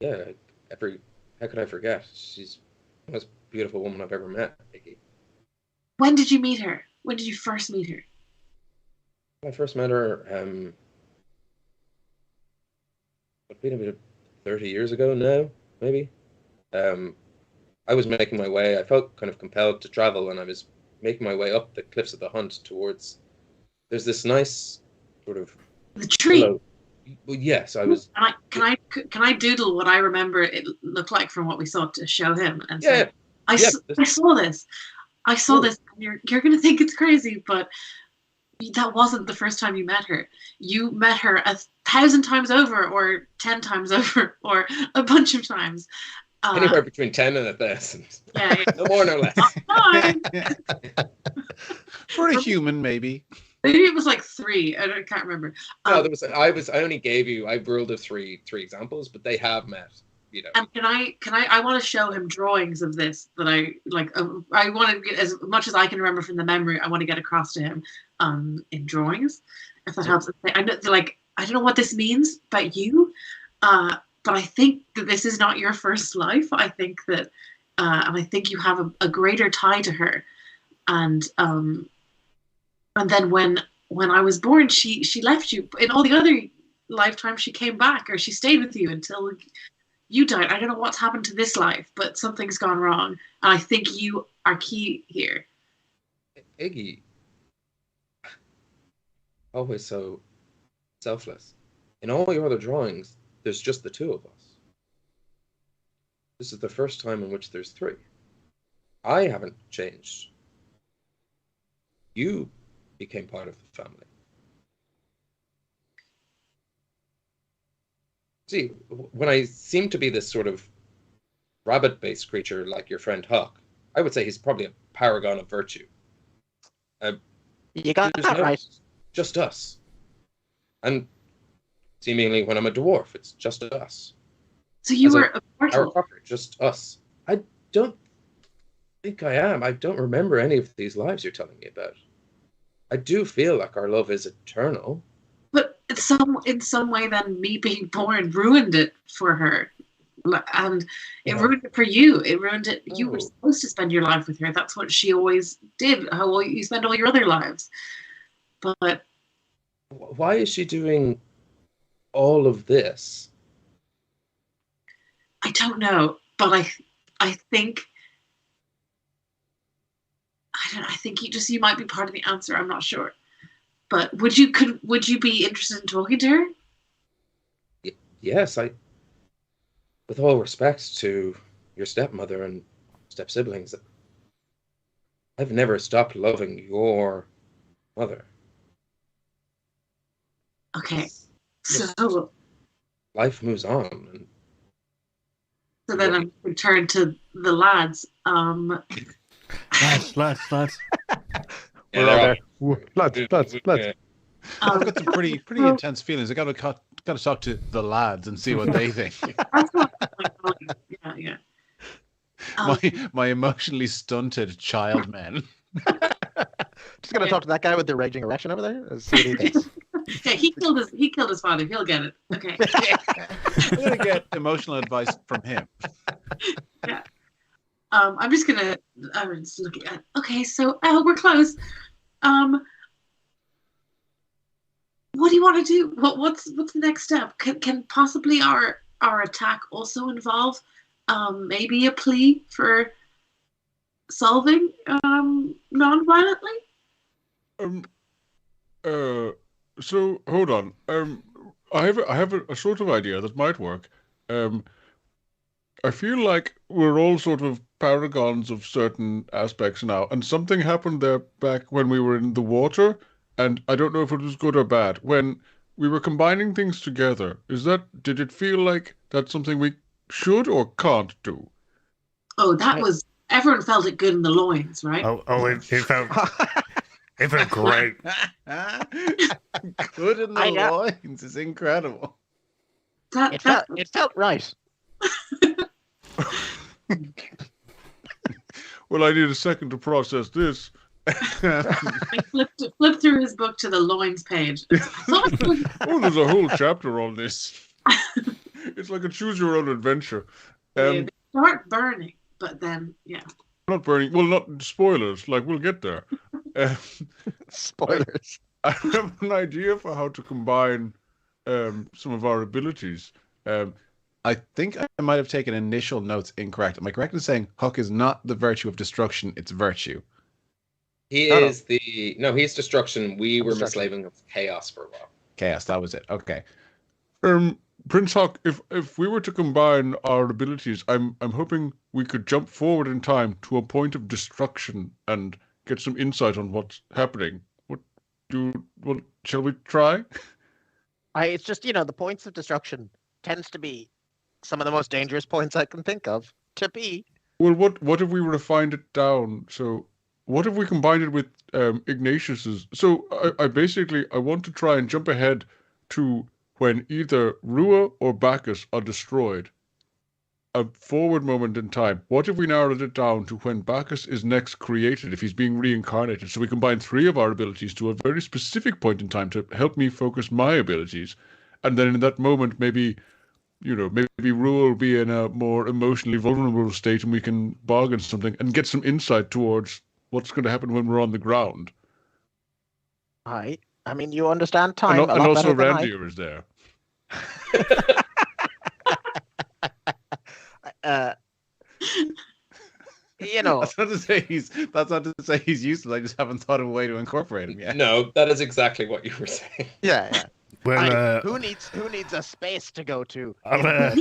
Yeah, how could I forget? She's the most beautiful woman I've ever met, Iggy. When did you meet her? When did you first meet her? I first met her, it's been about 30 years ago now, maybe. I was making my way. I felt kind of compelled to travel, and I was making my way up the cliffs of the Hunt towards. There's this nice sort of The tree. willow. Well, yes, I was. Can I doodle what I remember it looked like from what we saw to show him and Yeah, say, I saw this. I saw this. And you're gonna think it's crazy, but that wasn't the first time you met her. You met her 1,000 times over, or 10 times over, or a bunch of times. Anywhere between 10 and 1,000. Yeah. No more, no less. For a human, maybe. Maybe it was like 3. I can't remember. No, there was. I only gave you. I ruled of three examples, but they have met. You know. And I want to show him drawings of this that I like. I want to get as much as I can remember from the memory. I want to get across to him, in drawings, if that helps. I know, like, I don't know what this means about you, but I think that this is not your first life. I think that, and I think you have a greater tie to her, and then when I was born, she left you. In all the other lifetimes, she came back, or she stayed with you until you died. I don't know what's happened to this life, but something's gone wrong, and I think you are key here. Iggy, always so selfless. In all your other drawings, there's just the two of us. This is the first time in which there's 3. I haven't changed. You became part of the family. See, when I seem to be this sort of rabbit-based creature like your friend Huck, I would say he's probably a paragon of virtue. You got that right. Just us. And seemingly when I'm a dwarf, it's just us. So you were immortal. Just us. I don't think I am. I don't remember any of these lives you're telling me about. I do feel like our love is eternal. But in some way, then me being born ruined it for her, and it ruined it for you. It ruined it. You were supposed to spend your life with her. That's what she always did. How you spend all your other lives. But why is she doing all of this? I don't know. But I think. I think you might be part of the answer. I'm not sure. But would you be interested in talking to her? Yes, with all respect to your stepmother and step siblings, I've never stopped loving your mother. Okay, so life moves on. And so then I'm returned to the lads. Lads. We're all there. Lads. Yeah. I've got some pretty intense feelings. I got to talk to the lads and see what they think. That's what yeah. My emotionally stunted child men. Just gonna talk to that guy with the raging erection over there. And see what he thinks. Yeah, he killed his father. He'll get it. Okay. I'm gonna get emotional advice from him. Yeah. I'm just looking at. Okay, so we're close. What do you want to do? What's the next step? Can possibly our attack also involve maybe a plea for solving non-violently? So hold on. I have a sort of idea that might work. I feel like we're all sort of paragons of certain aspects now, and something happened there back when we were in the water, and I don't know if it was good or bad. When we were combining things together. Did it feel like that's something we should or can't do? Oh, that was everyone felt it good in the loins, right? It felt great. Good in the I know. loins is incredible. It felt right. Well, I need a second to process this. I flipped through his book to the loins page. Oh, there's a whole chapter on this. It's like a choose your own adventure. They start burning, but then Not burning. Well, not spoilers. Like, we'll get there. Spoilers. I have an idea for how to combine some of our abilities. I think I might have taken initial notes incorrect. Am I correct in saying Huck is not the virtue of destruction, it's virtue? He's destruction. We were mislabeling of chaos for a while. Chaos, that was it. Okay. Prince Huck, if we were to combine our abilities, I'm hoping we could jump forward in time to a point of destruction and get some insight on what's happening. Shall we try? It's just, the points of destruction tends to be some of the most dangerous points I can think of to be. Well, what if we refined it down? So what if we combined it with Ignatius's? So I want to try and jump ahead to when either Rua or Bacchus are destroyed. A forward moment in time. What if we narrowed it down to when Bacchus is next created, if he's being reincarnated? So we combine 3 of our abilities to a very specific point in time to help me focus my abilities. And then in that moment, maybe Rua will be in a more emotionally vulnerable state and we can bargain something and get some insight towards what's going to happen when we're on the ground. I mean, you understand time and a lot also better than Randir is there. That's not to say he's useless. I just haven't thought of a way to incorporate him yet. No, that is exactly what you were saying. Yeah. Well, who needs a space to go to? I'll go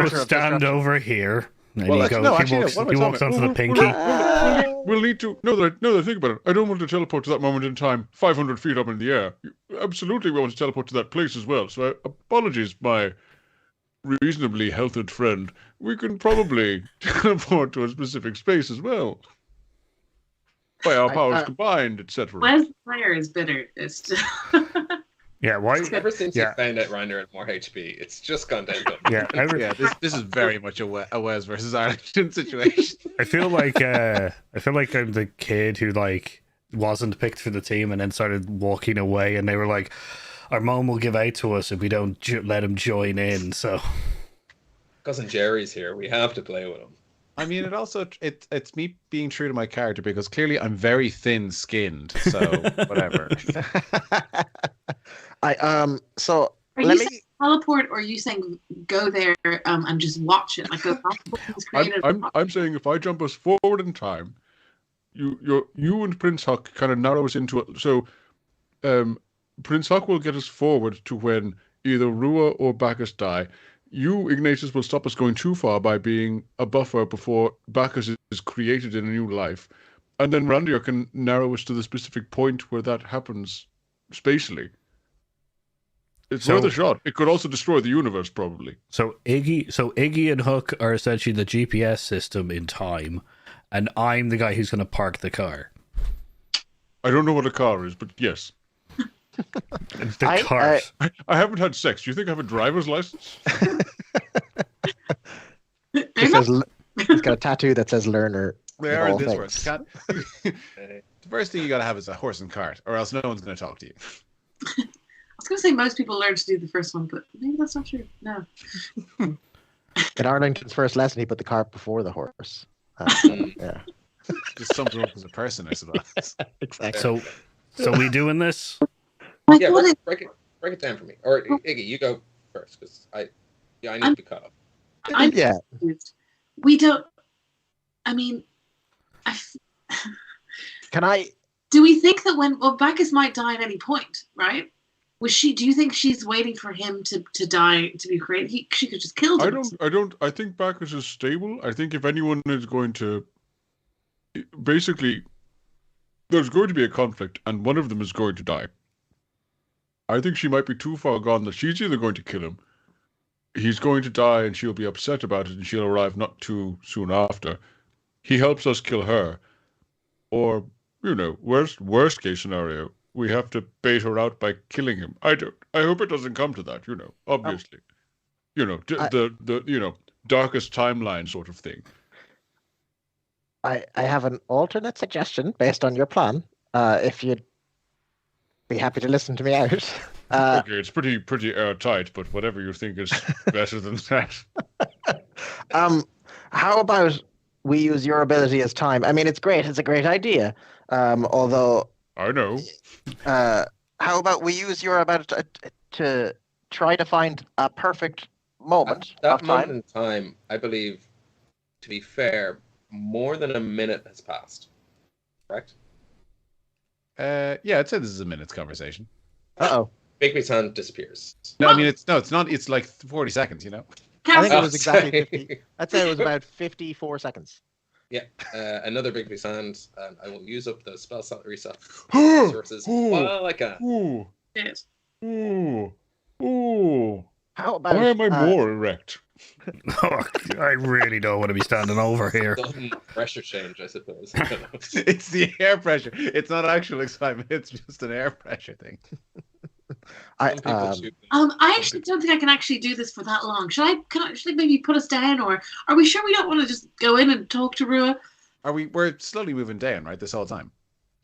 stand over here. And Well, he walks onto the pinky. We'll need to. No, that I think about it. I don't want to teleport to that moment in time, 500 feet up in the air. Absolutely, we want to teleport to that place as well. So, apologies, my reasonably healthy friend. We can probably teleport to a specific space as well. By our powers combined, etc. Wes Player is bitter. It's just... Yeah, why? Ever since you found out Reiner had more HP, it's just gone downhill. This is very much a Wes versus Arlington situation. I feel like I'm the kid who wasn't picked for the team and then started walking away, and they were like, "Our mom will give out to us if we don't let him join in." So, Cousin Jerry's here. We have to play with him. I mean, it's me being true to my character because clearly I'm very thin-skinned. So whatever. So are you saying teleport, or are you saying go there and just watch it? Like I'm saying if I jump us forward in time, you and Prince Huck kind of narrow us into it. So, Prince Huck will get us forward to when either Rua or Bacchus die. You, Ignatius, will stop us going too far by being a buffer before Bacchus is created in a new life. And then Randir can narrow us to the specific point where that happens spatially. It's worth a shot. It could also destroy the universe, probably. So Iggy and Hook are essentially the GPS system in time, and I'm the guy who's going to park the car. I don't know what a car is, but yes. The cars. I haven't had sex. Do you think I have a driver's license? He's got a tattoo that says learner. They are in this world. The first thing you got to have is a horse and cart, or else no one's going to talk to you. I was going to say most people learn to do the first one, but maybe that's not true. No. In Arlington's first lesson, he put the cart before the horse. Yeah. Just sums him up as a person, I suppose. Exactly. So we doing this? Yeah, break it down for me. Or Iggy, you go first, because I need to be caught up. I'm confused. We don't. I mean, Can I? Do we think that Bacchus might die at any point, right? Do you think she's waiting for him to die to be created? She could just kill him. I think Bacchus is stable. I think if anyone is going to, basically, there's going to be a conflict, and one of them is going to die. I think she might be too far gone that she's either going to kill him, he's going to die and she'll be upset about it and she'll arrive not too soon after. He helps us kill her. Or, worst case scenario, we have to bait her out by killing him. I hope it doesn't come to that, obviously. The darkest timeline sort of thing. I have an alternate suggestion based on your plan. If you'd be happy to listen to me out. Okay, it's pretty airtight, but whatever you think is better than that. How about we use your ability as time? I mean, it's great. It's a great idea. Although I know. How about we use your ability to try to find a perfect moment That of time? moment in time, I believe, to be fair, more than a minute has passed. Correct? Yeah, I'd say this is a minute's conversation. Uh-oh. Bigby's hand disappears. No, I mean it's not. It's like 40 seconds. I think it was exactly sorry. 50. I'd say it was about 54 seconds. Yeah, another Bigby's hand, and I will use up the spell slot reset resources while I can. Ooh, Yes. ooh, ooh. How about Why am I more erect? Oh, I really don't want to be standing over here. Sudden pressure change, I suppose. I don't know. It's the air pressure. It's not actual excitement. It's just an air pressure thing. Some people shoot me. I actually don't think I can actually do this for that long. Can I actually maybe put us down, or are we sure we don't want to just go in and talk to Rua? We're slowly moving down, right? This whole time.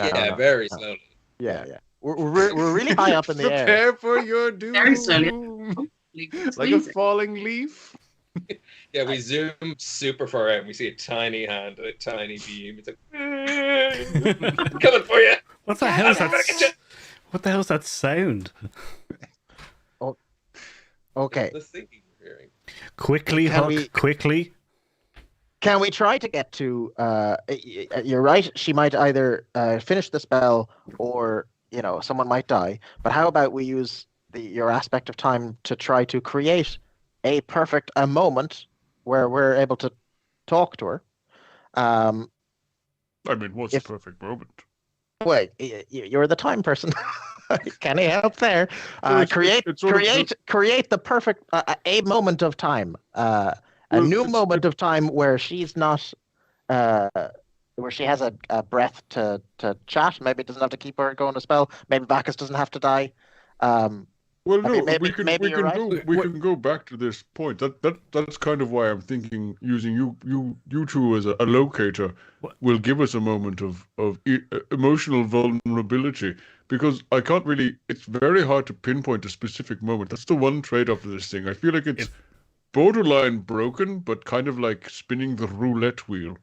Yeah, very slowly. Yeah. We're really high up in the air. Prepare for your doom. Very slowly. Like a falling leaf. Yeah, we zoom super far out and we see a tiny hand and a tiny beam. It's like, I'm coming for you. What the hell is that? What the hell is that sound? Okay. The thinking we're hearing. Quickly, Can Huck, we- quickly. Can we try to get to? You're right. She might either finish the spell, or someone might die. But how about we use your aspect of time to try to create a perfect moment where we're able to talk to her. I mean, what's the perfect moment? Well, you're the time person. Can I help there? Create the perfect a moment of time. A new moment of time where she's not, where she has a breath to chat. Maybe it doesn't have to keep her going to spell. Maybe Bacchus doesn't have to die. Well, no, maybe you're right. We can go back to this point. That's kind of why I'm thinking using you two as a locator will give us a moment of emotional vulnerability, because I can't really. It's very hard to pinpoint a specific moment. That's the one trade-off of this thing. I feel like it's borderline broken, but kind of like spinning the roulette wheel.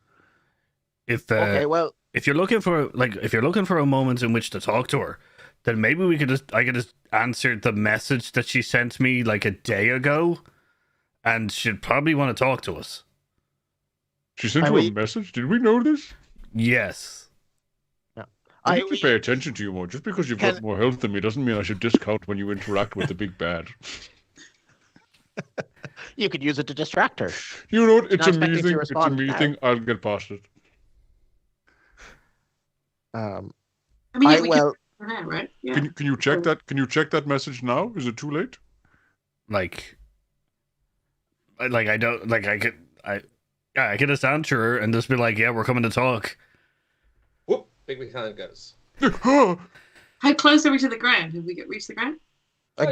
Okay, well, if you're looking for a moment in which to talk to her, then maybe I could just answer the message that she sent me like a day ago, and she'd probably want to talk to us. She sent you a message? Did we know this? Yes. I need to pay attention to you more. Just because you've got more health than me doesn't mean I should discount when you interact with the big bad. You could use it to distract her. You know what? It's Not expecting amazing. to It's respond amazing. I'll get past it. I mean, yeah, we well, can now, right? Yeah. Can you check that? Can you check that message now? Is it too late? I could just answer her and just be like, yeah, we're coming to talk. Whoop! Big hand goes. How close are we to the ground? Have we reached the ground? We're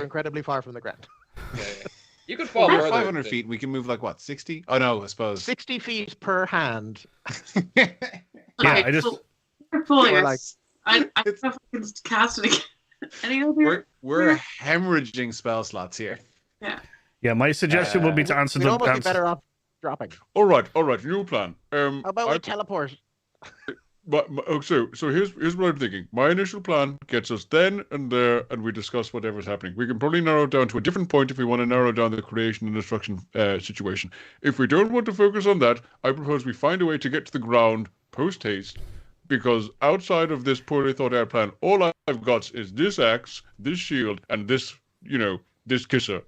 incredibly far from the ground. Yeah. You could fall We're further. 500 feet. We can move like what, 60? Oh no, I suppose 60 feet per hand. Yeah, I just- We're like- I don't know if I can just cast it again. Any other? we're hemorrhaging spell slots here. Yeah, my suggestion would be to answer We'd the almost be answer. better off dropping. All right. New plan. How about we teleport? So here's what I'm thinking. My initial plan gets us then and there, and we discuss whatever's happening. We can probably narrow it down to a different point if we want to narrow down the creation and destruction situation. If we don't want to focus on that, I propose we find a way to get to the ground post haste, because outside of this poorly thought out plan, all I've got is this axe, this shield, and this this kisser.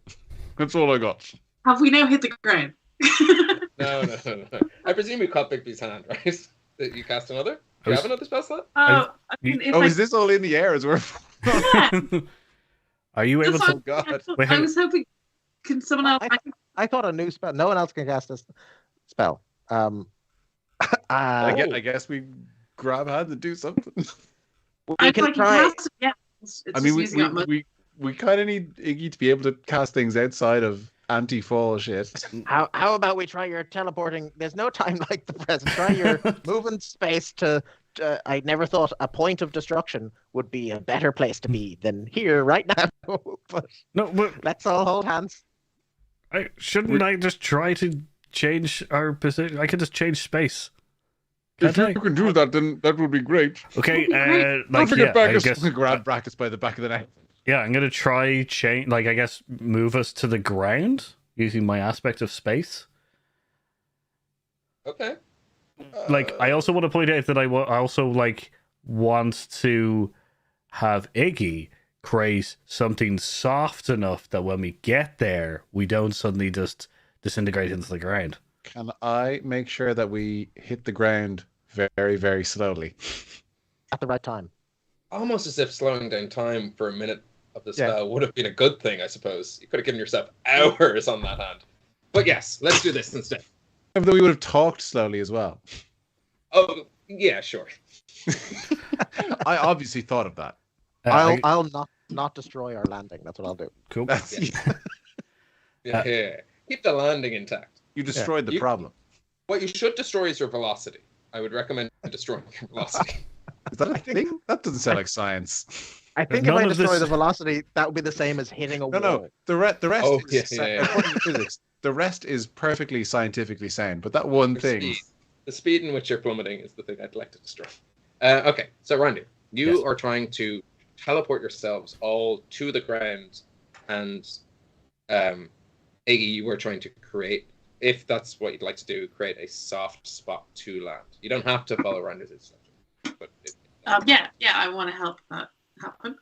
That's all I got. Have we now hit the ground? No. I presume you caught Bigby's hand, right? That you cast another? Do you have another spell slot? I mean, if Oh, I, is this all in the air as we're? yeah, Are you able that's to? Oh God! Wait, I hang- was hoping. Can someone else? I thought a new spell. No one else can cast this spell. I guess we grab hands and do something. We can try. Cast it, yeah. It's I just mean, using up we kind of need Iggy to be able to cast things outside of anti-fall shit. How about we try your teleporting? There's no time like the present. Try your moving space to. I never thought a point of destruction would be a better place to be than here right now. But no, but let's all hold hands. shouldn't I just try to change our position? I could just change space. If Can't you I? can do that, then that would be great. Okay, Don't like forget yeah, back I us- guess. Grab brackets by the back of the neck. Yeah, I'm gonna try change. Like I guess move us to the ground using my aspect of space. Okay. Like I also want to point out that I also like want to have Iggy create something soft enough that when we get there, we don't suddenly just disintegrate into the ground. Can I make sure that we hit the ground very, very slowly? At the right time. Almost as if slowing down time for a minute of the Yeah. spell would have been a good thing, I suppose. You could have given yourself hours on that hand. But yes, let's do this instead. Though we would have talked slowly as well. Oh, yeah, sure. I obviously thought of that. I'll not destroy our landing. That's what I'll do. Cool. That's Yeah. Keep the landing intact. you destroyed the You- problem. What you should destroy is your velocity. I would recommend destroying your velocity. Is that a thing? That doesn't sound like science. I think None if I of destroy this- the velocity, that would be the same as hitting a wall. No. The rest Oh, is yeah. according to physics. The rest is perfectly scientifically sound, but that one Your thing. speed. The speed in which you're plummeting is the thing I'd like to destroy. Okay, so Randy, you Yes. are trying to teleport yourselves all to the ground, and Iggy, you were trying to create, if that's what you'd like to do, create a soft spot to land. You don't have to follow Randy's instructions, but Yeah, I want to help that happen.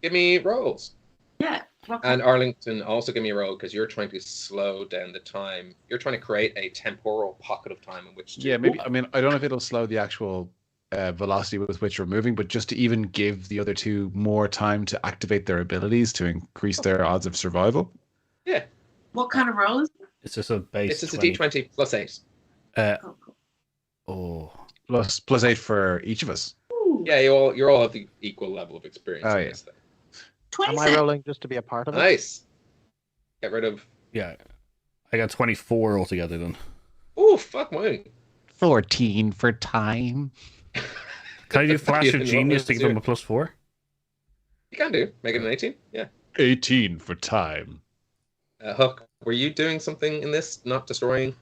give me rolls. Yeah. And Arlington, also give me a roll because you're trying to slow down the time. You're trying to create a temporal pocket of time in which to. Yeah, maybe. I mean, I don't know if it'll slow the actual velocity with which we're moving, but just to even give the other two more time to activate their abilities to increase their odds of survival. Yeah, What kind of roll is it? It's just a base. it's just a 20. D20 plus 8. Oh, cool. Oh, Plus 8 for each of us. Ooh, Yeah, you all have the equal level of experience. Oh, in yeah. this thing. Am 26. I rolling just to be a part of it? Nice. Get rid of. yeah. I got 24 altogether then. Oh, fuck me. 14 for time. Can I do Flash You of know, Genius to give zero. them a +4? You can do. Make it an 18. Yeah. 18 for time. Hook, were you doing something in this? Not destroying?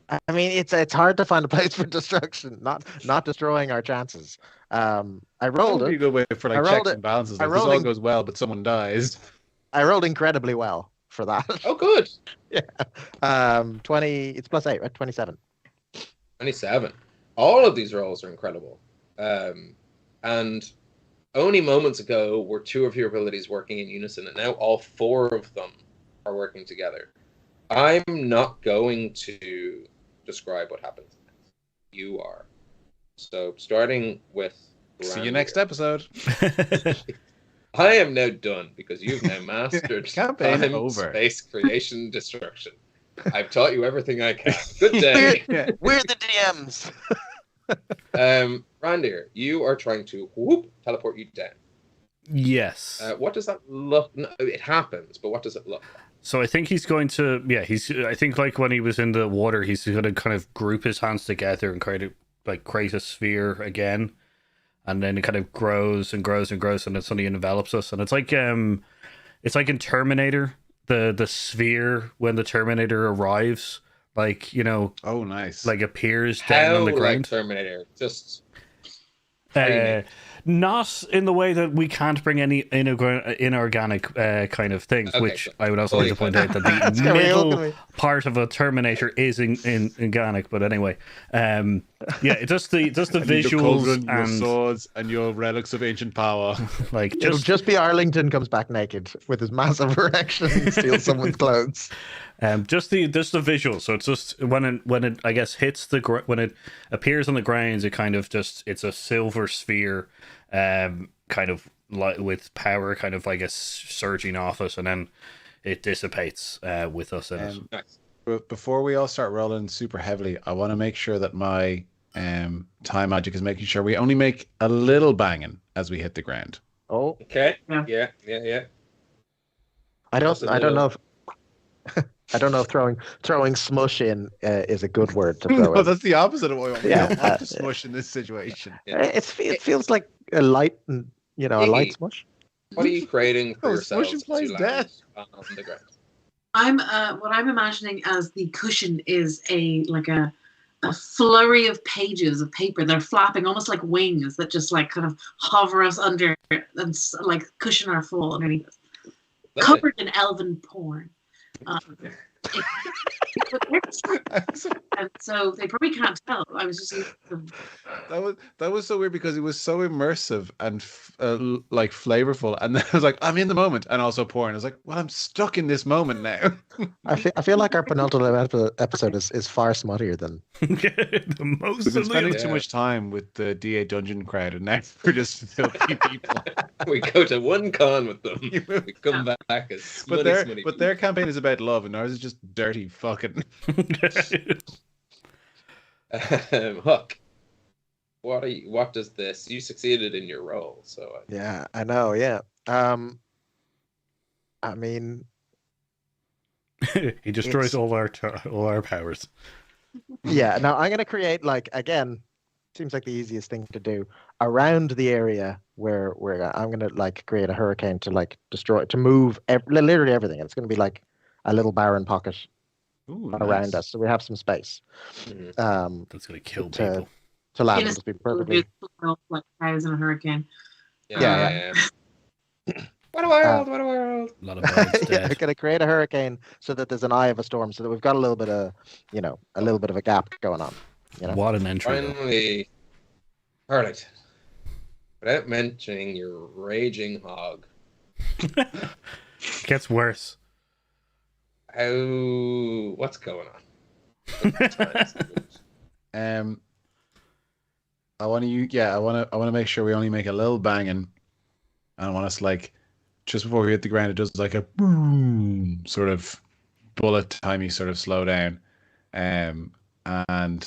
I mean, it's hard to find a place for destruction, not destroying our chances. I That rolled would be a it. good way for I like rolled checks it. and balances. I Like, this all rolled it. goes well, but someone dies. I rolled incredibly well for that. Oh, good. 20. It's +8, right? 27. 27. All of these rolls are incredible. And only moments ago were two of your abilities working in unison, and now all four of them are working together. I'm not going to describe what happens next. You are. So, starting with. See you Randir. next episode. I am now done because you've now mastered Campaign time, over. space, creation, destruction. I've taught you everything I can. Good day. Yeah. We're the DMs. Randir, you are trying to teleport you down. Yes. What does that look? No, it happens, but what does it look like? So I think he's going to, I think like when he was in the water, he's going to kind of group his hands together and create a sphere again, and then it kind of grows and grows and grows, and it suddenly envelops us. And it's like in Terminator, the sphere when the Terminator arrives, like Oh, nice. like appears down How on the like ground. Terminator? Just how do you make it? Not in the way that we can't bring any inorganic kind of things, Okay, which so- I would also like to point out that the It's gonna be middle alchemy. part of a Terminator is in organic. But anyway, Yeah, it just the And your visuals cauldron, your and swords, and your relics of ancient power. like It'll just be Arlington comes back naked with his massive erection and steals someone's clothes. just the visual. So it's just when it I guess hits when it appears on the grounds, it kind of just it's a silver sphere, kind of like with power, kind of I guess surging off it, and then it dissipates with us in it. Nice. But before we all start rolling super heavily, I want to make sure that my time magic is making sure we only make a little banging as we hit the ground. Oh, Okay. Yeah. Yeah. I Just don't a I don't little- know if I don't know if throwing smush in is a good word to throw No, in. that's the opposite of what we want. We Yeah, don't want to smush in this situation. It feels like a light, a light Iggy. smush. What are you creating for Oh, yourselves smush to implies land death. on the ground? What I'm imagining as the cushion is a flurry of pages of paper. They're flapping almost like wings that just like kind of hover us under and like cushion our fall underneath us. Lovely. Covered in elven porn. And so they probably can't tell. I was just using them. That was so weird because it was so immersive and like flavorful, and then I was like, I'm in the moment, and also porn. I was like, well, I'm stuck in this moment now. I feel like our penultimate episode is far smuttier than. The most We've been spending Yeah. too much time with the DA dungeon crowd, and now we're just filthy people. We go to one con with them. We come back as But smutty their campaign is about love, and ours is just dirty fucking. Hook. What does this? You succeeded in your role, so Yeah, I know. Yeah. I mean, He destroys It's- all our powers. yeah. Now I'm gonna create again. Seems like the easiest thing to do around the area where I'm gonna create a hurricane to move literally everything. It's gonna be like a little barren pocket Ooh, around nice. us, so we have some space. Mhm. That's gonna kill To- people. To land, Guinness just be Book of perfectly. Guinness, like cows in a hurricane. Yeah. What a world! What a world! A lot of birds Yeah, we're dead. gonna create a hurricane so that there's an eye of a storm, so that we've got a little bit of a gap going on. What an entry! though. Finally, Arlington. Without mentioning your raging hog, Gets worse. what's going on? I want to make sure we only make a little banging. And I want us just before we hit the ground, it does like a boom sort of bullet timey sort of slow down. And I'm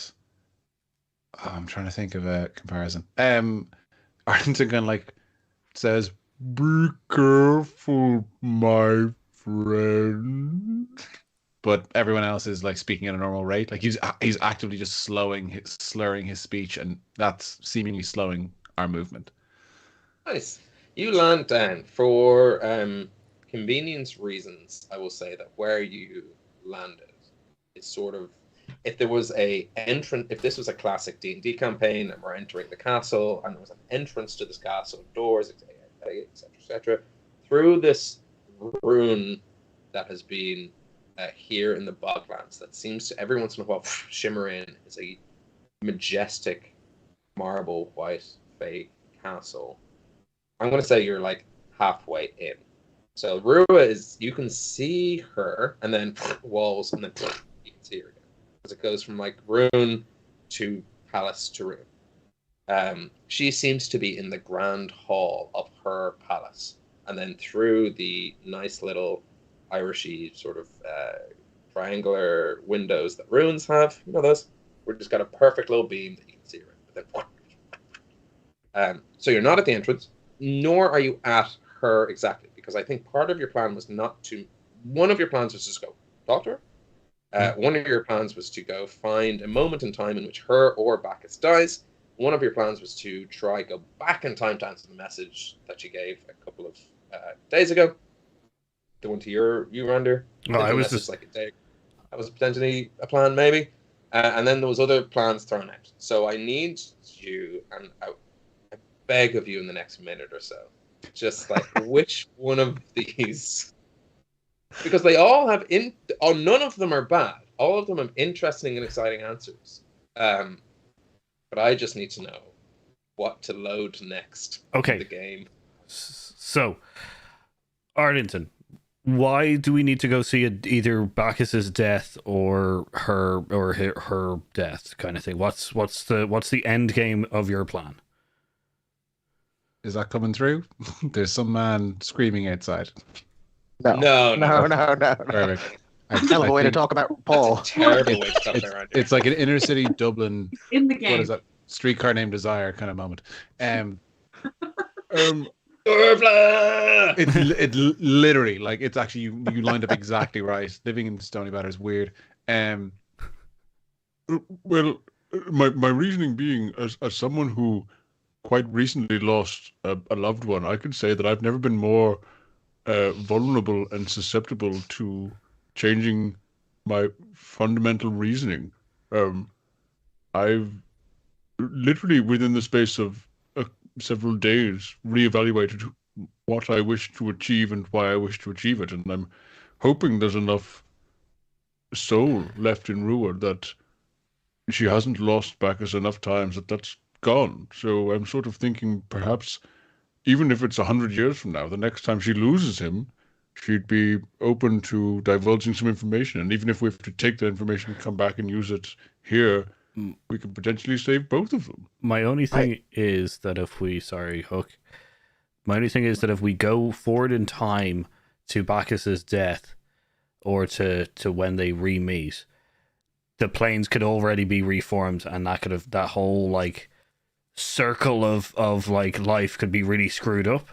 trying to think of a comparison. Arlington kind of says, "Be careful, my friend." But everyone else is speaking at a normal rate. He's actively just slurring his speech, and that's seemingly slowing our movement. Nice. You land down for convenience reasons. I will say that where you landed is sort of if this was a classic D&D campaign and we're entering the castle and there was an entrance to this castle, doors, etc., through this rune that has been here in the boglands that seems to every once in a while shimmer in is a majestic marble white fake castle. I'm going to say you're halfway in. So Rua you can see her and then walls and then you can see her again. As it goes from rune to palace to rune. She seems to be in the grand hall of her palace. And then through the nice little Irishy sort of triangular windows that runes have, those. We've just got a perfect little beam that you can see her in. But then, so you're not at the entrance, nor are you at her exactly, because I think part of your plan was one of your plans was to go talk to her. One of your plans was to go find a moment in time in which her or Bacchus dies. One of your plans was to try go back in time to answer the message that you gave a couple of days ago. The one to you, Rander. No, I was just a day. That was potentially a plan, maybe. And then there was other plans thrown out. So I need you, and I beg of you in the next minute or so, just which one of these, because they all have none of them are bad. All of them have interesting and exciting answers. but I just need to know what to load next Okay. in the game. So, Arlington, why do we need to go see either Bacchus's death or her death kind of thing? What's the end game of your plan? Is that coming through? There's some man screaming outside. No. Perfect. Hell of a way to talk about Paul. That's a terrible way to stop there, Andy. It's like an inner city Dublin. In the game. What is that? Streetcar named Desire kind of moment. It literally, like, it's actually you lined up exactly right. Living in Stony Batter is weird. Well, my reasoning being, as someone who quite recently lost a loved one, I could say that I've never been more vulnerable and susceptible to changing my fundamental reasoning. I've literally, within the space of several days, reevaluated what I wish to achieve and why I wish to achieve it, and I'm hoping there's enough soul left in Ruhr that she hasn't lost Bacchus enough times that's gone. So I'm sort of thinking perhaps even if it's 100 years from now, the next time she loses him, she'd be open to divulging some information. And even if we have to take the information and come back and use it here, we could potentially save both of them. My only thing is that if we go forward in time to Bacchus's death or to when they re-meet, the planes could already be reformed, and that whole like circle of like life could be really screwed up.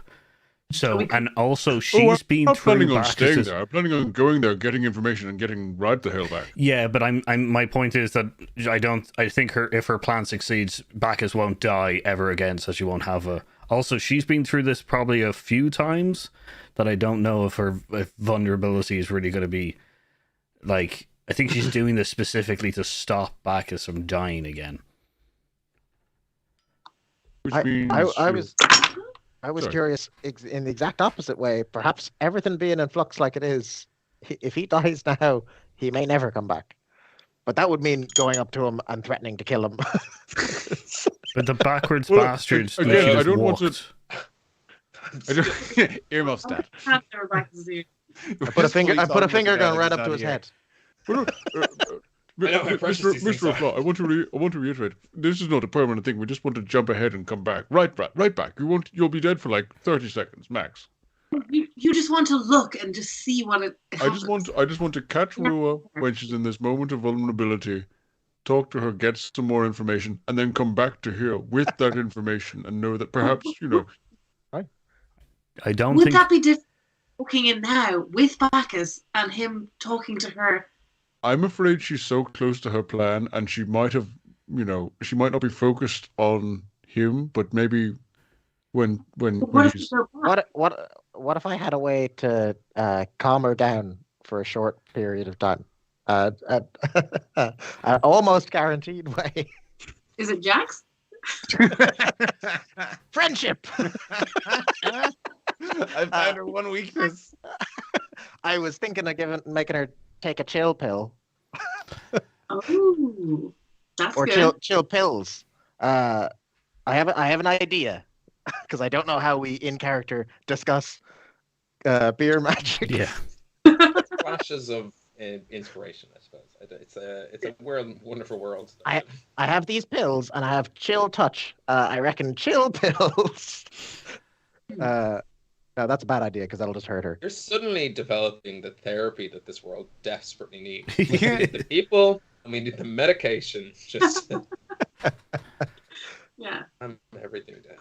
So, and also she's been I'm through planning on staying Bacchus's... there. I'm planning on going there, getting information, and getting right the hell back. Yeah, but my point is that I think if her plan succeeds, Bacchus won't die ever again, so she won't have a... Also, she's been through this probably a few times that I don't know if vulnerability is really going to be... Like, I think she's doing this specifically to stop Bacchus from dying again. Which means I was Sorry. curious in the exact opposite way. Perhaps everything being in flux like it is, if he dies now, he may never come back. But that would mean going up to him and threatening to kill him. But the backwards Well, bastards again, literally I just don't want walked. Earmuff stat. I put a finger gun right up to his head. Well, Mr. O'Flaw, I want to reiterate, this is not a permanent thing. We just want to jump ahead and come back. Right back. You'll be dead for like 30 seconds max. You just want to look and just see what it happens. I just want to catch Rua when she's in this moment of vulnerability, talk to her, get some more information, and then come back to here with that information and know that perhaps, I don't Would think... that be different walking in now with Bacchus and him talking to her? I'm afraid she's so close to her plan, and she might have, she might not be focused on him, but maybe when she's... What if I had a way to calm her down for a short period of time? An almost guaranteed way. Is it Jax? Friendship. I found her one weakness. I was thinking of making her take a chill pill. Oh, that's or good. chill pills. I have an idea because I don't know how we in character discuss beer magic. Yeah. Flashes of inspiration, I suppose. It's a wonderful world. I have these pills and I have chill touch. I reckon chill pills. No, that's a bad idea because that'll just hurt her. You're suddenly developing the therapy that this world desperately needs. We need the people and we need the medication. Just Yeah. calm everything down.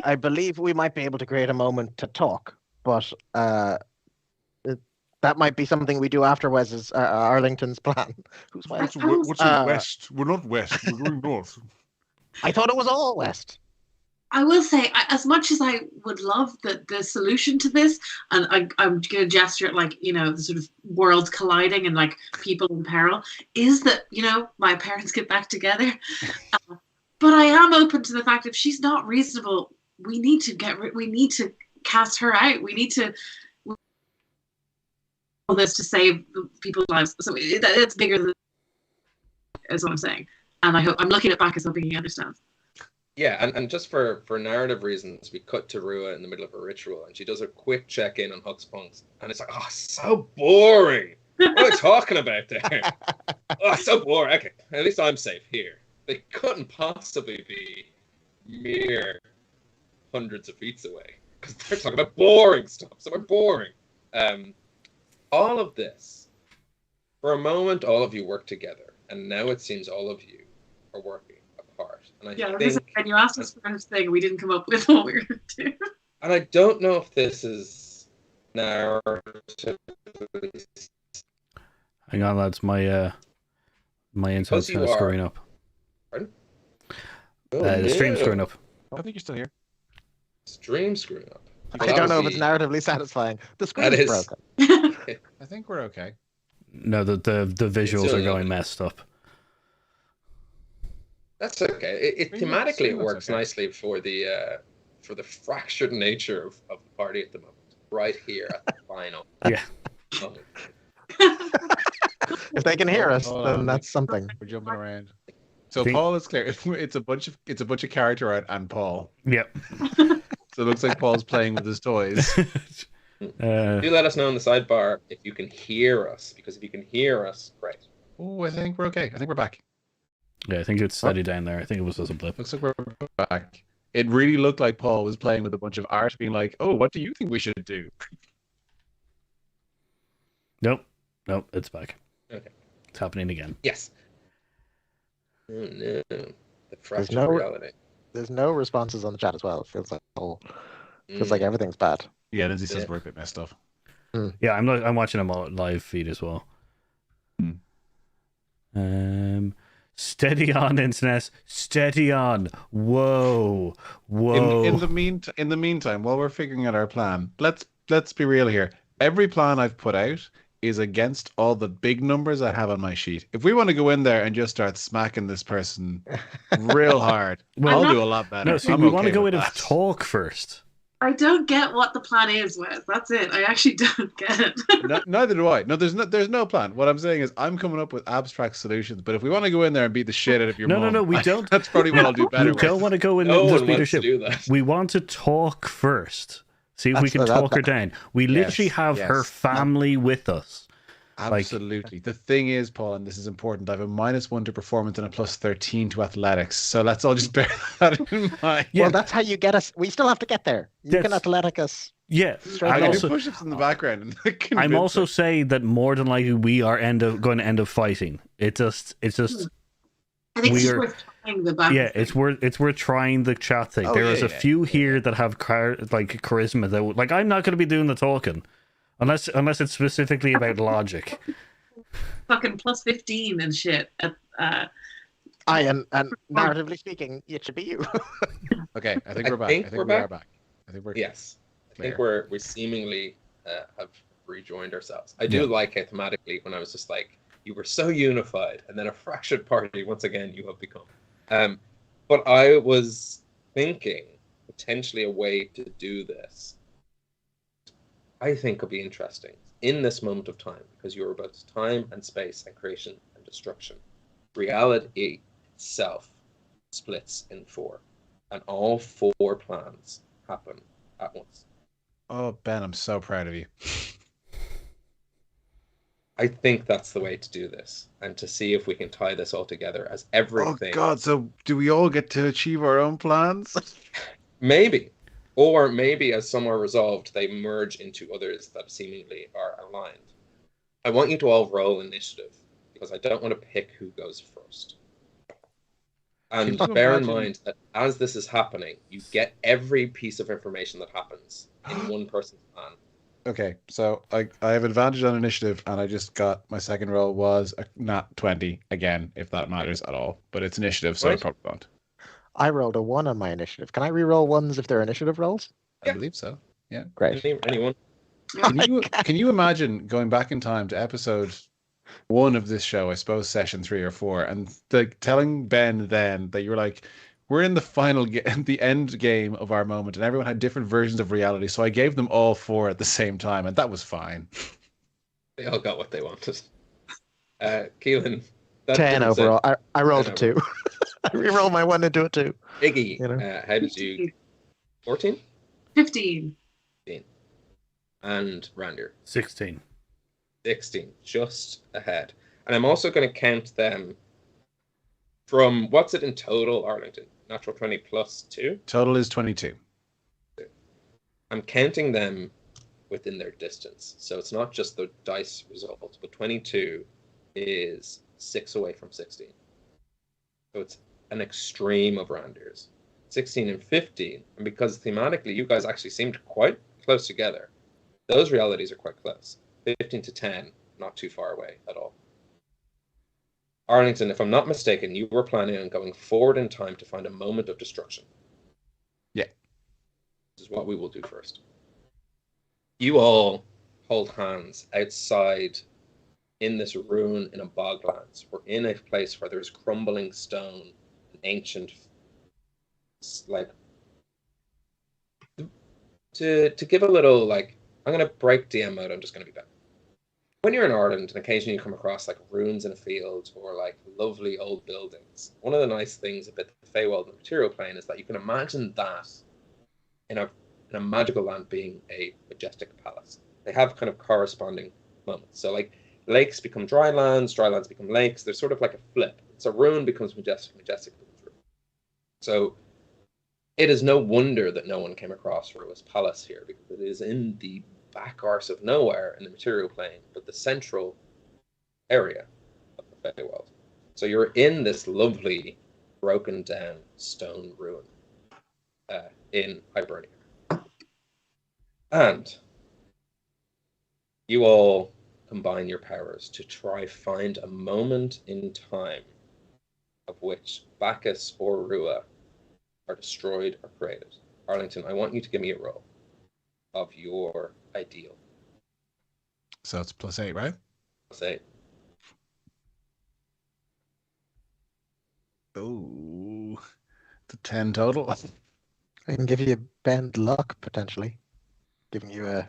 I believe we might be able to create a moment to talk, but that might be something we do after Wes's Arlington's plan. Who's Wes? What's in west? We're not west. We're going north. I thought it was all west. I will say, as much as I would love the solution to this, and I'm going to gesture at the sort of worlds colliding and like people in peril, is that, my parents get back together. But I am open to the fact if she's not reasonable, we need to cast her out. We need to this to save people's lives. So it's bigger than is what I'm saying. And I'm looking at Bacchus hoping he understands. Yeah, and just for narrative reasons, we cut to Rua in the middle of a ritual, and she does a quick check-in on Huck's punks, and it's like, oh, so boring. What are we talking about there? Oh, so boring. Okay, at least I'm safe here. They couldn't possibly be mere hundreds of feet away, because they're talking about boring stuff, so we're boring. All of this, for a moment, all of you work together, and now it seems all of you are working apart. And I think, and you asked us for this thing, we didn't come up with what we were going to do. And I don't know if this is narrative. Hang on, lads. My internet's kind of screwing up. Pardon? The stream's screwing up. I think you're still here. Stream screwing up. I don't know if it's narratively satisfying. The screen is broken. I think we're okay. No, the visuals are going messed up. That's okay. It thematically it works okay. nicely for the fractured nature of the party at the moment. Right here at the final. Yeah. moment. If they can hear us, then that's something. We're jumping around. So Paul is clear. It's a bunch of character art and Paul. Yep. So it looks like Paul's playing with his toys. Do let us know in the sidebar if you can hear us, because if you can hear us, great. Oh, I think we're okay. I think we're back. Yeah, I think it's steady down there. I think it was just a blip. Looks like we're back. It really looked like Paul was playing with a bunch of art, being like, "Oh, what do you think we should do?" Nope, it's back. Okay. It's happening again. Yes. Oh no. The fractured no- reality. There's no responses on the chat as well. It feels like everything's bad. Yeah, Lindsay says we're a bit messed up. Yeah, I'm watching a live feed as well. Steady on, internet. Steady on. Whoa. In the meantime, while we're figuring out our plan, let's be real here. Every plan I've put out is against all the big numbers I have on my sheet. If we want to go in there and just start smacking this person real hard, I'll do a lot better. No, see, we want to go in and talk first. I don't get what the plan is, Wes. That's it. I actually don't get it. Neither do I. No, there's no plan. What I'm saying is I'm coming up with abstract solutions. But if we want to go in there and beat the shit out of your mom, No, we don't. That's probably what I'll do better. We don't want to go in No and just one beat her wants to shit. do that. We want to talk first. See if we can talk her down. We literally have her family with us. Absolutely. The thing is, Paul, and this is important, I have a -1 to performance and a +13 to athletics. So let's all just bear that in mind. Yeah. Well, that's how you get us. We still have to get there. You can athletic us. Yeah. I can do push-ups in the background. I'm also saying that more than likely we are going to end up fighting. It's just. I think it's worth trying the back. Yeah, it's worth trying the chat thing. There is a few here that have charisma that I'm not going to be doing the talking. Unless it's specifically about logic. Fucking +15 and shit. And narratively speaking, it should be you. Okay, I think we're back. I think we are back. I think we're Yes. I think we seemingly have rejoined ourselves. I do like it thematically when I was just like, you were so unified, and then a fractured party, once again, you have become. But I was thinking potentially a way to do this I think could be interesting in this moment of time, because you're about time and space and creation and destruction. Reality itself splits in 4, and all 4 plans happen at once. Oh, Ben, I'm so proud of you. I think that's the way to do this, and to see if we can tie this all together as everything. Oh God! So do we all get to achieve our own plans? Maybe. Or maybe as some are resolved, they merge into others that seemingly are aligned. I want you to all roll initiative, because I don't want to pick who goes first. And bear in mind that as this is happening, you get every piece of information that happens in one person's plan. Okay, so I have advantage on initiative, and I just got my second roll was a nat 20 again, if that matters at all. But it's initiative, so I probably won't. I rolled a 1 on my initiative. Can I re-roll ones if they're initiative rolls? I believe so. Yeah. Great. Anyone? Can you imagine going back in time to episode 1 of this show, I suppose session 3 or 4, and telling Ben then that you were like, we're in the final the end game of our moment, and everyone had different versions of reality, so I gave them all 4 at the same time, and that was fine. They all got what they wanted. Keelan, That 10 didn't say overall. I rolled a 10 2. I rerolled my 1 into a 2. Iggy, You know. how did you? 14? 15. 15. And Randir? 16. 16, just ahead. And I'm also going to count them from, what's it in total, Arlington? Natural 20 plus 2? Total is 22. I'm counting them within their distance. So it's not just the dice result, but 22 is 6 away from 16. So it's an extreme of Randir's. 16 and 15, and because thematically you guys actually seemed quite close together, those realities are quite close. 15 to 10, not too far away at all. Arlington, if I'm not mistaken, you were planning on going forward in time to find a moment of destruction. Yeah. This is what we will do first. You all hold hands outside in this ruin in a boglands. We're in a place where there's crumbling stone, an ancient, like, to give a little, like, I'm going to break DM mode, I'm just going to be back. When you're in Ireland and occasionally you come across like ruins in a field or like lovely old buildings, one of the nice things about the Feywild and the material plane is that you can imagine that in a magical land being a majestic palace. They have kind of corresponding moments. So like lakes become dry lands become lakes. There's sort of like a flip. So ruin becomes majestic becomes ruin. So it is no wonder that no one came across Rua's palace here, because it is in the back arse of nowhere in the material plane, but the central area of the Feywild. So you're in this lovely, broken down stone ruin in Hibernia. And you all combine your powers to try find a moment in time of which Bacchus or Rua are destroyed or created. Arlington, I want you to give me a roll of your ideal. So it's +8, right? +8. Oh, the 10 total. I can give you bend luck, potentially. Giving you a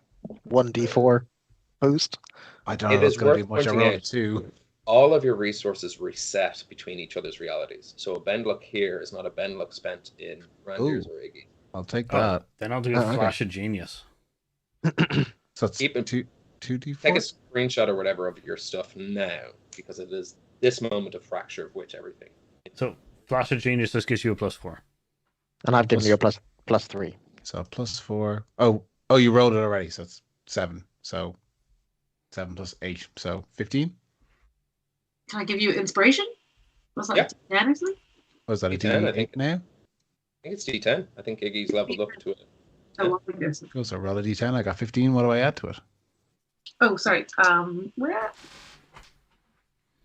1d4 boost. I don't know It that's is going to worth do much. I pointing rolled a out 2. all of your resources reset between each other's realities. So a bend luck here is not a bend luck spent in Randir's Ooh. or Iggy. I'll take Oh, that. then I'll do Oh, a okay. flash of genius. So it's Keep it- 2d4? Take a screenshot or whatever of your stuff now, because it is this moment of fracture of which everything. So flash of genius just gives you a +4. And I've given you a +3. So +4. Oh, you rolled it already. So it's 7. So 7 plus 8. So 15? Can I give you inspiration? Was that Yeah. 10 or something? Was that a D10, I D8 think. now? I think it's D10. I think Iggy's leveled up to it. Oh, what was this? Cool. So roll a D10. I got 15. What do I add to it? Oh, sorry. Where?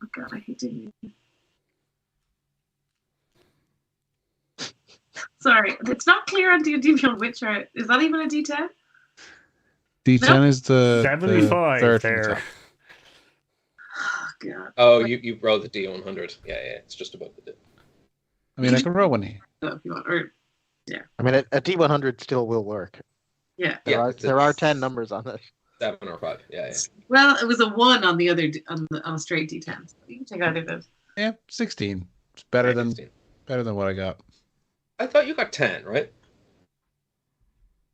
Oh God, I hate doing it. Sorry, it's not clear on D&D Beyond Witcher. Is that even a D10? D10 No. is the 75 third from the there. top. Oh God. Oh, you rolled the D100. Yeah, it's just above the D. I mean, I can roll one here. Oh, if you want, or I mean, a D100 still will work. yeah. There are 10 numbers on it. 7 or 5. Yeah. Well, it was a 1 on the other on a straight D10. So you can take either of those. Yeah, 16. It's better than 16. what I got. I thought you got 10, right?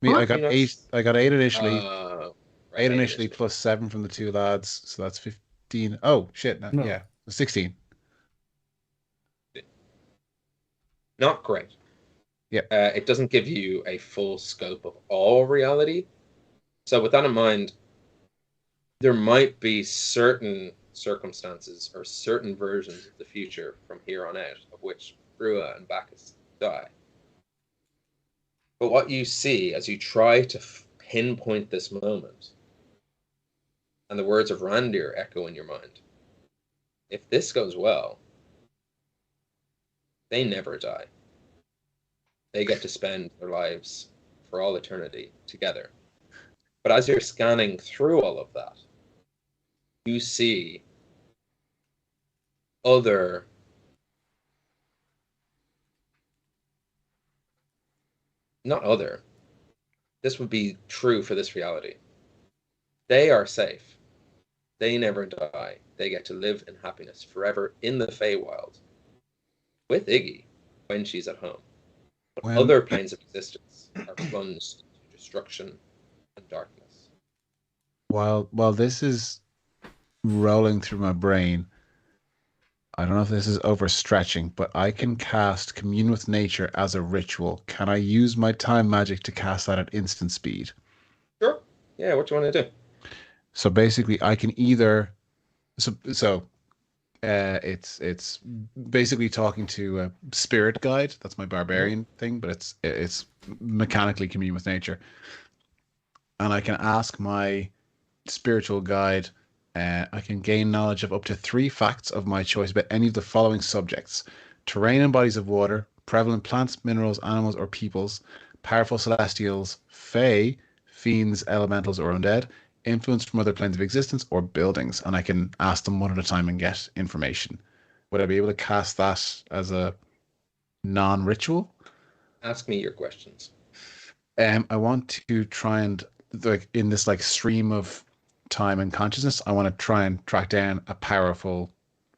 I mean, What? I got You know- 8. I got 8 initially. Right, 8 initially plus 7 from the 2 lads. So that's 15. Oh, shit. No. No. Yeah, 16. Not great. Yep. It doesn't give you a full scope of all reality. So with that in mind, there might be certain circumstances or certain versions of the future from here on out of which Rua and Bacchus die. But what you see as you try to pinpoint this moment, and the words of Randir echo in your mind, if this goes well, they never die. They get to spend their lives for all eternity together. But as you're scanning through all of that, you see other not other. This would be true for this reality. They are safe. They never die. they get to live in happiness forever in the Feywild with Iggy when she's at home. But When- other planes of existence are plunged into destruction and darkness. While this is rolling through my brain, I don't know if this is overstretching, but I can cast Commune with Nature as a ritual. Can I use my time magic to cast that at instant speed? Sure. Yeah, what do you want to do? So basically, I can either it's basically talking to a spirit guide. That's my barbarian thing, but it's mechanically Commune with Nature, and I can ask my spiritual guide. I can gain knowledge of up to 3 facts of my choice about any of the following subjects: terrain and bodies of water, prevalent plants, minerals, animals, or peoples, powerful celestials, fae, fiends, elementals, or undead, influence from other planes of existence, or buildings. And I can ask them one at a time and get information. Would I be able to cast that as a non-ritual? Ask me your questions. I want to try and, like, in this like stream of time and consciousness, I want to try and track down a powerful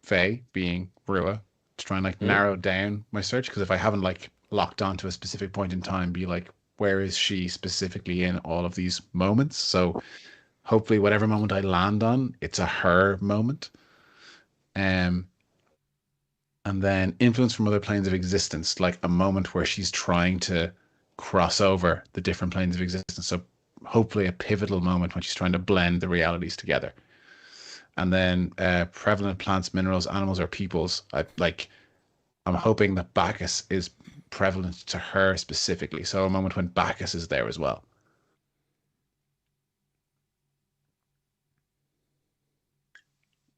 fae, being Rua, to try and like narrow down my search. Because if I haven't like locked onto a specific point in time, be like, where is she specifically in all of these moments? So hopefully, whatever moment I land on, it's a her moment. And then influence from other planes of existence, like a moment where she's trying to cross over the different planes of existence. So hopefully a pivotal moment when she's trying to blend the realities together. And then prevalent plants, minerals, animals, or peoples. I'm hoping that Bacchus is prevalent to her specifically. So a moment when Bacchus is there as well.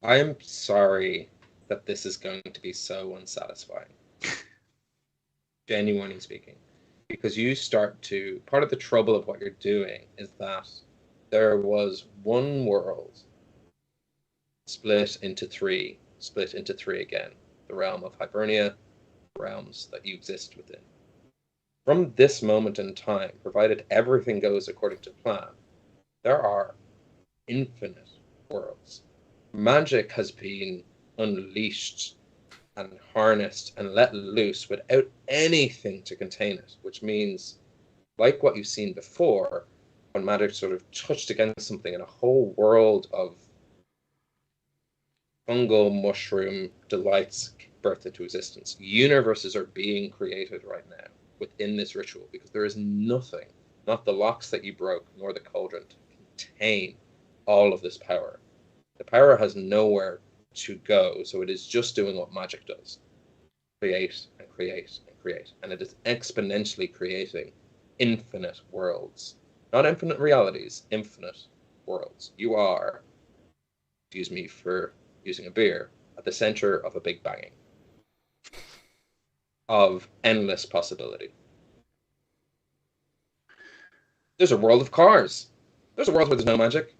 I am sorry that this is going to be so unsatisfying. Genuinely speaking. Because you start to... Part of the trouble of what you're doing is that there was one world split into three again. The realm of Hibernia, realms that you exist within. From this moment in time, provided everything goes according to plan, there are infinite worlds. Magic has been unleashed and harnessed and let loose without anything to contain it, which means, like what you've seen before, when magic sort of touched against something and a whole world of fungal mushroom delights birthed into existence. Universes are being created right now within this ritual because there is nothing, not the locks that you broke, nor the cauldron, to contain all of this power. The power has nowhere to go, so it is just doing what magic does. Create and create and create. And it is exponentially creating infinite worlds. Not infinite realities, infinite worlds. You are, excuse me for using a beer, at the center of a big banging. Of endless possibility. There's a world of cars. There's a world where there's no magic.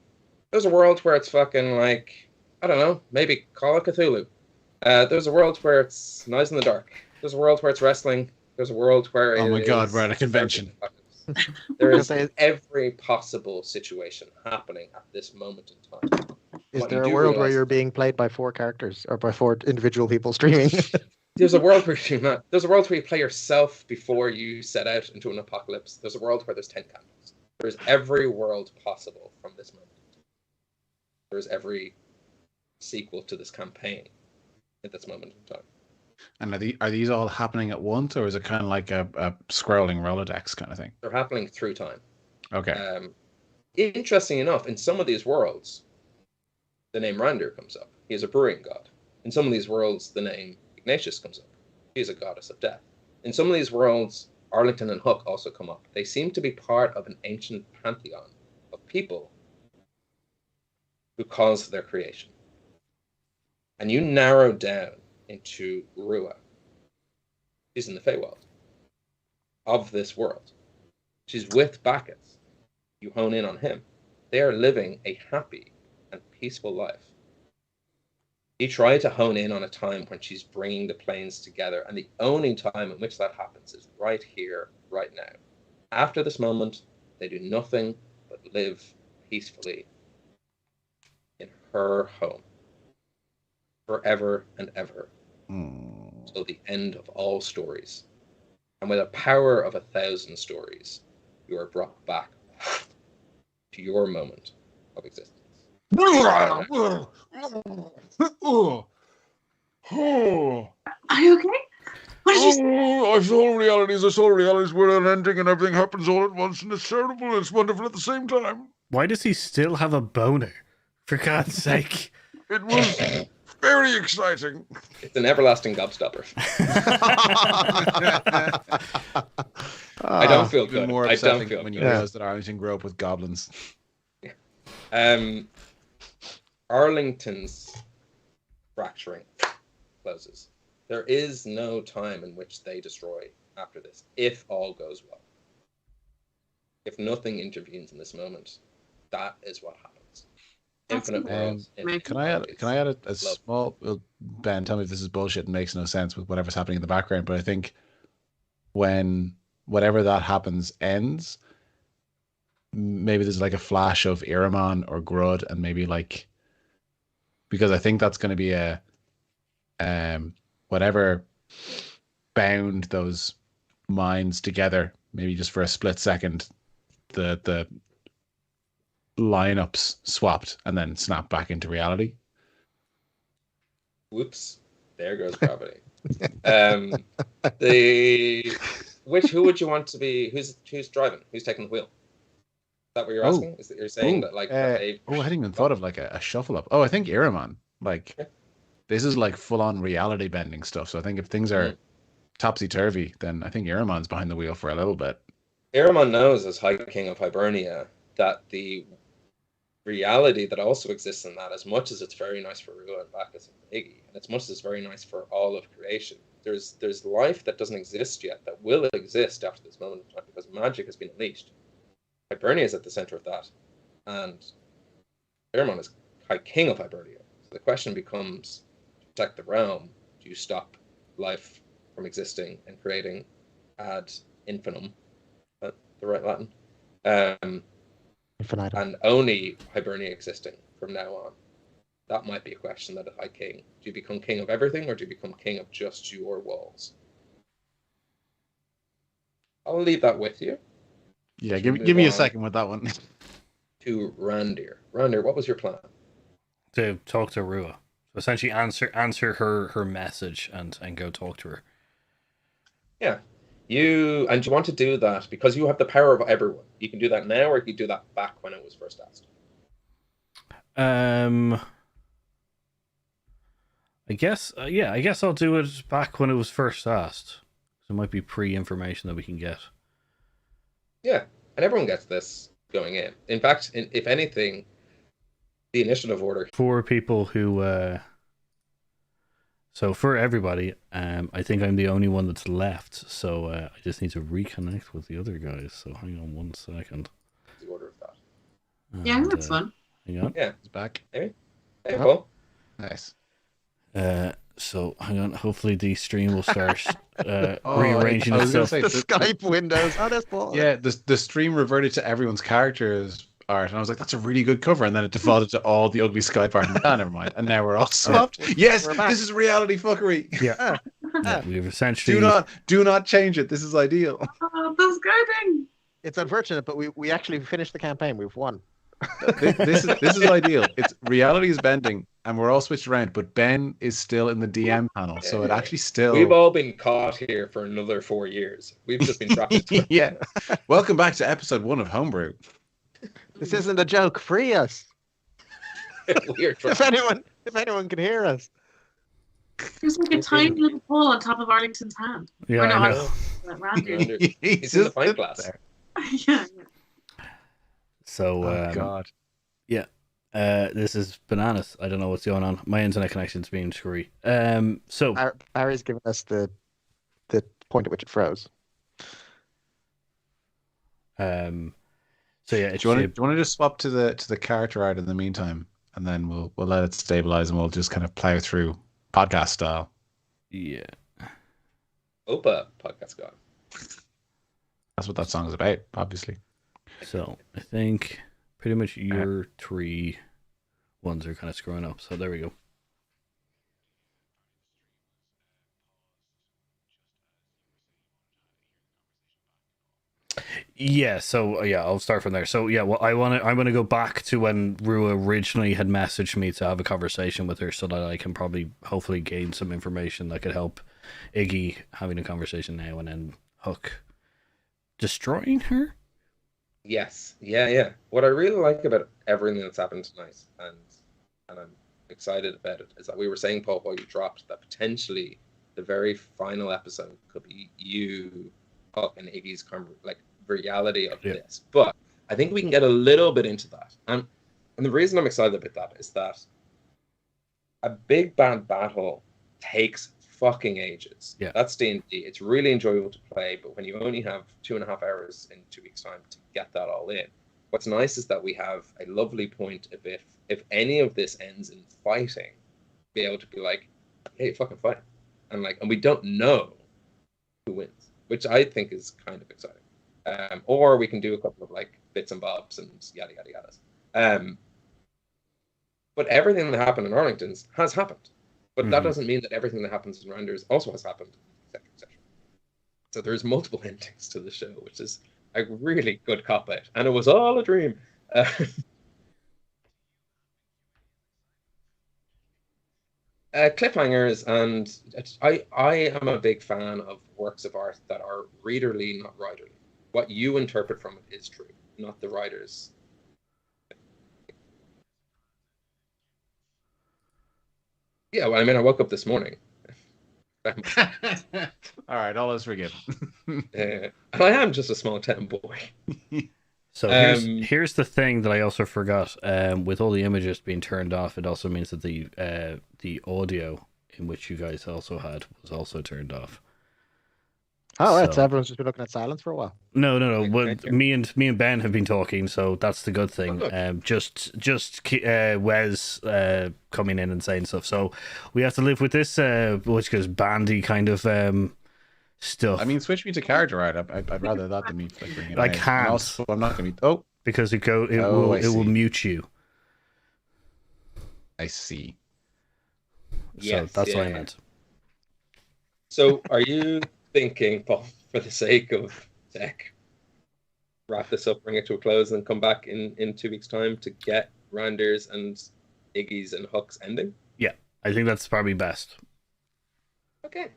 There's a world where it's fucking like, I don't know, maybe Call of Cthulhu. There's a world where it's Knives in the Dark. There's a world where it's wrestling. There's a world where Oh my god, we're at a convention. There is every possible situation happening at this moment in time. Is there a world where you're being played by 4 characters or by 4 individual people streaming? There's a world where you do that. There's a world where you play yourself before you set out into an apocalypse. There's a world where there's 10 candles. There's every world possible from this moment. There's every sequel to this campaign at this moment in time. And are these all happening at once, or is it kind of like a scrolling Rolodex kind of thing? They're happening through time. Okay. Interesting enough, in some of these worlds, the name Randir comes up. He is a brewing god. In some of these worlds, the name Ignatius comes up. He is a goddess of death. In some of these worlds, Arlington and Hook also come up. They seem to be part of an ancient pantheon of people who caused their creation. And you narrow down into Rua. She's in the Feywild of this world. She's with Bacchus. You hone in on him. They are living a happy and peaceful life. You try to hone in on a time when she's bringing the planes together, and the only time in which that happens is right here, right now. After this moment, they do nothing but live peacefully in her home. forever and ever, Hmm. till the end of all stories. And with a power of 1,000 stories, you are brought back to your moment of existence. Oh. Are you okay? What did you say? Oh, I saw realities where unending and everything happens all at once, and it's terrible and it's wonderful at the same time. Why does he still have a boner? For God's sake. It was very exciting. It's an everlasting gobstopper. I don't feel Even good. more I don't upsetting feel when you good. realize that Arlington grew up with goblins. Arlington's fracturing closes. There is no time in which they destroy after this, if all goes well. If nothing intervenes in this moment, that is what happens. That's Infinite cool. worlds. infinite Can I add realities. a small Ben, tell me if this is bullshit and makes no sense with whatever's happening in the background, but I think when whatever that happens ends, maybe there's like a flash of Iramon or Grud, and maybe like, because I think that's going to be a whatever bound those minds together, maybe just for a split second, the lineups swapped and then snapped back into reality. Whoops! There goes gravity. Who would you want to be? Who's driving? Who's taking the wheel? Is that what you're asking? Is that you're saying that like that they... I hadn't even thought of like a shuffle up. Oh, I think Iramon. Like, this is like full on reality bending stuff. So I think if things are topsy turvy, then I think Iramon's behind the wheel for a little bit. Iramon knows, as High King of Hibernia, that the reality that also exists in that, as much as it's very nice for Rua and Bacchus and Iggy, and as much as it's very nice for all of creation, there's life that doesn't exist yet that will exist after this moment of time because magic has been unleashed. Hibernia is at the center of that, and Iramon is High King of Hibernia. So the question becomes, to protect the realm, do you stop life from existing and creating ad infinitum? Is that the right Latin? Infinitum. And only Hibernia existing from now on. That might be a question that a High King. Do you become king of everything, or do you become king of just your walls? I'll leave that with you. Yeah, give me a second with that one. To Randir. Randir, what was your plan? To talk to Rua. So essentially answer her message and go talk to her. Yeah. You want to do that because you have the power of everyone. You can do that now, or you can do that back when it was first asked. I guess I'll do it back when it was first asked. So it might be pre-information that we can get. Yeah, and everyone gets this going in. In fact, if anything, the initiative order. For people who so for everybody, I think I'm the only one that's left. So I just need to reconnect with the other guys. So hang on 1 second. The order of that. Yeah, that's fun. Hang on. Yeah, It's back. Hey, Paul. Nice. So hang on. Hopefully the stream will start rearranging I was gonna itself. say, The Skype windows. Oh, that's Paul. Yeah, the stream reverted to everyone's characters art, and I was like, that's a really good cover, and then it defaulted to all the ugly Skype art. Ah, never mind. And now we're all swapped. Yes, We're back. this is reality fuckery. Yeah, we've essentially Do not change it. This is ideal. Oh, the Skyping! It's unfortunate, but we actually finished the campaign. We've won. This is ideal. It's reality is bending, and we're all switched around, but Ben is still in the DM panel, so it actually still. We've all been caught here for another 4 years. We've just been trapped. Yeah. Welcome back to episode 1 of Homebrew. This isn't a joke. Free us. Weird. If anyone can hear us. There's like a tiny little pole on top of Arlington's hand. Yeah, Or no, I know. Randir. He's in the pint glass. there. Yeah. So Oh God. this is bananas. I don't know what's going on. My internet connection's being screwy. So Barry's giving us the point at which it froze. so yeah, Do you want to just swap to the character art in the meantime, and then we'll let it stabilize, and we'll just kind of plow through podcast style. yeah. Opa podcast guy. That's what that song is about, obviously. So I think pretty much your 3 ones are kind of screwing up. So there we go. Yeah, so I'll start from there. So yeah, well, I want to go back to when Rua originally had messaged me to have a conversation with her, so that I can probably hopefully gain some information that could help Iggy having a conversation now, and then Hook destroying her. Yes, yeah. What I really like about everything that's happened tonight, and I'm excited about it, is that we were saying, Paul, while you dropped, that potentially the very final episode could be you, Huck, and Iggy's like reality of this. But I think we can get a little bit into that, and the reason I'm excited about that is that a big bad battle takes fucking ages. Yeah. That's D&D. It's really enjoyable to play, but when you only have 2.5 hours in 2 weeks' time to get that all in, what's nice is that we have a lovely point of if any of this ends in fighting, be able to be like, hey, fucking fight. And we don't know who wins, which I think is kind of exciting. Or we can do a couple of like bits and bobs and yada yada yada. But everything that happened in Arlington's has happened. But that doesn't mean that everything that happens in Renders also has happened, etc., etc. So there's multiple endings to the show, which is a really good cop-out. And it was all a dream. Cliffhangers, and I am a big fan of works of art that are readerly, not writerly. What you interpret from it is true, not the writer's. Yeah, well, I mean, I woke up this morning. All right, all is forgiven. And I am just a small town boy. So here's the thing that I also forgot. With all the images being turned off, it also means that the audio in which you guys also had was also turned off. Oh, right. So everyone's just been looking at silence for a while. No. Well, me and Ben have been talking, so that's the good thing. Just Wes coming in and saying stuff. So we have to live with this, which is bandy kind of stuff. I mean, switch me to character art. I'd rather that than me flickering it. I can't. Also, I'm not going to be. Oh, because it will mute you. I see. Yes, so that's what I meant. So are you thinking, Paul, for the sake of tech, wrap this up, bring it to a close, and come back in 2 weeks' time to get Randers and Iggy's and Huck's ending? Yeah, I think that's probably best. Okay.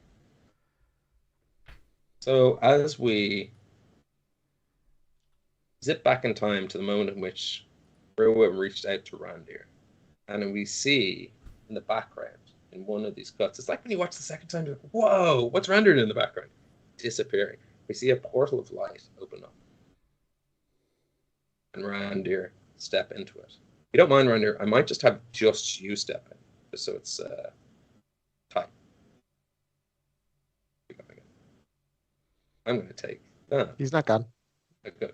So as we zip back in time to the moment in which Rua reached out to Randir, and we see in the background, in one of these cuts, it's like when you watch the second time, you're like, whoa, what's rendered in the background? Disappearing. We see a portal of light open up. And Randir step into it. If you don't mind, Randir, I might just have just you step in, just so it's tight. I'm going to take that. He's not gone. Okay.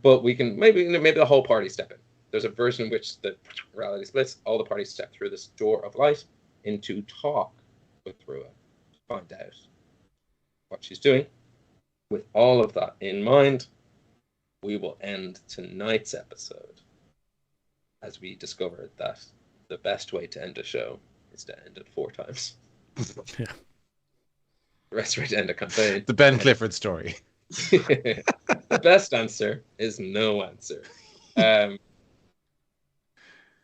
But we can maybe the whole party step in. There's a version in which the reality splits. All the parties step through this door of light into talk with Rua to find out what she's doing. With all of that in mind, we will end tonight's episode as we discover that the best way to end a show is to end it 4 times. Yeah. The best way to end a campaign. The Ben Clifford story. The best answer is no answer.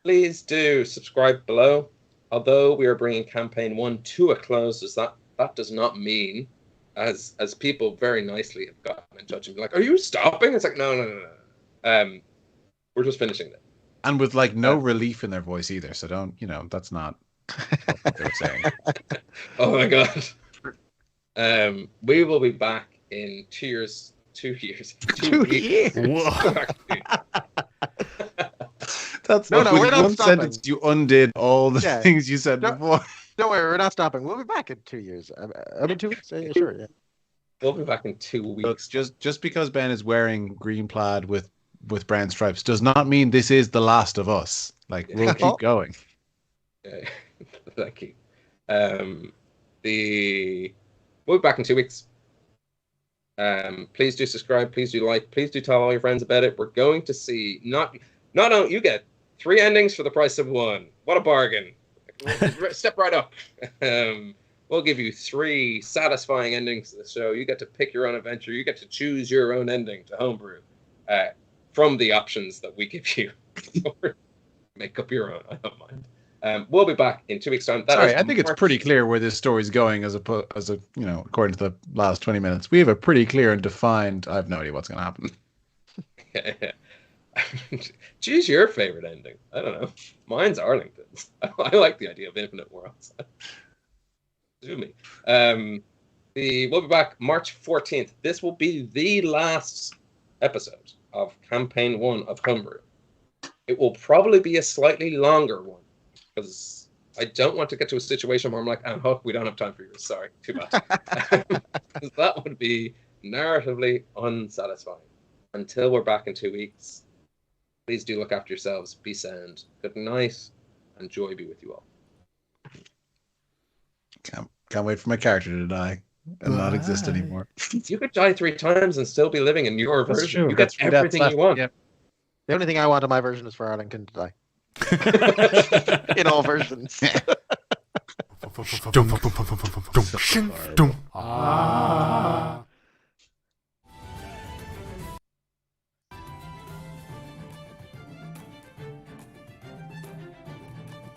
Please do subscribe below. Although we are bringing campaign 1 to a close, that does not mean, as people very nicely have gotten in touch and be like, "Are you stopping?" It's like, no. We're just finishing it. And with no relief in their voice either. So don't, that's not what they were saying. Oh my god. We will be back in 2 years. 2 years. 2 years. Whoa. That's no, we're not one stopping. sentence you undid all the things you said before. Don't worry, we're not stopping. We'll be back in 2 years. I mean, 2 weeks. Sure, yeah. We'll be back in 2 weeks. So just because Ben is wearing green plaid with brown stripes does not mean this is The Last of Us. We'll keep going. Thank you. We'll be back in 2 weeks. Please do subscribe. Please do like. Please do tell all your friends about it. We're going to see not you get 3 endings for the price of 1. What a bargain! Step right up. We'll give you 3 satisfying endings to the show. You get to pick your own adventure. You get to choose your own ending to Homebrew from the options that we give you. Make up your own. I don't mind. We'll be back in 2 weeks' time. Sorry, I think it's pretty clear where this story's going according to the last 20 minutes. We have a pretty clear and defined. I have no idea what's going to happen. Choose your favorite ending. I don't know. Mine's Arlington's. I like the idea of infinite worlds. Do me. We'll be back March 14th. This will be the last episode of Campaign 1 of Homebrew. It will probably be a slightly longer one because I don't want to get to a situation where I'm like, Hook, we don't have time for you. Sorry, too bad. That would be narratively unsatisfying. Until we're back in 2 weeks, please do look after yourselves. Be sound. Good night, and joy be with you all. Can't wait for my character to die and not exist anymore. You could die 3 times and still be living in your That's version. true. You get everything you want. Yeah. The only thing I want in my version is for Arlington to die. In all versions. Ah.